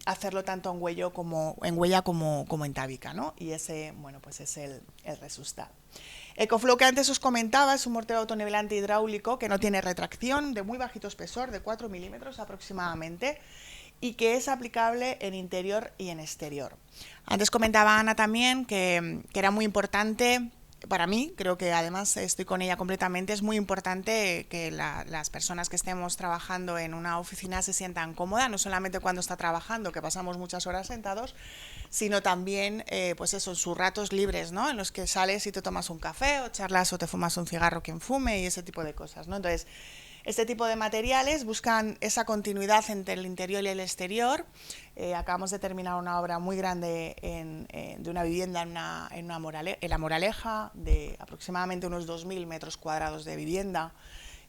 hacerlo tanto en huella como en tabica, ¿no? Y ese, bueno, pues es el resultado. EcoFlow, que antes os comentaba, es un mortero autonivelante hidráulico que no tiene retracción, de muy bajito espesor, de 4 milímetros aproximadamente, y que es aplicable en interior y en exterior. Antes comentaba Ana también que era muy importante. Para mí, creo que además estoy con ella completamente, es muy importante que las personas que estemos trabajando en una oficina se sientan cómodas, no solamente cuando está trabajando, que pasamos muchas horas sentados, sino también pues eso, en sus ratos libres, ¿no? En los que sales y te tomas un café o charlas o te fumas un cigarro quien fume y ese tipo de cosas, ¿no? Entonces, este tipo de materiales buscan esa continuidad entre el interior y el exterior. Acabamos de terminar una obra muy grande de una vivienda en La Moraleja, de aproximadamente unos 2.000 metros cuadrados de vivienda,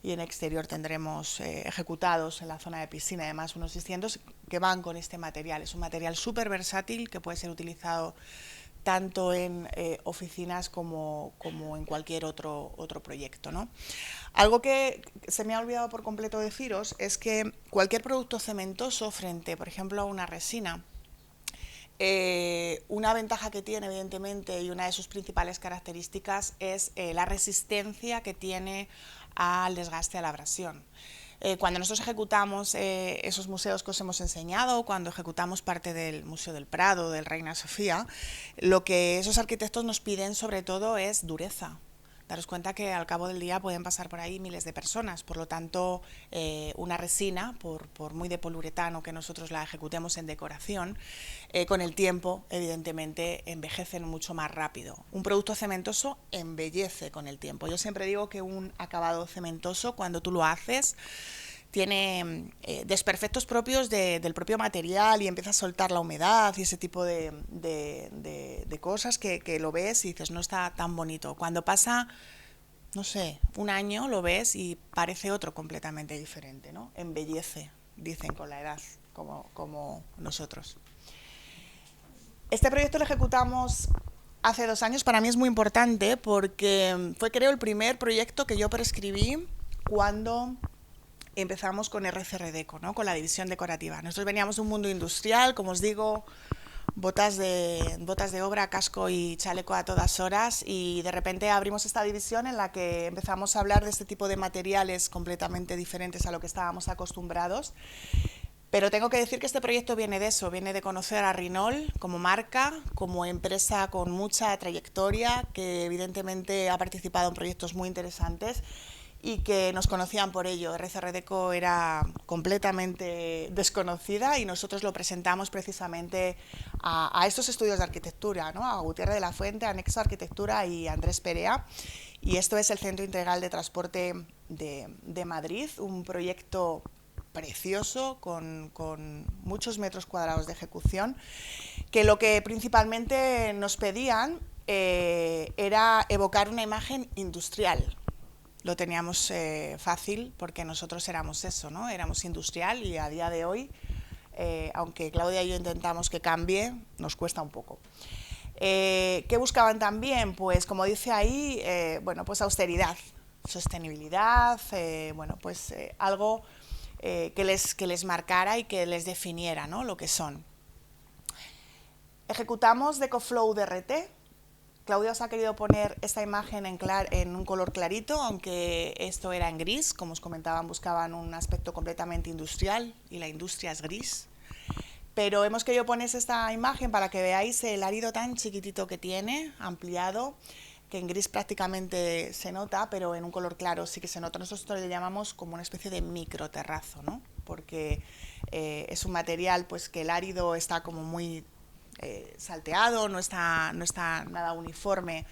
y en exterior tendremos ejecutados en la zona de piscina, además unos 600 que van con este material. Es un material súper versátil que puede ser utilizado tanto en oficinas como en cualquier otro proyecto, ¿no? Algo que se me ha olvidado por completo deciros es que cualquier producto cementoso frente, por ejemplo, a una resina, una ventaja que tiene, evidentemente, y una de sus principales características es la resistencia que tiene al desgaste, a la abrasión. Cuando nosotros ejecutamos esos museos que os hemos enseñado, cuando ejecutamos parte del Museo del Prado, del Reina Sofía, lo que esos arquitectos nos piden sobre todo es dureza. Daros cuenta que al cabo del día pueden pasar por ahí miles de personas, por lo tanto una resina, por muy de poliuretano que nosotros la ejecutemos en decoración, con el tiempo evidentemente envejecen mucho más rápido. Un producto cementoso embellece con el tiempo. Yo siempre digo que un acabado cementoso, cuando tú lo haces, tiene desperfectos propios del propio material y empieza a soltar la humedad y ese tipo de cosas que lo ves y dices, no está tan bonito. Cuando pasa, no sé, un año lo ves y parece otro completamente diferente, ¿no? Embellece, dicen con la edad, como nosotros. Este proyecto lo ejecutamos hace 2 años. Para mí es muy importante porque fue, creo, el primer proyecto que yo prescribí cuando empezamos con RCR Deco, ¿no? Con la división decorativa. Nosotros veníamos de un mundo industrial, como os digo, botas de obra, casco y chaleco a todas horas, y de repente abrimos esta división en la que empezamos a hablar de este tipo de materiales completamente diferentes a lo que estábamos acostumbrados. Pero tengo que decir que este proyecto viene de eso, viene de conocer a Rinol como marca, como empresa con mucha trayectoria, que evidentemente ha participado en proyectos muy interesantes y que nos conocían por ello. RCR Deco era completamente desconocida y nosotros lo presentamos precisamente a estos estudios de arquitectura, ¿no? A Gutiérrez de la Fuente, Anexo Arquitectura y Andrés Perea. Y esto es el Centro Integral de Transporte de Madrid, un proyecto precioso con muchos metros cuadrados de ejecución, que lo que principalmente nos pedían era evocar una imagen industrial. Lo teníamos fácil porque nosotros éramos eso, ¿no? Éramos industrial y a día de hoy, aunque Claudia y yo intentamos que cambie, nos cuesta un poco. ¿Qué buscaban también? Pues como dice ahí, bueno, pues austeridad, sostenibilidad, bueno, pues algo que les marcara y que les definiera, ¿no? Lo que son. Ejecutamos DecoFlow DRT. Claudia os ha querido poner esta imagen en un color clarito, aunque esto era en gris. Como os comentaban, buscaban un aspecto completamente industrial y la industria es gris. Pero hemos querido poner esta imagen para que veáis el árido tan chiquitito que tiene, ampliado, que en gris prácticamente se nota, pero en un color claro sí que se nota. Nosotros le llamamos como una especie de microterrazo, ¿no? Porque es un material pues que el árido está como muy salteado, no está nada uniforme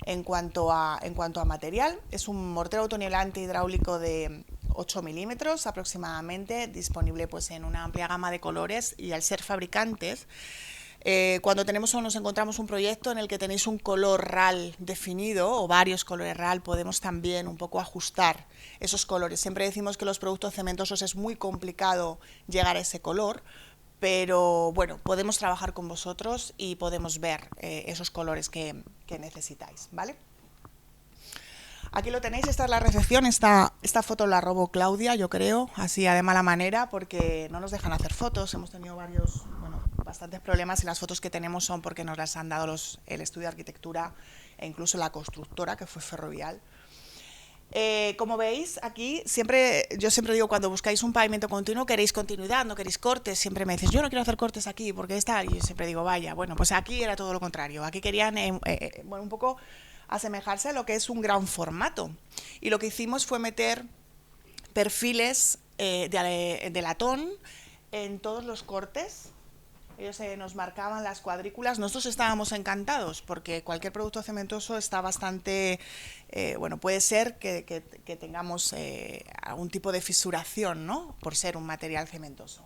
en cuanto a material. Es un mortero autonivelante hidráulico de 8 milímetros aproximadamente, disponible pues en una amplia gama de colores, y al ser fabricantes, cuando tenemos o nos encontramos un proyecto en el que tenéis un color RAL definido o varios colores RAL, podemos también un poco ajustar esos colores. Siempre decimos que los productos cementosos es muy complicado llegar a ese color, pero bueno, podemos trabajar con vosotros y podemos ver esos colores que necesitáis, ¿vale? Aquí lo tenéis, esta es la recepción, esta foto la robó Claudia, yo creo, así de mala manera, porque no nos dejan hacer fotos, hemos tenido bastantes problemas, y las fotos que tenemos son porque nos las han dado el estudio de arquitectura e incluso la constructora, que fue Ferrovial. Como veis, aquí yo siempre digo, cuando buscáis un pavimento continuo, queréis continuidad, no queréis cortes. Siempre me dices, yo no quiero hacer cortes aquí, porque está, y yo siempre digo, vaya, bueno, pues aquí era todo lo contrario. Aquí querían un poco asemejarse a lo que es un gran formato. Y lo que hicimos fue meter perfiles de latón en todos los cortes. Ellos nos marcaban las cuadrículas. Nosotros estábamos encantados porque cualquier producto cementoso está bastante, puede ser que tengamos algún tipo de fisuración, ¿no? Por ser un material cementoso.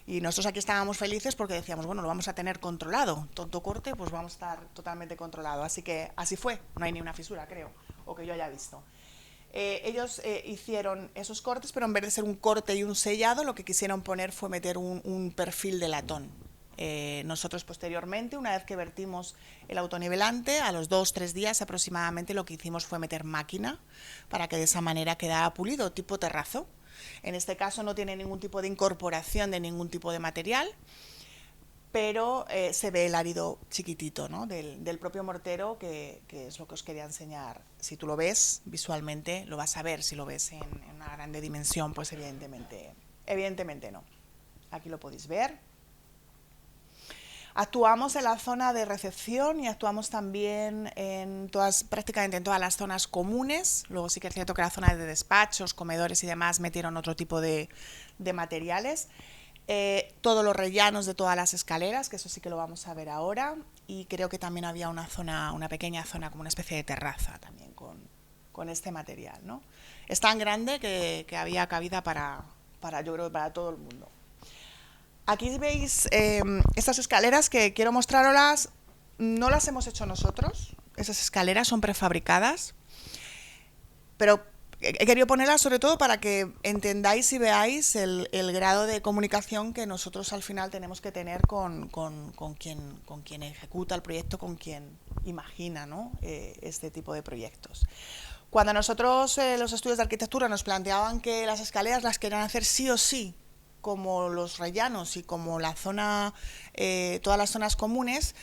Y nosotros aquí estábamos felices porque decíamos, bueno, lo vamos a tener controlado. Tonto corte, pues vamos a estar totalmente controlado. Así que así fue. No hay ni una fisura, creo, o que yo haya visto. Ellos hicieron esos cortes, pero en vez de ser un corte y un sellado, lo que quisieron poner fue meter un perfil de latón. Nosotros posteriormente, una vez que vertimos el autonivelante, a los 2-3 días aproximadamente, lo que hicimos fue meter máquina para que de esa manera quedara pulido, tipo terrazo. En este caso no tiene ningún tipo de incorporación de ningún tipo de material, pero se ve el árido chiquitito, ¿no? del propio mortero, que es lo que os quería enseñar. Si tú lo ves visualmente, lo vas a ver. Si lo ves en una grande dimensión, pues evidentemente no. Aquí lo podéis ver. Actuamos en la zona de recepción y actuamos también prácticamente en todas las zonas comunes. Luego sí que es cierto que la zona de despachos, comedores y demás metieron otro tipo de materiales. Todos los rellanos de todas las escaleras, que eso sí que lo vamos a ver ahora. Y creo que también había una pequeña zona, como una especie de terraza también con este material, ¿no? Es tan grande que había cabida yo creo, para todo el mundo. Aquí veis estas escaleras que quiero mostraroslas. No las hemos hecho nosotros, esas escaleras son prefabricadas, pero he querido ponerlas sobre todo para que entendáis y veáis el grado de comunicación que nosotros al final tenemos que tener con quien ejecuta el proyecto, con quien imagina, ¿no? Este tipo de proyectos. Cuando nosotros, los estudios de arquitectura, nos planteaban que las escaleras las querían hacer sí o sí, como los rellanos y como la zona, todas las zonas comunes,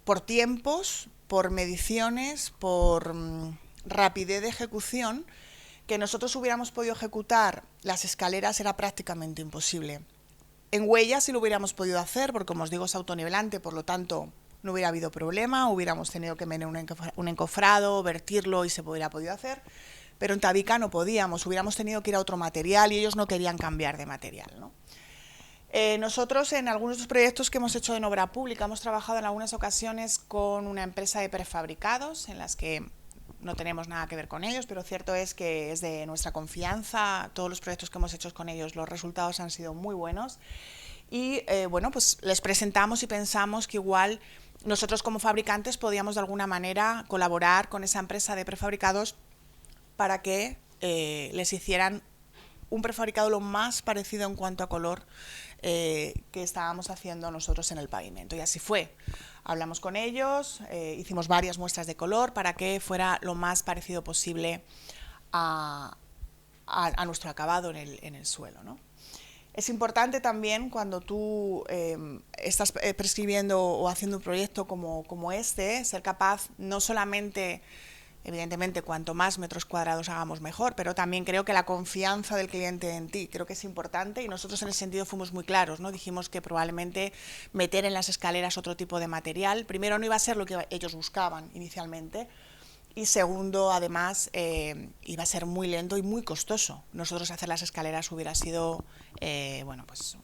por tiempos, por mediciones, por rapidez de ejecución, que nosotros hubiéramos podido ejecutar las escaleras era prácticamente imposible. En huellas sí lo hubiéramos podido hacer, porque como os digo es autonivelante, por lo tanto no hubiera habido problema, hubiéramos tenido que meter un encofrado, vertirlo y se hubiera podido hacer. Pero en tabica no podíamos, hubiéramos tenido que ir a otro material y ellos no querían cambiar de material, ¿no? Nosotros en algunos de los proyectos que hemos hecho en obra pública hemos trabajado en algunas ocasiones con una empresa de prefabricados en las que no tenemos nada que ver con ellos, pero cierto es que es de nuestra confianza. Todos los proyectos que hemos hecho con ellos, los resultados han sido muy buenos y pues les presentamos y pensamos que igual nosotros como fabricantes podíamos de alguna manera colaborar con esa empresa de prefabricados para que les hicieran un prefabricado lo más parecido en cuanto a color que estábamos haciendo nosotros en el pavimento. Y así fue. Hablamos con ellos, hicimos varias muestras de color para que fuera lo más parecido posible a nuestro acabado en el suelo, ¿no? Es importante también cuando tú estás prescribiendo o haciendo un proyecto como este, ser capaz no solamente... Evidentemente, cuanto más metros cuadrados hagamos mejor, pero también creo que la confianza del cliente en ti creo que es importante y nosotros en ese sentido fuimos muy claros, ¿no? Dijimos que probablemente meter en las escaleras otro tipo de material, primero no iba a ser lo que ellos buscaban inicialmente y segundo, además, iba a ser muy lento y muy costoso. Nosotros hacer las escaleras hubiera sido pues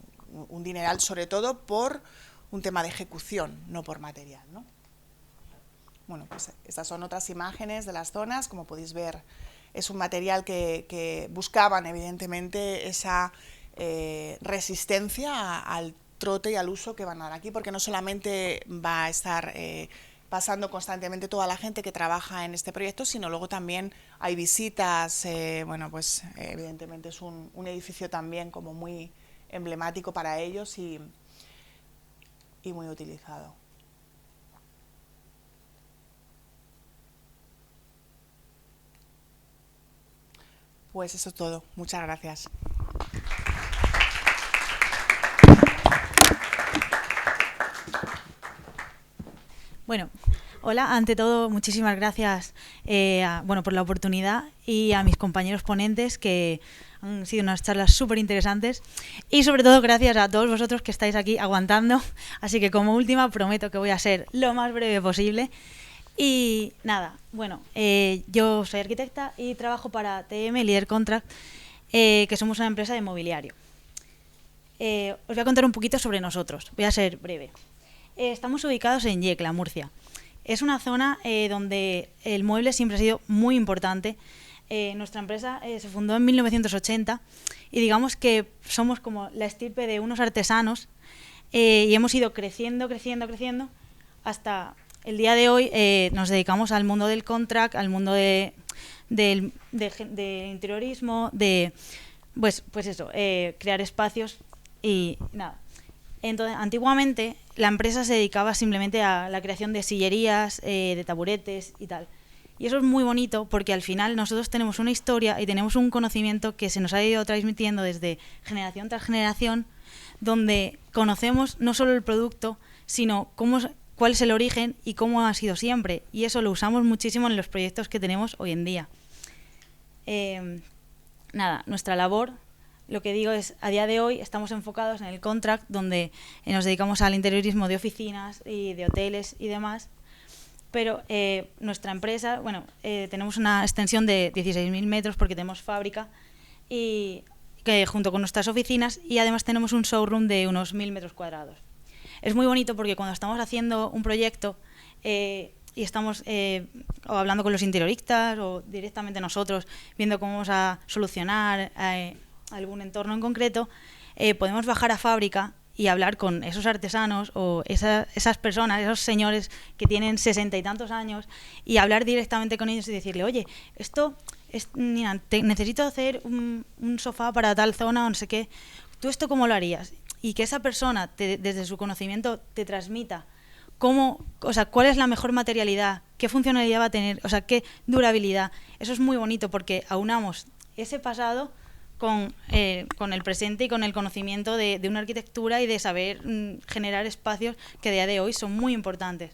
un dineral, sobre todo por un tema de ejecución, no por material, ¿no? Bueno, pues estas son otras imágenes de las zonas, como podéis ver es un material que buscaban evidentemente esa resistencia al trote y al uso que van a dar aquí, porque no solamente va a estar pasando constantemente toda la gente que trabaja en este proyecto, sino luego también hay visitas, bueno, pues evidentemente es un edificio también como muy emblemático para ellos y muy utilizado. Pues eso es todo. Muchas gracias. Bueno, hola, ante todo muchísimas gracias por la oportunidad y a mis compañeros ponentes que han sido unas charlas súper interesantes y sobre todo gracias a todos vosotros que estáis aquí aguantando, así que como última prometo que voy a ser lo más breve posible. Y nada, bueno, yo soy arquitecta y trabajo para TM Líder Contract, que somos una empresa de mobiliario. Os voy a contar un poquito sobre nosotros, voy a ser breve. Estamos ubicados en Yecla, Murcia. Es una zona donde el mueble siempre ha sido muy importante. Nuestra empresa se fundó en 1980 y digamos que somos como la estirpe de unos artesanos y hemos ido creciendo hasta el día de hoy. Nos dedicamos al mundo del contract, al mundo de interiorismo, de pues eso, crear espacios y nada. Entonces, antiguamente la empresa se dedicaba simplemente a la creación de sillerías, de taburetes y tal. Y eso es muy bonito porque al final nosotros tenemos una historia y tenemos un conocimiento que se nos ha ido transmitiendo desde generación tras generación, donde conocemos no solo el producto, sino cuál es el origen y cómo ha sido siempre. Y eso lo usamos muchísimo en los proyectos que tenemos hoy en día. Nuestra labor, lo que digo es, a día de hoy estamos enfocados en el contract, donde nos dedicamos al interiorismo de oficinas y de hoteles y demás, pero nuestra empresa, tenemos una extensión de 16.000 metros porque tenemos fábrica y que junto con nuestras oficinas, y además tenemos un showroom de unos 1.000 metros cuadrados. Es muy bonito porque cuando estamos haciendo un proyecto y estamos o hablando con los interioristas o directamente nosotros viendo cómo vamos a solucionar algún entorno en concreto, podemos bajar a fábrica y hablar con esos artesanos o esas personas, esos señores que tienen 60 y tantos años, y hablar directamente con ellos y decirle, oye, mira, necesito hacer un sofá para tal zona o no sé qué, ¿tú esto cómo lo harías? Y que esa persona, desde su conocimiento, te transmita cuál es la mejor materialidad, qué funcionalidad va a tener, qué durabilidad. Eso es muy bonito porque aunamos ese pasado con el presente y con el conocimiento de una arquitectura y de saber generar espacios que a día de hoy son muy importantes.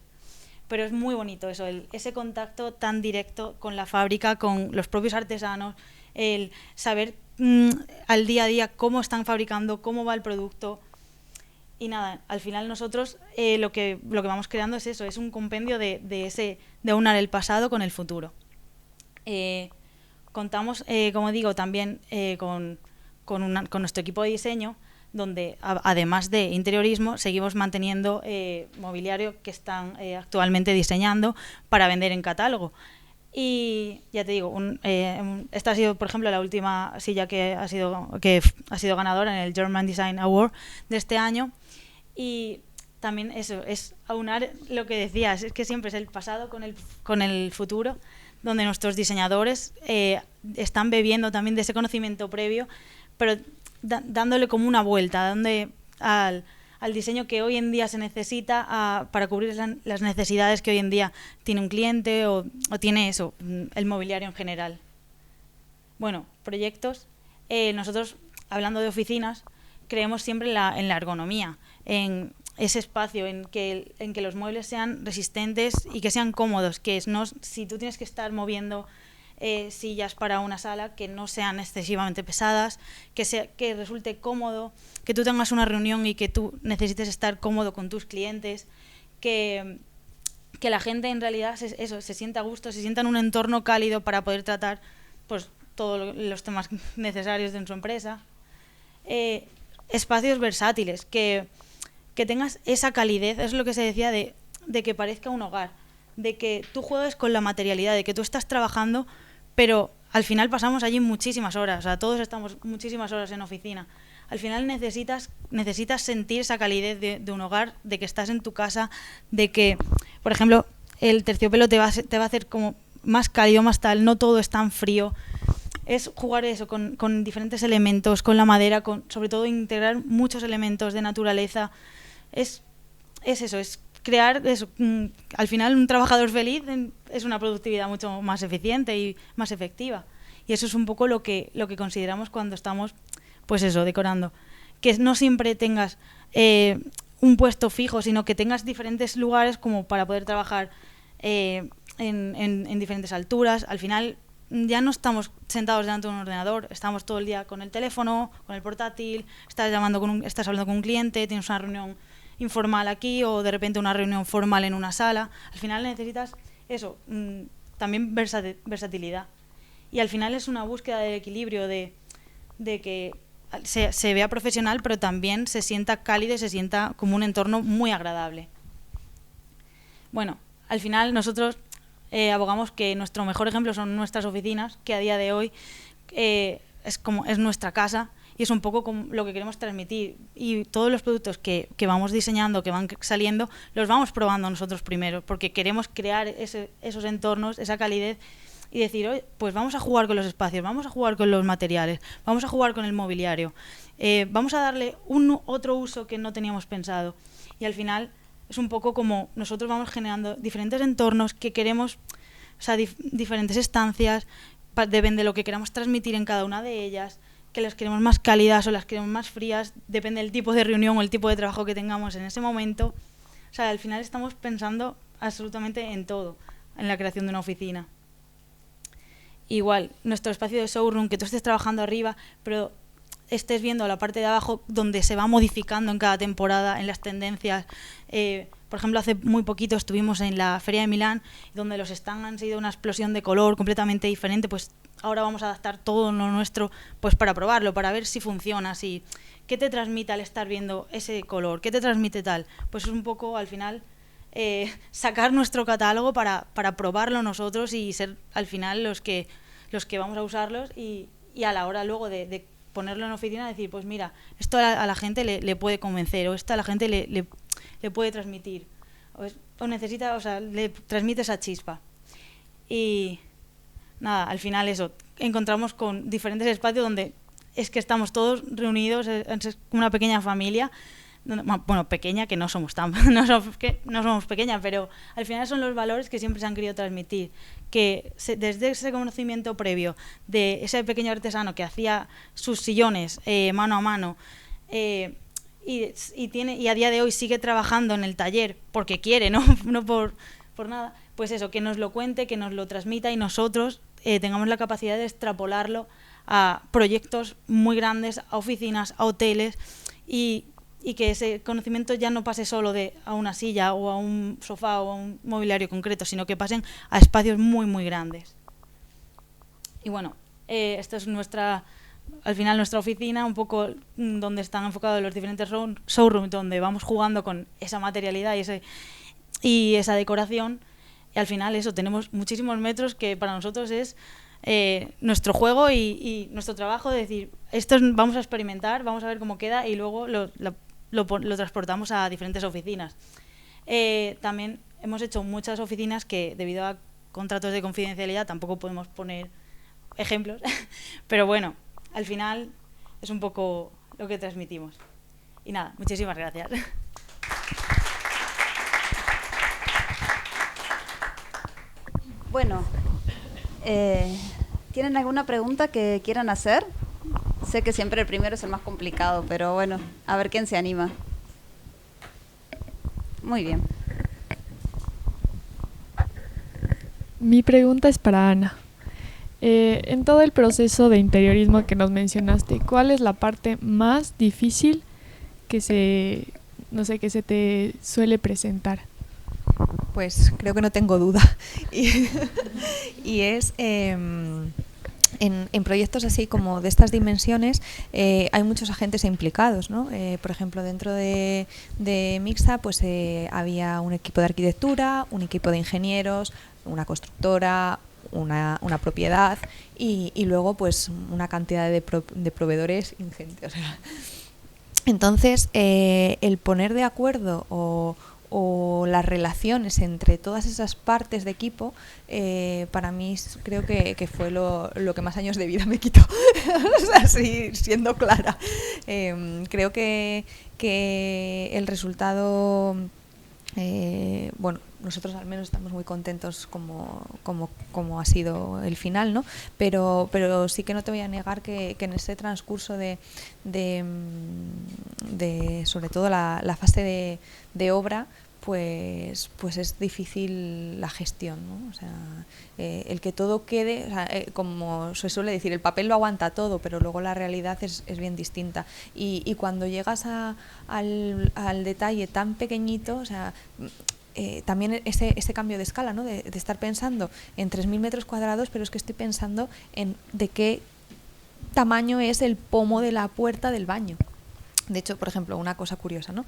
Pero es muy bonito eso, ese contacto tan directo con la fábrica, con los propios artesanos, el saber al día a día cómo están fabricando, cómo va el producto. Y nada, al final nosotros lo que vamos creando es eso, es un compendio de aunar el pasado con el futuro. Contamos, como digo, también con nuestro equipo de diseño, donde además de interiorismo seguimos manteniendo mobiliario que están actualmente diseñando para vender en catálogo. Y ya te digo, esta ha sido, por ejemplo, la última silla que ha sido ganadora en el German Design Award de este año. Y también eso, es aunar lo que decías, es que siempre es el pasado con el futuro, donde nuestros diseñadores están bebiendo también de ese conocimiento previo, pero dándole como una vuelta al diseño que hoy en día se necesita para cubrir las necesidades que hoy en día tiene un cliente o tiene eso, el mobiliario en general. Bueno, proyectos. Nosotros, hablando de oficinas, creemos siempre en la ergonomía, en ese espacio en que los muebles sean resistentes y que sean cómodos, que si tú tienes que estar moviendo sillas para una sala, que no sean excesivamente pesadas, que resulte cómodo, que tú tengas una reunión y que tú necesites estar cómodo con tus clientes, que la gente en realidad se sienta a gusto, se sienta en un entorno cálido para poder tratar pues todos los temas necesarios de su empresa. Espacios versátiles, que tengas esa calidez, es lo que se decía de que parezca un hogar, de que tú juegues con la materialidad, de que tú estás trabajando, pero al final pasamos allí muchísimas horas, o sea, todos estamos muchísimas horas en oficina. Al final necesitas sentir esa calidez de un hogar, de que estás en tu casa, de que, por ejemplo, el terciopelo te va a hacer como más cálido, más tal, no todo es tan frío. Es jugar eso con diferentes elementos, con la madera, sobre todo integrar muchos elementos de naturaleza. Es eso, es crear eso. Al final un trabajador feliz es una productividad mucho más eficiente y más efectiva. Y eso es un poco lo que consideramos cuando estamos, pues eso, decorando. Que no siempre tengas un puesto fijo, sino que tengas diferentes lugares como para poder trabajar en diferentes alturas. Al final ya no estamos sentados delante de un ordenador, estamos todo el día con el teléfono, con el portátil, estás hablando con un cliente, tienes una reunión informal aquí o de repente una reunión formal en una sala. Al final necesitas eso, también versatilidad. Y al final es una búsqueda de equilibrio, de que se vea profesional, pero también se sienta cálido y se sienta como un entorno muy agradable. Bueno, al final nosotros abogamos que nuestro mejor ejemplo son nuestras oficinas, que a día de hoy es nuestra casa y es un poco como lo que queremos transmitir. Y todos los productos que vamos diseñando, que van saliendo, los vamos probando nosotros primero, porque queremos crear esos entornos, esa calidez y decir, oye, pues vamos a jugar con los espacios, vamos a jugar con los materiales, vamos a jugar con el mobiliario, vamos a darle otro uso que no teníamos pensado. Y al final es un poco como nosotros vamos generando diferentes entornos que queremos, o sea, diferentes estancias, depende de lo que queramos transmitir en cada una de ellas, que las queremos más cálidas o las queremos más frías, depende del tipo de reunión o el tipo de trabajo que tengamos en ese momento. O sea, al final estamos pensando absolutamente en todo, en la creación de una oficina. Igual, nuestro espacio de showroom, que tú estés trabajando arriba, pero estés viendo la parte de abajo donde se va modificando en cada temporada, en las tendencias. Por ejemplo, hace muy poquito estuvimos en la Feria de Milán, donde los stands han sido una explosión de color completamente diferente. Pues ahora vamos a adaptar todo lo nuestro pues para probarlo, para ver si funciona, qué te transmite al estar viendo ese color, qué te transmite tal. Pues es un poco, al final, sacar nuestro catálogo para probarlo nosotros y ser al final los que vamos a usarlos y a la hora luego de ponerlo en oficina, decir, pues mira, esto a la gente le puede convencer, o esto a la gente le puede transmitir, o necesita, o sea, le transmite esa chispa. Y nada, al final eso, encontramos con diferentes espacios donde es que estamos todos reunidos, es una pequeña familia, bueno, pequeña, que no somos no somos pequeñas, pero al final son los valores que siempre se han querido transmitir, que desde ese conocimiento previo de ese pequeño artesano que hacía sus sillones mano a mano y a día de hoy sigue trabajando en el taller porque quiere, no por nada, pues eso, que nos lo cuente, que nos lo transmita y nosotros tengamos la capacidad de extrapolarlo a proyectos muy grandes, a oficinas, a hoteles y que ese conocimiento ya no pase solo a una silla o a un sofá o a un mobiliario concreto, sino que pasen a espacios muy, muy grandes. Y bueno, esta es al final nuestra oficina, un poco donde están enfocados los diferentes showrooms, donde vamos jugando con esa materialidad y esa decoración. Y al final eso, tenemos muchísimos metros que para nosotros es nuestro juego y nuestro trabajo de decir, vamos a experimentar, vamos a ver cómo queda y luego lo transportamos a diferentes oficinas. También hemos hecho muchas oficinas que debido a contratos de confidencialidad tampoco podemos poner ejemplos, pero bueno, al final es un poco lo que transmitimos. Y nada, muchísimas gracias. Bueno, ¿tienen alguna pregunta que quieran hacer? Sé que siempre el primero es el más complicado, pero bueno, a ver quién se anima. Muy bien. Mi pregunta es para Ana. En todo el proceso de interiorismo que nos mencionaste, ¿cuál es la parte más difícil que se te suele presentar? Pues creo que no tengo duda. Y es en proyectos así como de estas dimensiones hay muchos agentes implicados, ¿no? Por ejemplo, dentro de Mixa pues había un equipo de arquitectura, un equipo de ingenieros, una constructora, una propiedad y luego pues una cantidad de proveedores ingente. O sea, entonces, el poner de acuerdo o las relaciones entre todas esas partes de equipo, para mí creo que fue lo que más años de vida me quitó. O sea, sí, siendo clara. Creo que el resultado, bueno, nosotros al menos estamos muy contentos como ha sido el final, ¿no? Pero sí que no te voy a negar que en ese transcurso de sobre todo la fase de obra, pues es difícil la gestión, ¿no? O sea, el que todo quede, o sea, como se suele decir, el papel lo aguanta todo, pero luego la realidad es bien distinta. Y cuando llegas al detalle tan pequeñito, o sea, también ese cambio de escala, ¿no? De estar pensando en 3.000 metros cuadrados, pero es que estoy pensando en de qué tamaño es el pomo de la puerta del baño. De hecho, por ejemplo, una cosa curiosa, ¿no?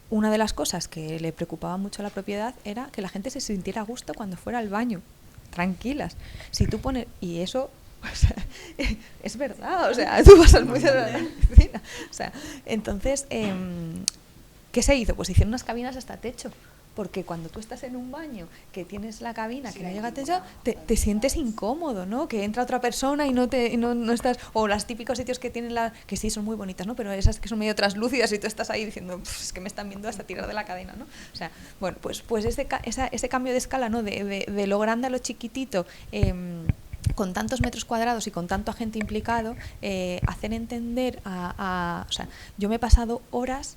Una de las cosas que le preocupaba mucho a la propiedad era que la gente se sintiera a gusto cuando fuera al baño, tranquilas. Si tú pones... Y eso... O sea, es verdad, o sea, tú pasas mucho en la oficina. O sea, entonces, ¿qué se hizo? Pues hicieron unas cabinas hasta techo. Porque cuando tú estás en un baño, que tienes la cabina que no llega a techo, te sientes incómodo, ¿no? Que entra otra persona y no estás... O los típicos sitios que tienen que sí son muy bonitas, ¿no? Pero esas que son medio translúcidas y tú estás ahí diciendo, es que me están viendo hasta tirar de la cadena, ¿no? O sea, bueno, pues ese cambio de escala, ¿no? De lo grande a lo chiquitito, con tantos metros cuadrados y con tanto agente implicado, hacer entender o sea, yo me he pasado horas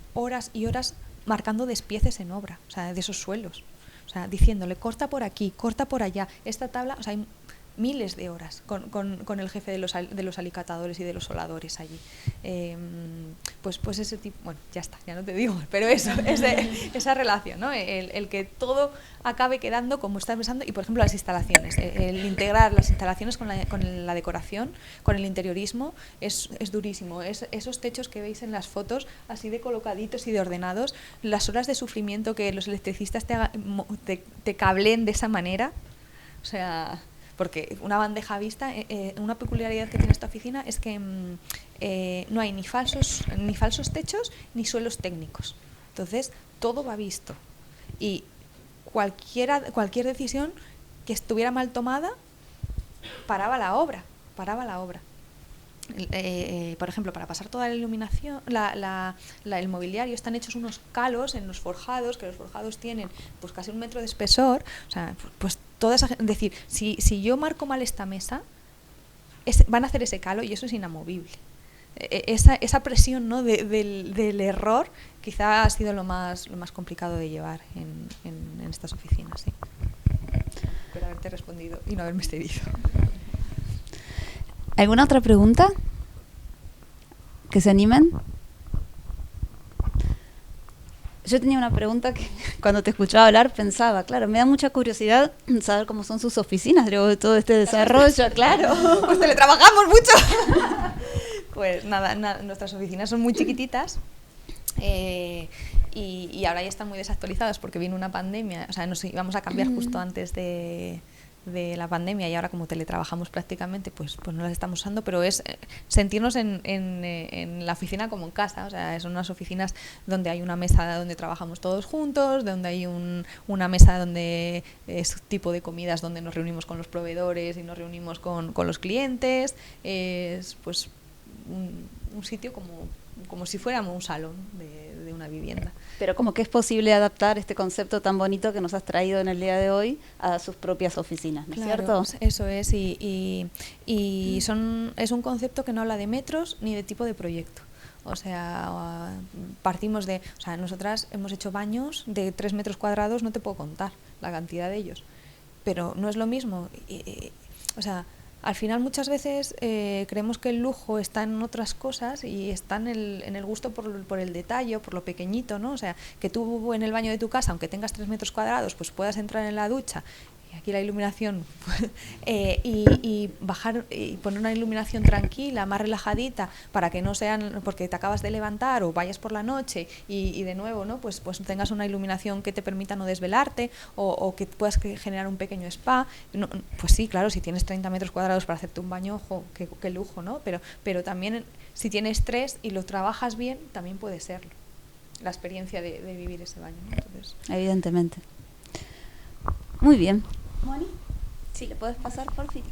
y horas marcando despieces en obra, o sea, de esos suelos, o sea, diciéndole corta por aquí, corta por allá, esta tabla, o sea, hay miles de horas con el jefe de los alicatadores y de los soldadores allí. Pues ese tipo, bueno, ya está, ya no te digo, pero eso, esa relación, ¿no? El que todo acabe quedando como está pensando, y por ejemplo las instalaciones, el integrar las instalaciones con la decoración, con el interiorismo, es durísimo. Esos techos que veis en las fotos, así de colocaditos y de ordenados, las horas de sufrimiento que los electricistas te cableen de esa manera, o sea... Porque una bandeja vista, una peculiaridad que tiene esta oficina es que no hay ni falsos techos ni suelos técnicos. Entonces, todo va visto. Y cualquier decisión que estuviera mal tomada, paraba la obra. Por ejemplo, para pasar toda la iluminación, el mobiliario, están hechos unos calos en los forjados, que los forjados tienen pues casi 1 metro de espesor. O sea, pues toda esa, es decir, si yo marco mal esta mesa, van a hacer ese calo y eso es inamovible. Esa presión, ¿no? del error quizá ha sido lo más complicado de llevar en estas oficinas, sí. Espero haberte respondido y no haberme excedido. ¿Alguna otra pregunta? ¿Que se animen? Yo tenía una pregunta que cuando te escuchaba hablar pensaba, claro, me da mucha curiosidad saber cómo son sus oficinas luego de todo este desarrollo, claro. Pues teletrabajamos mucho. Pues nada, nuestras oficinas son muy chiquititas. Y ahora ya están muy desactualizadas porque vino una pandemia, o sea, nos íbamos a cambiar justo antes de la pandemia y ahora como teletrabajamos prácticamente pues no las estamos usando, pero es sentirnos en la oficina como en casa. O sea, son unas oficinas donde hay una mesa donde trabajamos todos juntos, donde hay una mesa donde es tipo de comidas donde nos reunimos con los proveedores y nos reunimos con los clientes. Es pues un sitio como si fuéramos un salón de una vivienda. Pero como que es posible adaptar este concepto tan bonito que nos has traído en el día de hoy a sus propias oficinas, ¿no es cierto? Eso es, y es un concepto que no habla de metros ni de tipo de proyecto. O sea, partimos de... O sea, nosotras hemos hecho baños de 3 metros cuadrados, no te puedo contar la cantidad de ellos. Pero no es lo mismo. O sea... Al final muchas veces creemos que el lujo está en otras cosas y está en el gusto por el detalle, por lo pequeñito, ¿no? O sea, que tú en el baño de tu casa, aunque tengas 3 metros cuadrados, pues puedas entrar en la ducha y aquí la iluminación, y bajar y poner una iluminación tranquila, más relajadita, para que no sean, porque te acabas de levantar o vayas por la noche y de nuevo, ¿no? Pues tengas una iluminación que te permita no desvelarte o que puedas generar un pequeño spa. No, pues sí, claro, si tienes 30 metros cuadrados para hacerte un baño, ojo, qué lujo, ¿no? Pero también si tienes 3 y lo trabajas bien, también puede serlo, la experiencia de vivir ese baño, ¿no? Entonces, Evidentemente. Muy bien. Moni, si le puedes pasar por fin.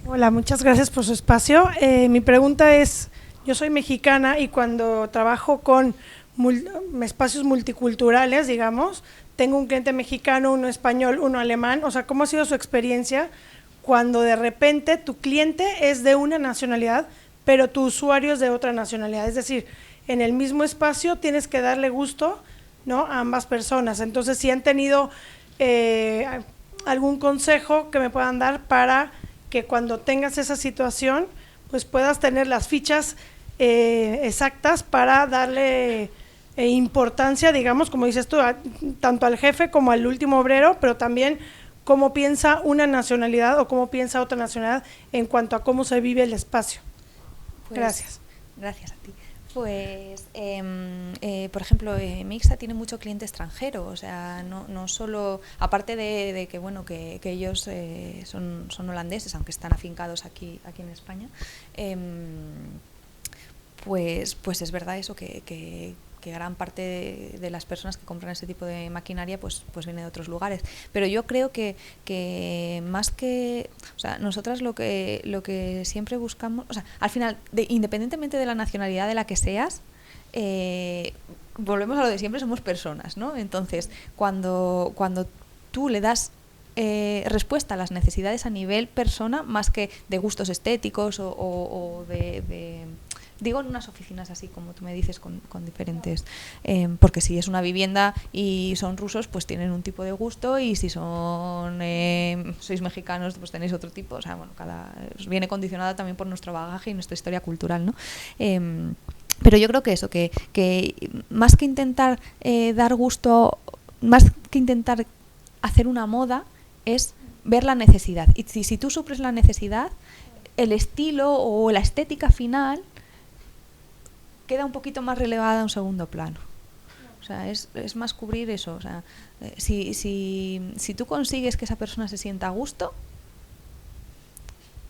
Hola, muchas gracias por su espacio. Mi pregunta es, yo soy mexicana y cuando trabajo con espacios multiculturales, digamos, tengo un cliente mexicano, uno español, uno alemán, o sea, ¿cómo ha sido su experiencia cuando de repente tu cliente es de una nacionalidad, pero tu usuario es de otra nacionalidad? Es decir, en el mismo espacio tienes que darle gusto, ¿no?, a ambas personas. Entonces, si han tenido algún consejo que me puedan dar para que cuando tengas esa situación, pues puedas tener las fichas exactas para darle importancia, digamos, como dices tú, tanto al jefe como al último obrero, pero también cómo piensa una nacionalidad o cómo piensa otra nacionalidad en cuanto a cómo se vive el espacio. pues, Gracias. Gracias a ti. Pues, por ejemplo, Mixta tiene mucho cliente extranjero, o sea, no solo, aparte de que, bueno, que ellos son holandeses, aunque están afincados aquí en España, pues es verdad eso, que gran parte de las personas que compran ese tipo de maquinaria pues viene de otros lugares. Pero yo creo que más que, o sea, nosotras lo que siempre buscamos, o sea, al final, independientemente de la nacionalidad de la que seas, volvemos a lo de siempre, somos personas, ¿no? Entonces, cuando tú le das respuesta a las necesidades a nivel persona, más que de gustos estéticos o de digo en unas oficinas así como tú me dices con diferentes, porque si es una vivienda y son rusos pues tienen un tipo de gusto, y si son sois mexicanos pues tenéis otro tipo, o sea, bueno, viene condicionada también por nuestro bagaje y nuestra historia cultural, ¿no? Pero yo creo que eso, que más que intentar dar gusto, más que intentar hacer una moda, es ver la necesidad, y si tú suples la necesidad, el estilo o la estética final queda un poquito más relevada a un segundo plano. O sea, es más cubrir eso. O sea, si tú consigues que esa persona se sienta a gusto,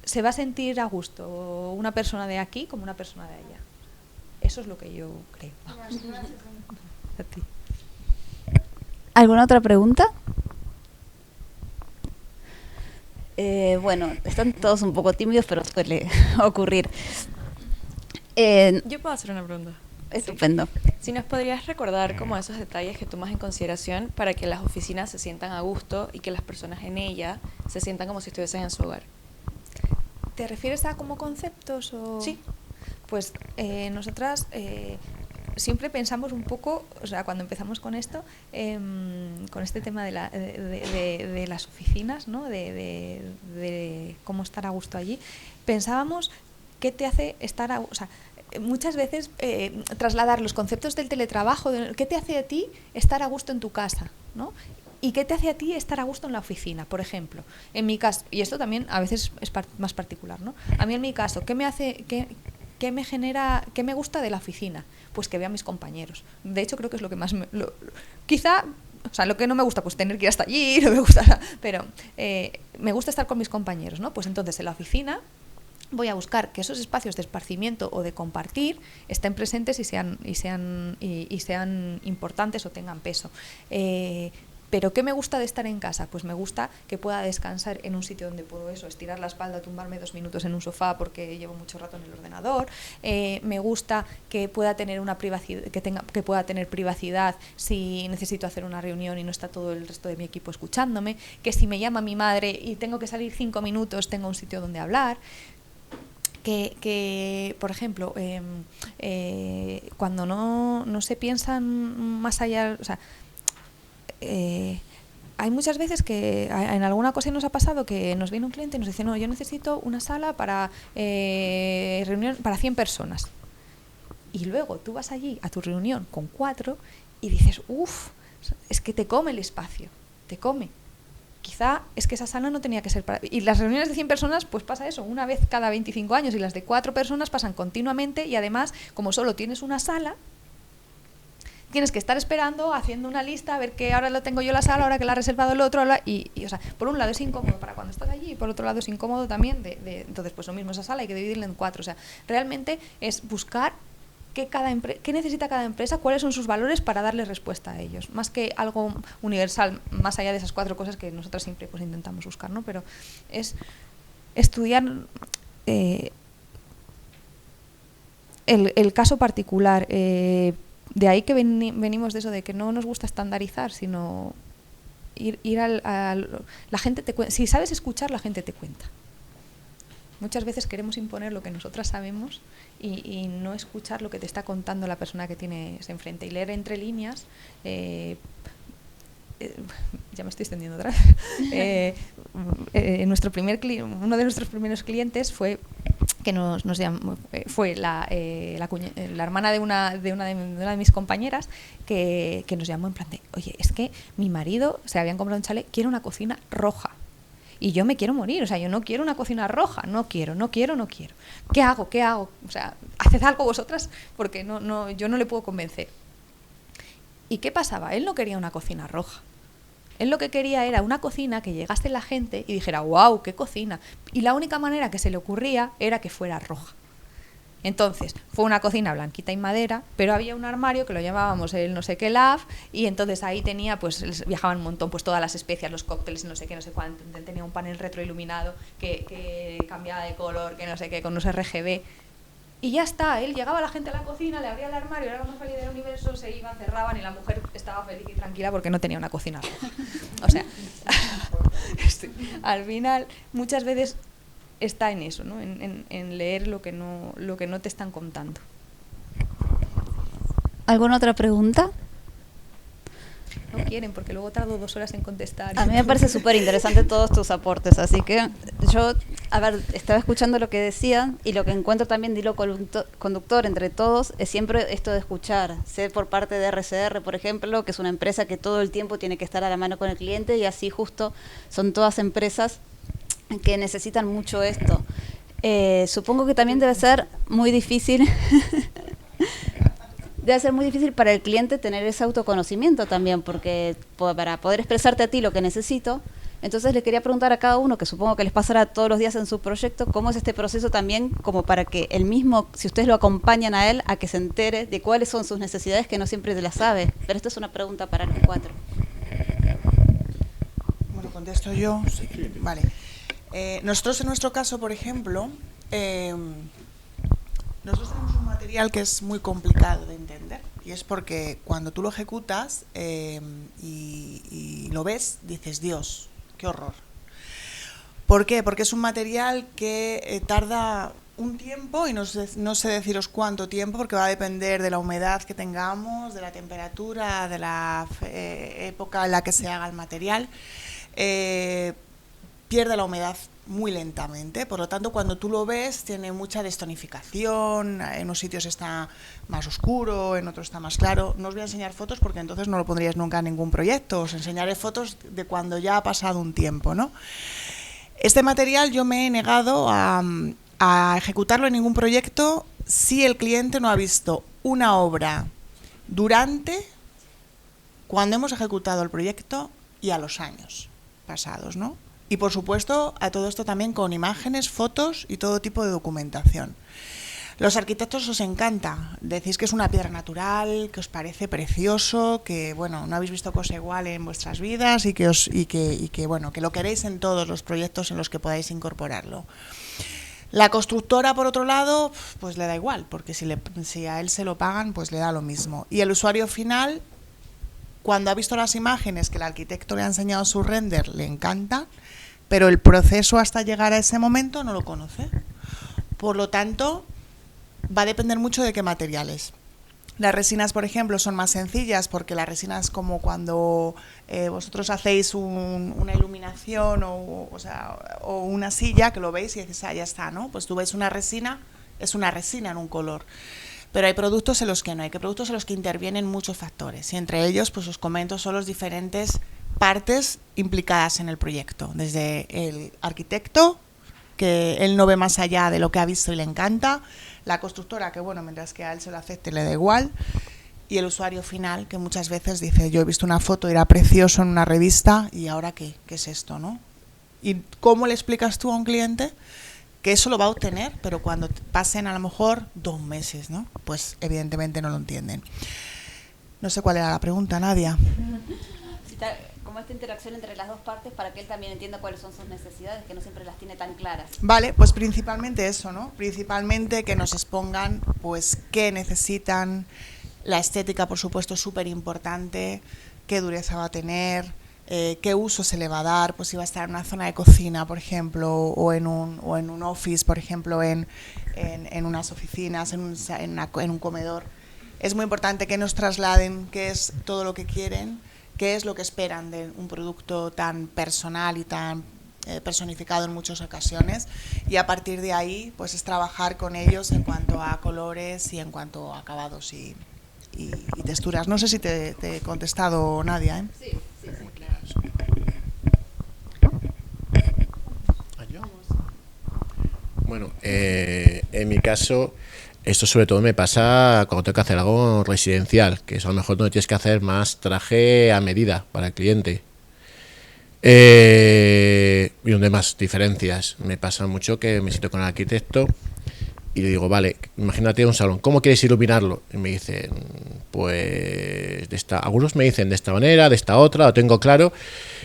se va a sentir a gusto una persona de aquí como una persona de allá. Eso es lo que yo creo. A ti. ¿Alguna otra pregunta? Bueno, están todos un poco tímidos, pero suele ocurrir. Yo puedo hacer una pregunta. Estupendo. Si nos podrías recordar como esos detalles que tomas en consideración para que las oficinas se sientan a gusto y que las personas en ella se sientan como si estuviesen en su hogar. ¿Te refieres a como conceptos o...? Sí. Pues nosotras siempre pensamos un poco, o sea, cuando empezamos con esto, con este tema de las oficinas, ¿no? De cómo estar a gusto allí, pensábamos qué te hace estar o sea, muchas veces trasladar los conceptos del teletrabajo, qué te hace a ti estar a gusto en tu casa, ¿no? ¿Y qué te hace a ti estar a gusto en la oficina? Por ejemplo, en mi caso, y esto también a veces es más particular, ¿no? A mí en mi caso, ¿qué me genera, qué me gusta de la oficina? Pues que vea a mis compañeros. De hecho, creo que es lo que más quizá, o sea, lo que no me gusta, pues tener que ir hasta allí, no me gusta, pero me gusta estar con mis compañeros, ¿no? Pues entonces en la oficina voy a buscar que esos espacios de esparcimiento o de compartir estén presentes y sean importantes o tengan peso. ¿Pero qué me gusta de estar en casa? Pues me gusta que pueda descansar en un sitio donde puedo estirar la espalda, tumbarme 2 minutos en un sofá porque llevo mucho rato en el ordenador. Me gusta que pueda tener una privacidad, que pueda tener privacidad si necesito hacer una reunión y no está todo el resto de mi equipo escuchándome. Que si me llama mi madre y tengo que salir 5 minutos, tengo un sitio donde hablar. Que por ejemplo, cuando no se piensan más allá, o sea, hay muchas veces que en alguna ocasión nos ha pasado que nos viene un cliente y nos dice, no, yo necesito una sala para reunión para 100 personas. Y luego tú vas allí a tu reunión con 4 y dices, uff, es que te come el espacio. te come. Quizá es que esa sala no tenía que ser para... Y las reuniones de 100 personas, pues pasa eso, una vez cada 25 años, y las de 4 personas pasan continuamente, y además, como solo tienes una sala, tienes que estar esperando, haciendo una lista, a ver que ahora lo tengo yo la sala, ahora que la ha reservado el otro, y o sea, por un lado es incómodo para cuando estás allí, y por otro lado es incómodo también entonces pues lo mismo, esa sala hay que dividirla en 4, o sea, realmente es buscar qué necesita cada empresa, cuáles son sus valores para darle respuesta a ellos, más que algo universal, más allá de esas 4 cosas que nosotras siempre pues intentamos buscar, ¿no? Pero es estudiar el caso particular, de ahí que venimos de eso, de que no nos gusta estandarizar, sino ir la gente si sabes escuchar, la gente te cuenta. Muchas veces queremos imponer lo que nosotras sabemos y no escuchar lo que te está contando la persona que tienes enfrente, y leer entre líneas. Ya me estoy extendiendo otra vez. Uno de nuestros primeros clientes fue que nos llamó, fue la hermana de una de mis compañeras que nos llamó en plan de, oye, es que mi marido se habían comprado un chalet, quiere una cocina roja. Y yo me quiero morir, o sea, yo no quiero una cocina roja, no quiero. ¿Qué hago? O sea, haced algo vosotras, porque yo no le puedo convencer. ¿Y qué pasaba? Él no quería una cocina roja. Él lo que quería era una cocina que llegase la gente y dijera, wow, qué cocina. Y la única manera que se le ocurría era que fuera roja. Entonces, fue una cocina blanquita y madera, pero había un armario que lo llamábamos el no sé qué lab, y entonces ahí tenía, pues viajaban un montón, pues todas las especias, los cócteles, no sé qué, no sé cuánto, tenía un panel retroiluminado que cambiaba de color, que no sé qué, con unos RGB. Y ya está, él llegaba la gente a la cocina, le abría el armario, era lo más feliz del universo, se iban, cerraban, y la mujer estaba feliz y tranquila porque no tenía una cocina roja. O sea, al final, muchas veces está en eso, ¿no? En leer lo que no te están contando. ¿Alguna otra pregunta? No quieren, porque luego tardo 2 horas en contestar. A mí me parece súper interesante todos tus aportes, así que yo, estaba escuchando lo que decían, y lo que encuentro también de hilo conductor entre todos es siempre esto de escuchar, sé por parte de RCR, por ejemplo, que es una empresa que todo el tiempo tiene que estar a la mano con el cliente, y así justo son todas empresas que necesitan mucho esto. Supongo que también debe ser muy difícil para el cliente tener ese autoconocimiento también, porque para poder expresarte a ti lo que necesito. Entonces le quería preguntar a cada uno, que supongo que les pasará todos los días en su proyecto, cómo es este proceso también, como para que él mismo, si ustedes lo acompañan a él, a que se entere de cuáles son sus necesidades, que no siempre las sabe. Pero esto es una pregunta para los 4. Bueno, contesto yo. Sí. Vale. Nosotros en nuestro caso, por ejemplo, nosotros tenemos un material que es muy complicado de entender, y es porque cuando tú lo ejecutas y lo ves, dices, Dios, qué horror. ¿Por qué? Porque es un material que tarda un tiempo, y no sé deciros cuánto tiempo, porque va a depender de la humedad que tengamos, de la temperatura, de la época en la que se haga el material. Pierde la humedad muy lentamente, por lo tanto cuando tú lo ves tiene mucha destonificación, en unos sitios está más oscuro, en otros está más claro. No os voy a enseñar fotos porque entonces no lo pondríais nunca en ningún proyecto, os enseñaré fotos de cuando ya ha pasado un tiempo, ¿no? Este material yo me he negado a ejecutarlo en ningún proyecto si el cliente no ha visto una obra durante, cuando hemos ejecutado el proyecto y a los años pasados, ¿no? Y por supuesto a todo esto también con imágenes, fotos y todo tipo de documentación. Los arquitectos os encanta, decís que es una piedra natural, que os parece precioso, que bueno, no habéis visto cosa igual en vuestras vidas, y que bueno, que lo queréis en todos los proyectos en los que podáis incorporarlo. La constructora, por otro lado, pues le da igual, porque si a él se lo pagan, pues le da lo mismo. Y el usuario final, cuando ha visto las imágenes que el arquitecto le ha enseñado su render, le encanta, pero el proceso hasta llegar a ese momento no lo conoce. Por lo tanto, va a depender mucho de qué materiales. Las resinas, por ejemplo, son más sencillas, porque las resinas, como cuando vosotros hacéis una iluminación o una silla, que lo veis y dices, ya está, ¿no? Pues tú ves una resina, es una resina en un color. Pero hay productos en los que no, hay productos en los que intervienen muchos factores, y entre ellos, pues os comento, son los diferentes partes implicadas en el proyecto, desde el arquitecto, que él no ve más allá de lo que ha visto y le encanta, la constructora, que bueno, mientras que a él se lo acepte le da igual, y el usuario final, que muchas veces dice, yo he visto una foto, era precioso en una revista, y ahora ¿qué es esto, no? ¿Y cómo le explicas tú a un cliente que eso lo va a obtener, pero cuando pasen a lo mejor 2 meses, ¿no? Pues evidentemente no lo entienden. No sé cuál era la pregunta, Nadia. Como esta interacción entre las dos partes para que él también entienda cuáles son sus necesidades, que no siempre las tiene tan claras. Vale, pues principalmente eso, ¿no? Principalmente que nos expongan pues qué necesitan, la estética por supuesto súper importante, qué dureza va a tener, qué uso se le va a dar, pues si va a estar en una zona de cocina, por ejemplo, o en un office, por ejemplo, en unas oficinas, en un comedor. Es muy importante que nos trasladen qué es todo lo que quieren, qué es lo que esperan de un producto tan personal y tan personificado en muchas ocasiones, y a partir de ahí pues es trabajar con ellos en cuanto a colores y en cuanto a acabados y texturas. No sé si te he contestado, Nadia, ¿eh? Sí, claro. Bueno, en mi caso, esto sobre todo me pasa cuando tengo que hacer algo residencial, que es a lo mejor donde tienes que hacer más traje a medida para el cliente. Y donde más diferencias. Me pasa mucho que me siento con el arquitecto y le digo, vale, imagínate un salón, ¿cómo quieres iluminarlo? Y me dicen, pues algunos me dicen de esta manera, de esta otra, lo tengo claro,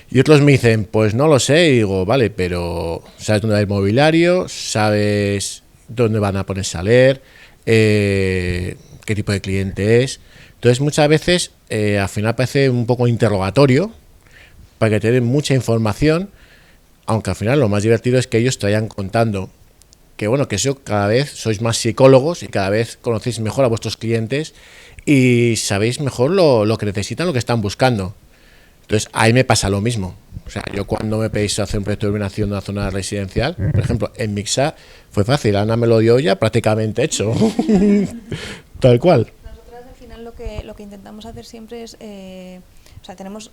y otros me dicen, pues no lo sé, y digo, vale, pero ¿sabes dónde va el mobiliario? ¿Sabes dónde van a ponerse a leer? ¿Qué tipo de cliente es? Entonces muchas veces al final parece un poco interrogatorio para que te den mucha información, aunque al final lo más divertido es que ellos te vayan contando que bueno, que eso cada vez sois más psicólogos y cada vez conocéis mejor a vuestros clientes y sabéis mejor lo que necesitan, lo que están buscando. Entonces ahí me pasa lo mismo. O sea, yo cuando me pedís hacer un proyecto de iluminación de una zona residencial, por ejemplo, en Mixa fue fácil, Ana me lo dio ya prácticamente hecho. Tal cual. Nosotras al final lo que intentamos hacer siempre es, o sea, tenemos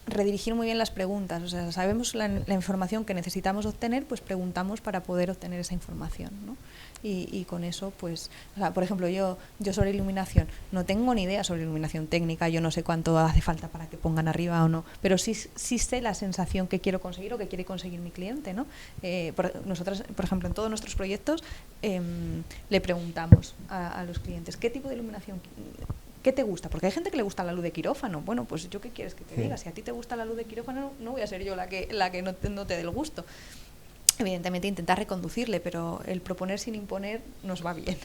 redirigir muy bien las preguntas, o sea, sabemos la información que necesitamos obtener, pues preguntamos para poder obtener esa información, ¿no? Y con eso, pues, o sea, por ejemplo, yo sobre iluminación, no tengo ni idea sobre iluminación técnica, yo no sé cuánto hace falta para que pongan arriba o no, pero sí sé la sensación que quiero conseguir o que quiere conseguir mi cliente, ¿no? Nosotras, por ejemplo, en todos nuestros proyectos le preguntamos a los clientes, ¿qué tipo de iluminación ¿qué te gusta? Porque hay gente que le gusta la luz de quirófano. Bueno, pues yo qué quieres que te diga. Si a ti te gusta la luz de quirófano, no voy a ser yo la que no te dé el gusto. Evidentemente intentar reconducirle, pero el proponer sin imponer nos va bien.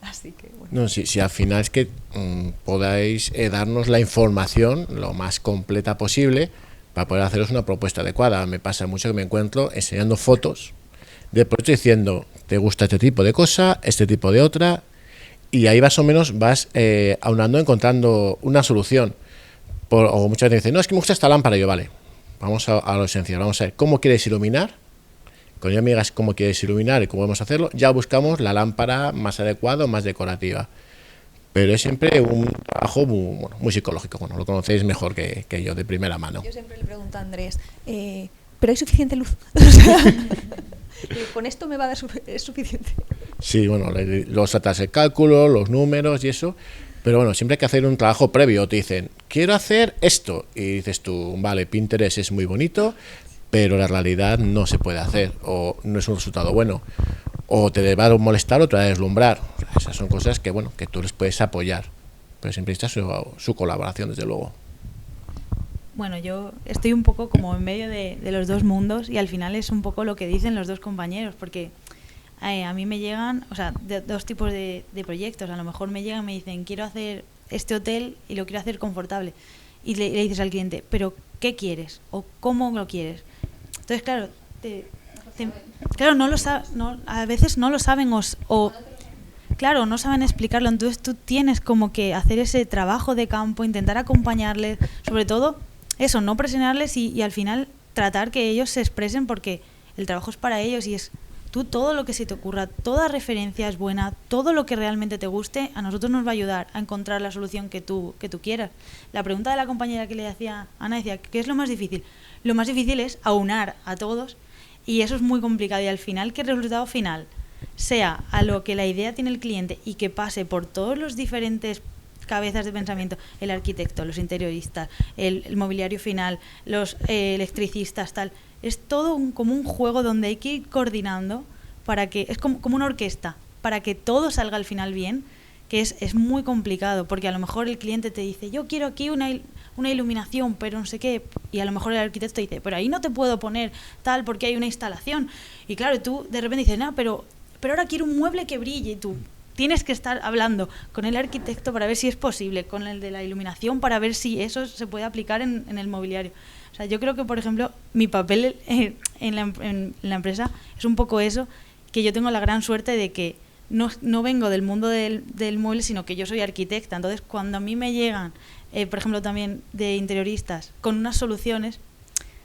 Así que bueno. No, si al final es que podáis darnos la información lo más completa posible para poder haceros una propuesta adecuada. Me pasa mucho que me encuentro enseñando fotos de proyecto diciendo, ¿te gusta este tipo de cosa, este tipo de otra? Y ahí más o menos vas aunando, encontrando una solución. O muchas veces dicen, no, es que me gusta esta lámpara. Y yo, vale, vamos a lo esencial. Vamos a ver cómo quieres iluminar. Cuando ya me digas cómo quieres iluminar y cómo vamos a hacerlo, ya buscamos la lámpara más adecuada, más decorativa. Pero es siempre un trabajo muy psicológico. Bueno, lo conocéis mejor que yo, de primera mano. Yo siempre le pregunto a Andrés, ¿pero hay suficiente luz? O sea, ¿con esto me va a dar es suficiente? Sí, bueno, los tratas el cálculo, los números y eso, pero bueno, siempre hay que hacer un trabajo previo. Te dicen, quiero hacer esto, y dices tú, vale, Pinterest es muy bonito, pero la realidad no se puede hacer, o no es un resultado bueno, o te va a molestar o te va a deslumbrar. O sea, esas son cosas que, bueno, que tú les puedes apoyar, pero siempre necesitas su colaboración, desde luego. Bueno, yo estoy un poco como en medio de los dos mundos y al final es un poco lo que dicen los dos compañeros, porque a mí me llegan, o sea, dos tipos de proyectos. A lo mejor me llegan y me dicen, quiero hacer este hotel y lo quiero hacer confortable. Y le dices al cliente, ¿pero qué quieres? ¿O cómo lo quieres? Entonces, claro, claro, a veces no lo saben o claro, no saben explicarlo. Entonces tú tienes como que hacer ese trabajo de campo, intentar acompañarles, sobre todo eso, no presionarles y al final tratar que ellos se expresen, porque el trabajo es para ellos y es Tú todo lo que se te ocurra, toda referencia es buena, todo lo que realmente te guste, a nosotros nos va a ayudar a encontrar la solución que tú quieras. La pregunta de la compañera que le hacía Ana decía, ¿qué es lo más difícil? Lo más difícil es aunar a todos y eso es muy complicado y al final que el resultado final sea a lo que la idea tiene el cliente y que pase por todos los diferentes cabezas de pensamiento, el arquitecto, los interioristas, el mobiliario final, los electricistas, tal. Es todo como un juego donde hay que ir coordinando para que, es como una orquesta, para que todo salga al final bien, que es muy complicado, porque a lo mejor el cliente te dice, yo quiero aquí una iluminación, pero no sé qué, y a lo mejor el arquitecto dice, pero ahí no te puedo poner tal porque hay una instalación. Y claro, tú de repente dices, no, pero ahora quiero un mueble que brille, y tú tienes que estar hablando con el arquitecto para ver si es posible, con el de la iluminación para ver si eso se puede aplicar en el mobiliario. O sea, yo creo que, por ejemplo, mi papel en la empresa es un poco eso, que yo tengo la gran suerte de que no vengo del mundo del mueble, sino que yo soy arquitecta. Entonces, cuando a mí me llegan, por ejemplo, también de interioristas, con unas soluciones,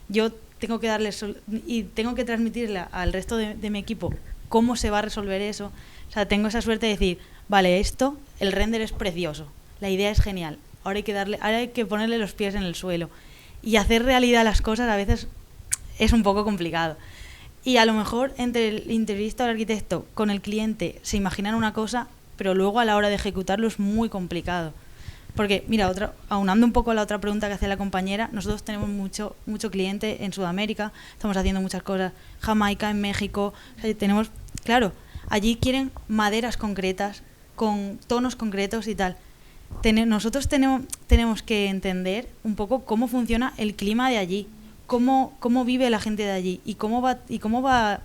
yo tengo que darles y tengo que transmitirle al resto de mi equipo cómo se va a resolver eso. O sea, tengo esa suerte de decir, vale, el render es precioso, la idea es genial, ahora hay que ponerle los pies en el suelo. Y hacer realidad las cosas a veces es un poco complicado. Y a lo mejor entre el interiorista o el arquitecto con el cliente se imaginan una cosa, pero luego a la hora de ejecutarlo es muy complicado. Porque, mira, aunando un poco a la otra pregunta que hacía la compañera, nosotros tenemos mucho cliente en Sudamérica, estamos haciendo muchas cosas, Jamaica, en México, o sea, tenemos, claro, allí quieren maderas concretas, con tonos concretos y tal. Nosotros tenemos que entender un poco cómo funciona el clima de allí, cómo vive la gente de allí y cómo va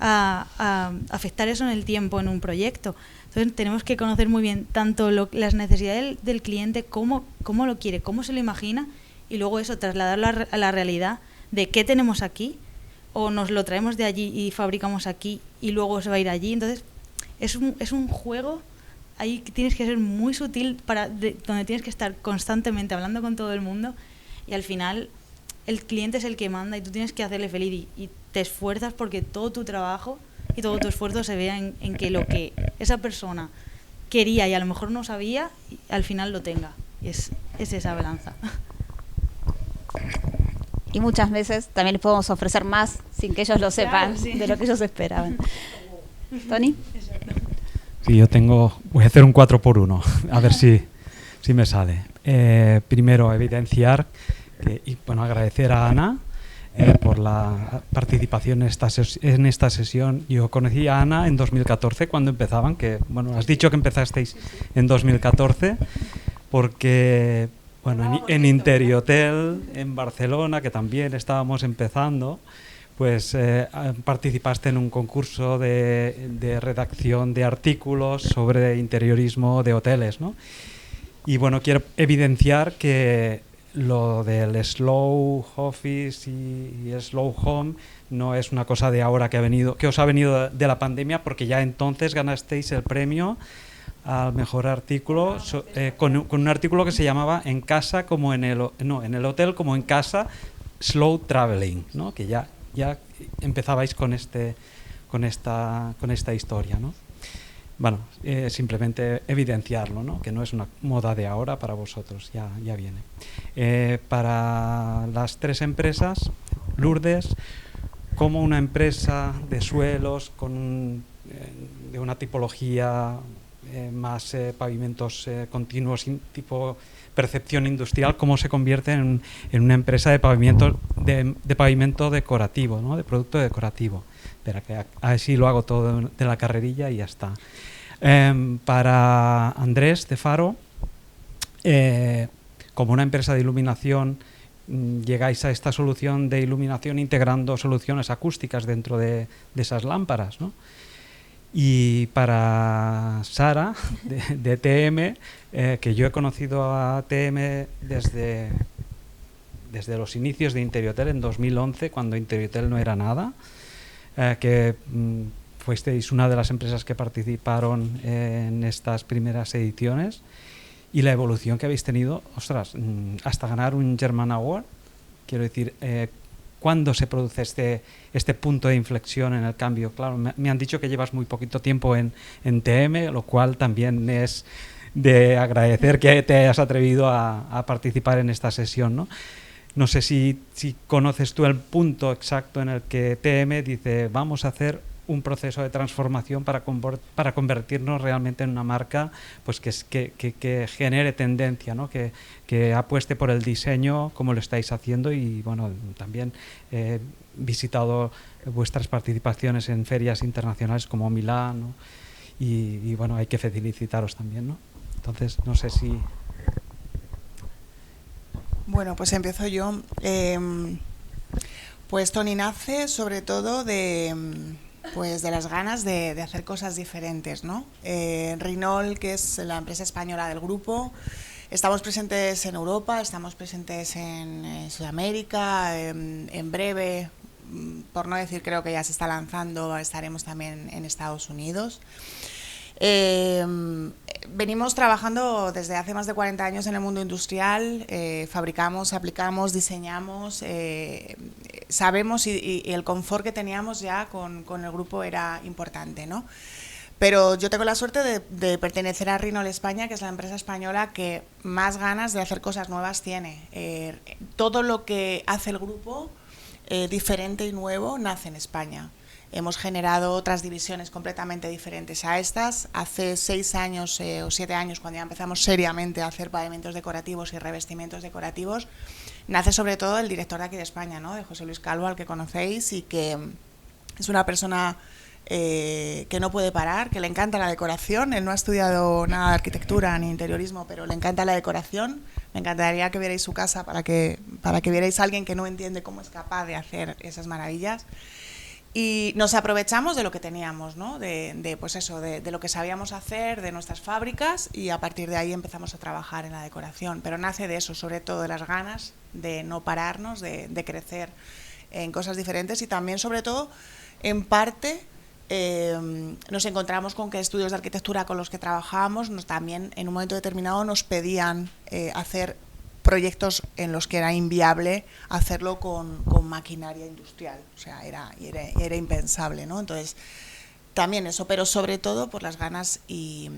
a afectar eso en el tiempo, en un proyecto. Entonces tenemos que conocer muy bien tanto las necesidades del cliente, cómo lo quiere, cómo se lo imagina, y luego eso, trasladarlo a la realidad de qué tenemos aquí, o nos lo traemos de allí y fabricamos aquí y luego se va a ir allí. Entonces es un juego. Ahí tienes que ser muy sutil, donde tienes que estar constantemente hablando con todo el mundo, y al final el cliente es el que manda y tú tienes que hacerle feliz y te esfuerzas porque todo tu trabajo y todo tu esfuerzo se vea en que lo que esa persona quería y a lo mejor no sabía, al final lo tenga. Y es esa balanza. Y muchas veces también les podemos ofrecer más sin que ellos lo sepan, claro, sí, de lo que ellos esperaban. ¿Tony? Sí, voy a hacer un 4x1, a ver si me sale. Primero, evidenciar y agradecer a Ana por la participación en esta sesión. Yo conocí a Ana en 2014 cuando empezaban, has dicho que empezasteis en 2014, porque en Interiotel, en Barcelona, que también estábamos empezando, pues participaste en un concurso de redacción de artículos sobre interiorismo de hoteles, ¿no? Y quiero evidenciar que lo del slow office y slow home no es una cosa de ahora que os ha venido de la pandemia, porque ya entonces ganasteis el premio al mejor artículo con un artículo que se llamaba En casa como en el hotel como en casa, slow traveling, ¿no? Que ya empezabais con esta historia, ¿no? Simplemente evidenciarlo, ¿no? Que no es una moda de ahora para vosotros, ya viene. Para las tres empresas, Lourdes, como una empresa de suelos de una tipología más pavimentos continuos, tipo percepción industrial, cómo se convierte en una empresa de pavimento decorativo, ¿no? De producto decorativo. Espera, que así lo hago todo de la carrerilla y ya está. Para Andrés de Faro, como una empresa de iluminación, llegáis a esta solución de iluminación integrando soluciones acústicas dentro de esas lámparas, ¿no? Y para Sara, de TM, que yo he conocido a TM desde los inicios de Interiotel en 2011, cuando Interiotel no era nada, que fuisteis una de las empresas que participaron en estas primeras ediciones, y la evolución que habéis tenido, hasta ganar un German Award. Quiero decir, ¿Cuándo se produce este punto de inflexión en el cambio? Claro, me han dicho que llevas muy poquito tiempo en TM, lo cual también es de agradecer que te hayas atrevido a participar en esta sesión, ¿no? No sé si conoces tú el punto exacto en el que TM dice vamos a hacer un proceso de transformación para convertirnos realmente en una marca pues que genere tendencia, ¿no? Que apueste por el diseño como lo estáis haciendo. Y bueno, también he visitado vuestras participaciones en ferias internacionales como Milán, ¿no? Y bueno, hay que felicitaros también, ¿no? Entonces, no sé si... Bueno, pues empiezo yo. Pues Tony nace sobre todo de las ganas de hacer cosas diferentes, ¿no? Rinol, que es la empresa española del grupo, estamos presentes en Europa, estamos presentes en Sudamérica, en breve, por no decir creo que ya se está lanzando, estaremos también en Estados Unidos. Venimos trabajando desde hace más de 40 años en el mundo industrial, fabricamos, aplicamos, diseñamos, sabemos y el confort que teníamos ya con el grupo era importante, ¿no? Pero yo tengo la suerte de pertenecer a Rinol España, que es la empresa española que más ganas de hacer cosas nuevas tiene. Todo lo que hace el grupo diferente y nuevo nace en España. Hemos generado otras divisiones completamente diferentes a estas. Hace 6 años o 7 años, cuando ya empezamos seriamente a hacer pavimentos decorativos y revestimientos decorativos, nace sobre todo el director de aquí de España, ¿no? De José Luis Calvo, al que conocéis, y que es una persona que no puede parar, que le encanta la decoración. Él no ha estudiado nada de arquitectura ni interiorismo, pero le encanta la decoración. Me encantaría que vierais su casa para que vierais a alguien que no entiende cómo es capaz de hacer esas maravillas. Y nos aprovechamos de lo que teníamos, ¿no? Pues eso, de lo que sabíamos hacer, de nuestras fábricas, y a partir de ahí empezamos a trabajar en la decoración. Pero nace de eso, sobre todo de las ganas de no pararnos, de crecer en cosas diferentes, y también, sobre todo, en parte, nos encontramos con que estudios de arquitectura con los que trabajábamos también en un momento determinado nos pedían hacer proyectos en los que era inviable hacerlo con maquinaria industrial, o sea, era impensable, ¿no? Entonces, también eso, pero sobre todo por las ganas y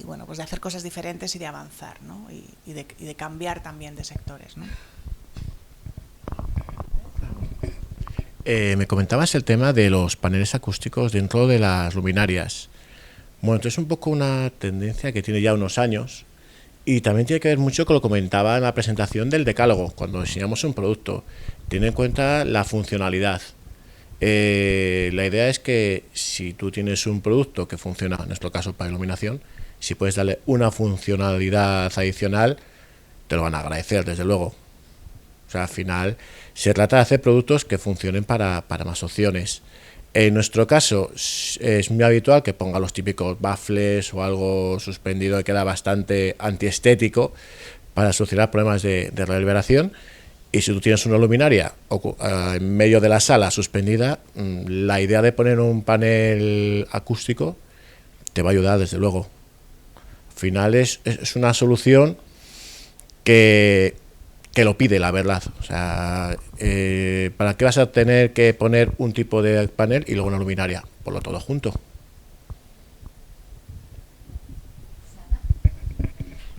bueno, pues de hacer cosas diferentes y de avanzar, ¿no? Y de cambiar también de sectores, ¿no? Me comentabas el tema de los paneles acústicos dentro de las luminarias. Bueno, entonces es un poco una tendencia que tiene ya unos años, y también tiene que ver mucho con lo que comentaba en la presentación del decálogo, cuando diseñamos un producto. Tiene en cuenta la funcionalidad. La idea es que si tú tienes un producto que funciona, en nuestro caso para iluminación, si puedes darle una funcionalidad adicional, te lo van a agradecer, desde luego. O sea, al final se trata de hacer productos que funcionen para más opciones. En nuestro caso es muy habitual que ponga los típicos baffles o algo suspendido que queda bastante antiestético para solucionar problemas de reverberación. Y si tú tienes una luminaria en medio de la sala suspendida, la idea de poner un panel acústico te va a ayudar, desde luego. Al final es una solución que lo pide, la verdad. O sea, ¿para qué vas a tener que poner un tipo de panel y luego una luminaria? Ponlo todo junto.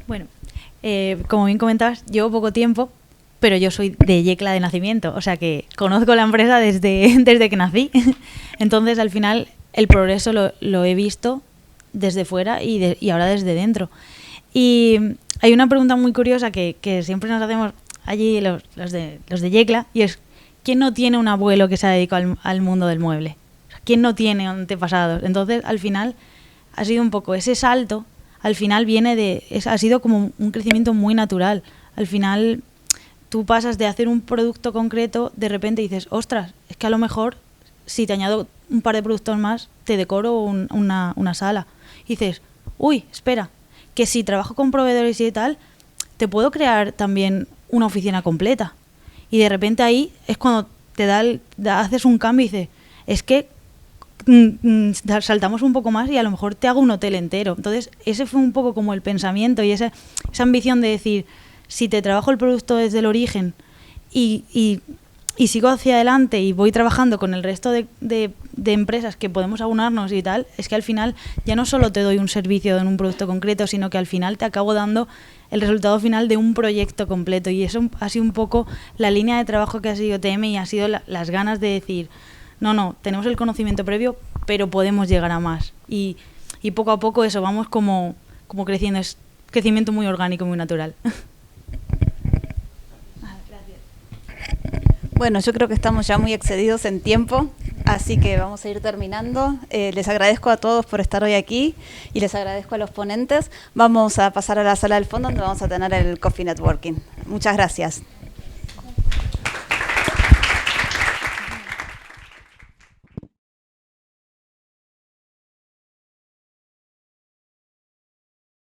Bueno, como bien comentabas, llevo poco tiempo, pero yo soy de Yecla de nacimiento, o sea que conozco la empresa desde que nací. Entonces, al final, el progreso lo he visto desde fuera y ahora desde dentro. Y hay una pregunta muy curiosa que siempre nos hacemos allí los de Yecla, y es: ¿quién no tiene un abuelo que se ha dedicado al mundo del mueble? O sea, ¿quién no tiene antepasados? Entonces, al final, ha sido un poco ese salto, al final ha sido como un crecimiento muy natural. Al final, tú pasas de hacer un producto concreto, de repente dices, ostras, es que a lo mejor, si te añado un par de productos más, te decoro una sala. Y dices, uy, espera, que si trabajo con proveedores y tal, te puedo crear también una oficina completa. Y de repente ahí es cuando haces un cambio y dices, es que saltamos un poco más y a lo mejor te hago un hotel entero. Entonces ese fue un poco como el pensamiento y esa ambición de decir, si te trabajo el producto desde el origen y y sigo hacia adelante y voy trabajando con el resto de empresas que podemos aunarnos y tal, es que al final ya no solo te doy un servicio en un producto concreto, sino que al final te acabo dando el resultado final de un proyecto completo, y eso ha sido un poco la línea de trabajo que ha sido TM, y ha sido las ganas de decir, no, tenemos el conocimiento previo, pero podemos llegar a más, y poco a poco eso, vamos como creciendo, es crecimiento muy orgánico, muy natural. Bueno, yo creo que estamos ya muy excedidos en tiempo, así que vamos a ir terminando. Les agradezco a todos por estar hoy aquí y les agradezco a los ponentes. Vamos a pasar a la sala del fondo donde vamos a tener el Coffee Networking. Muchas gracias.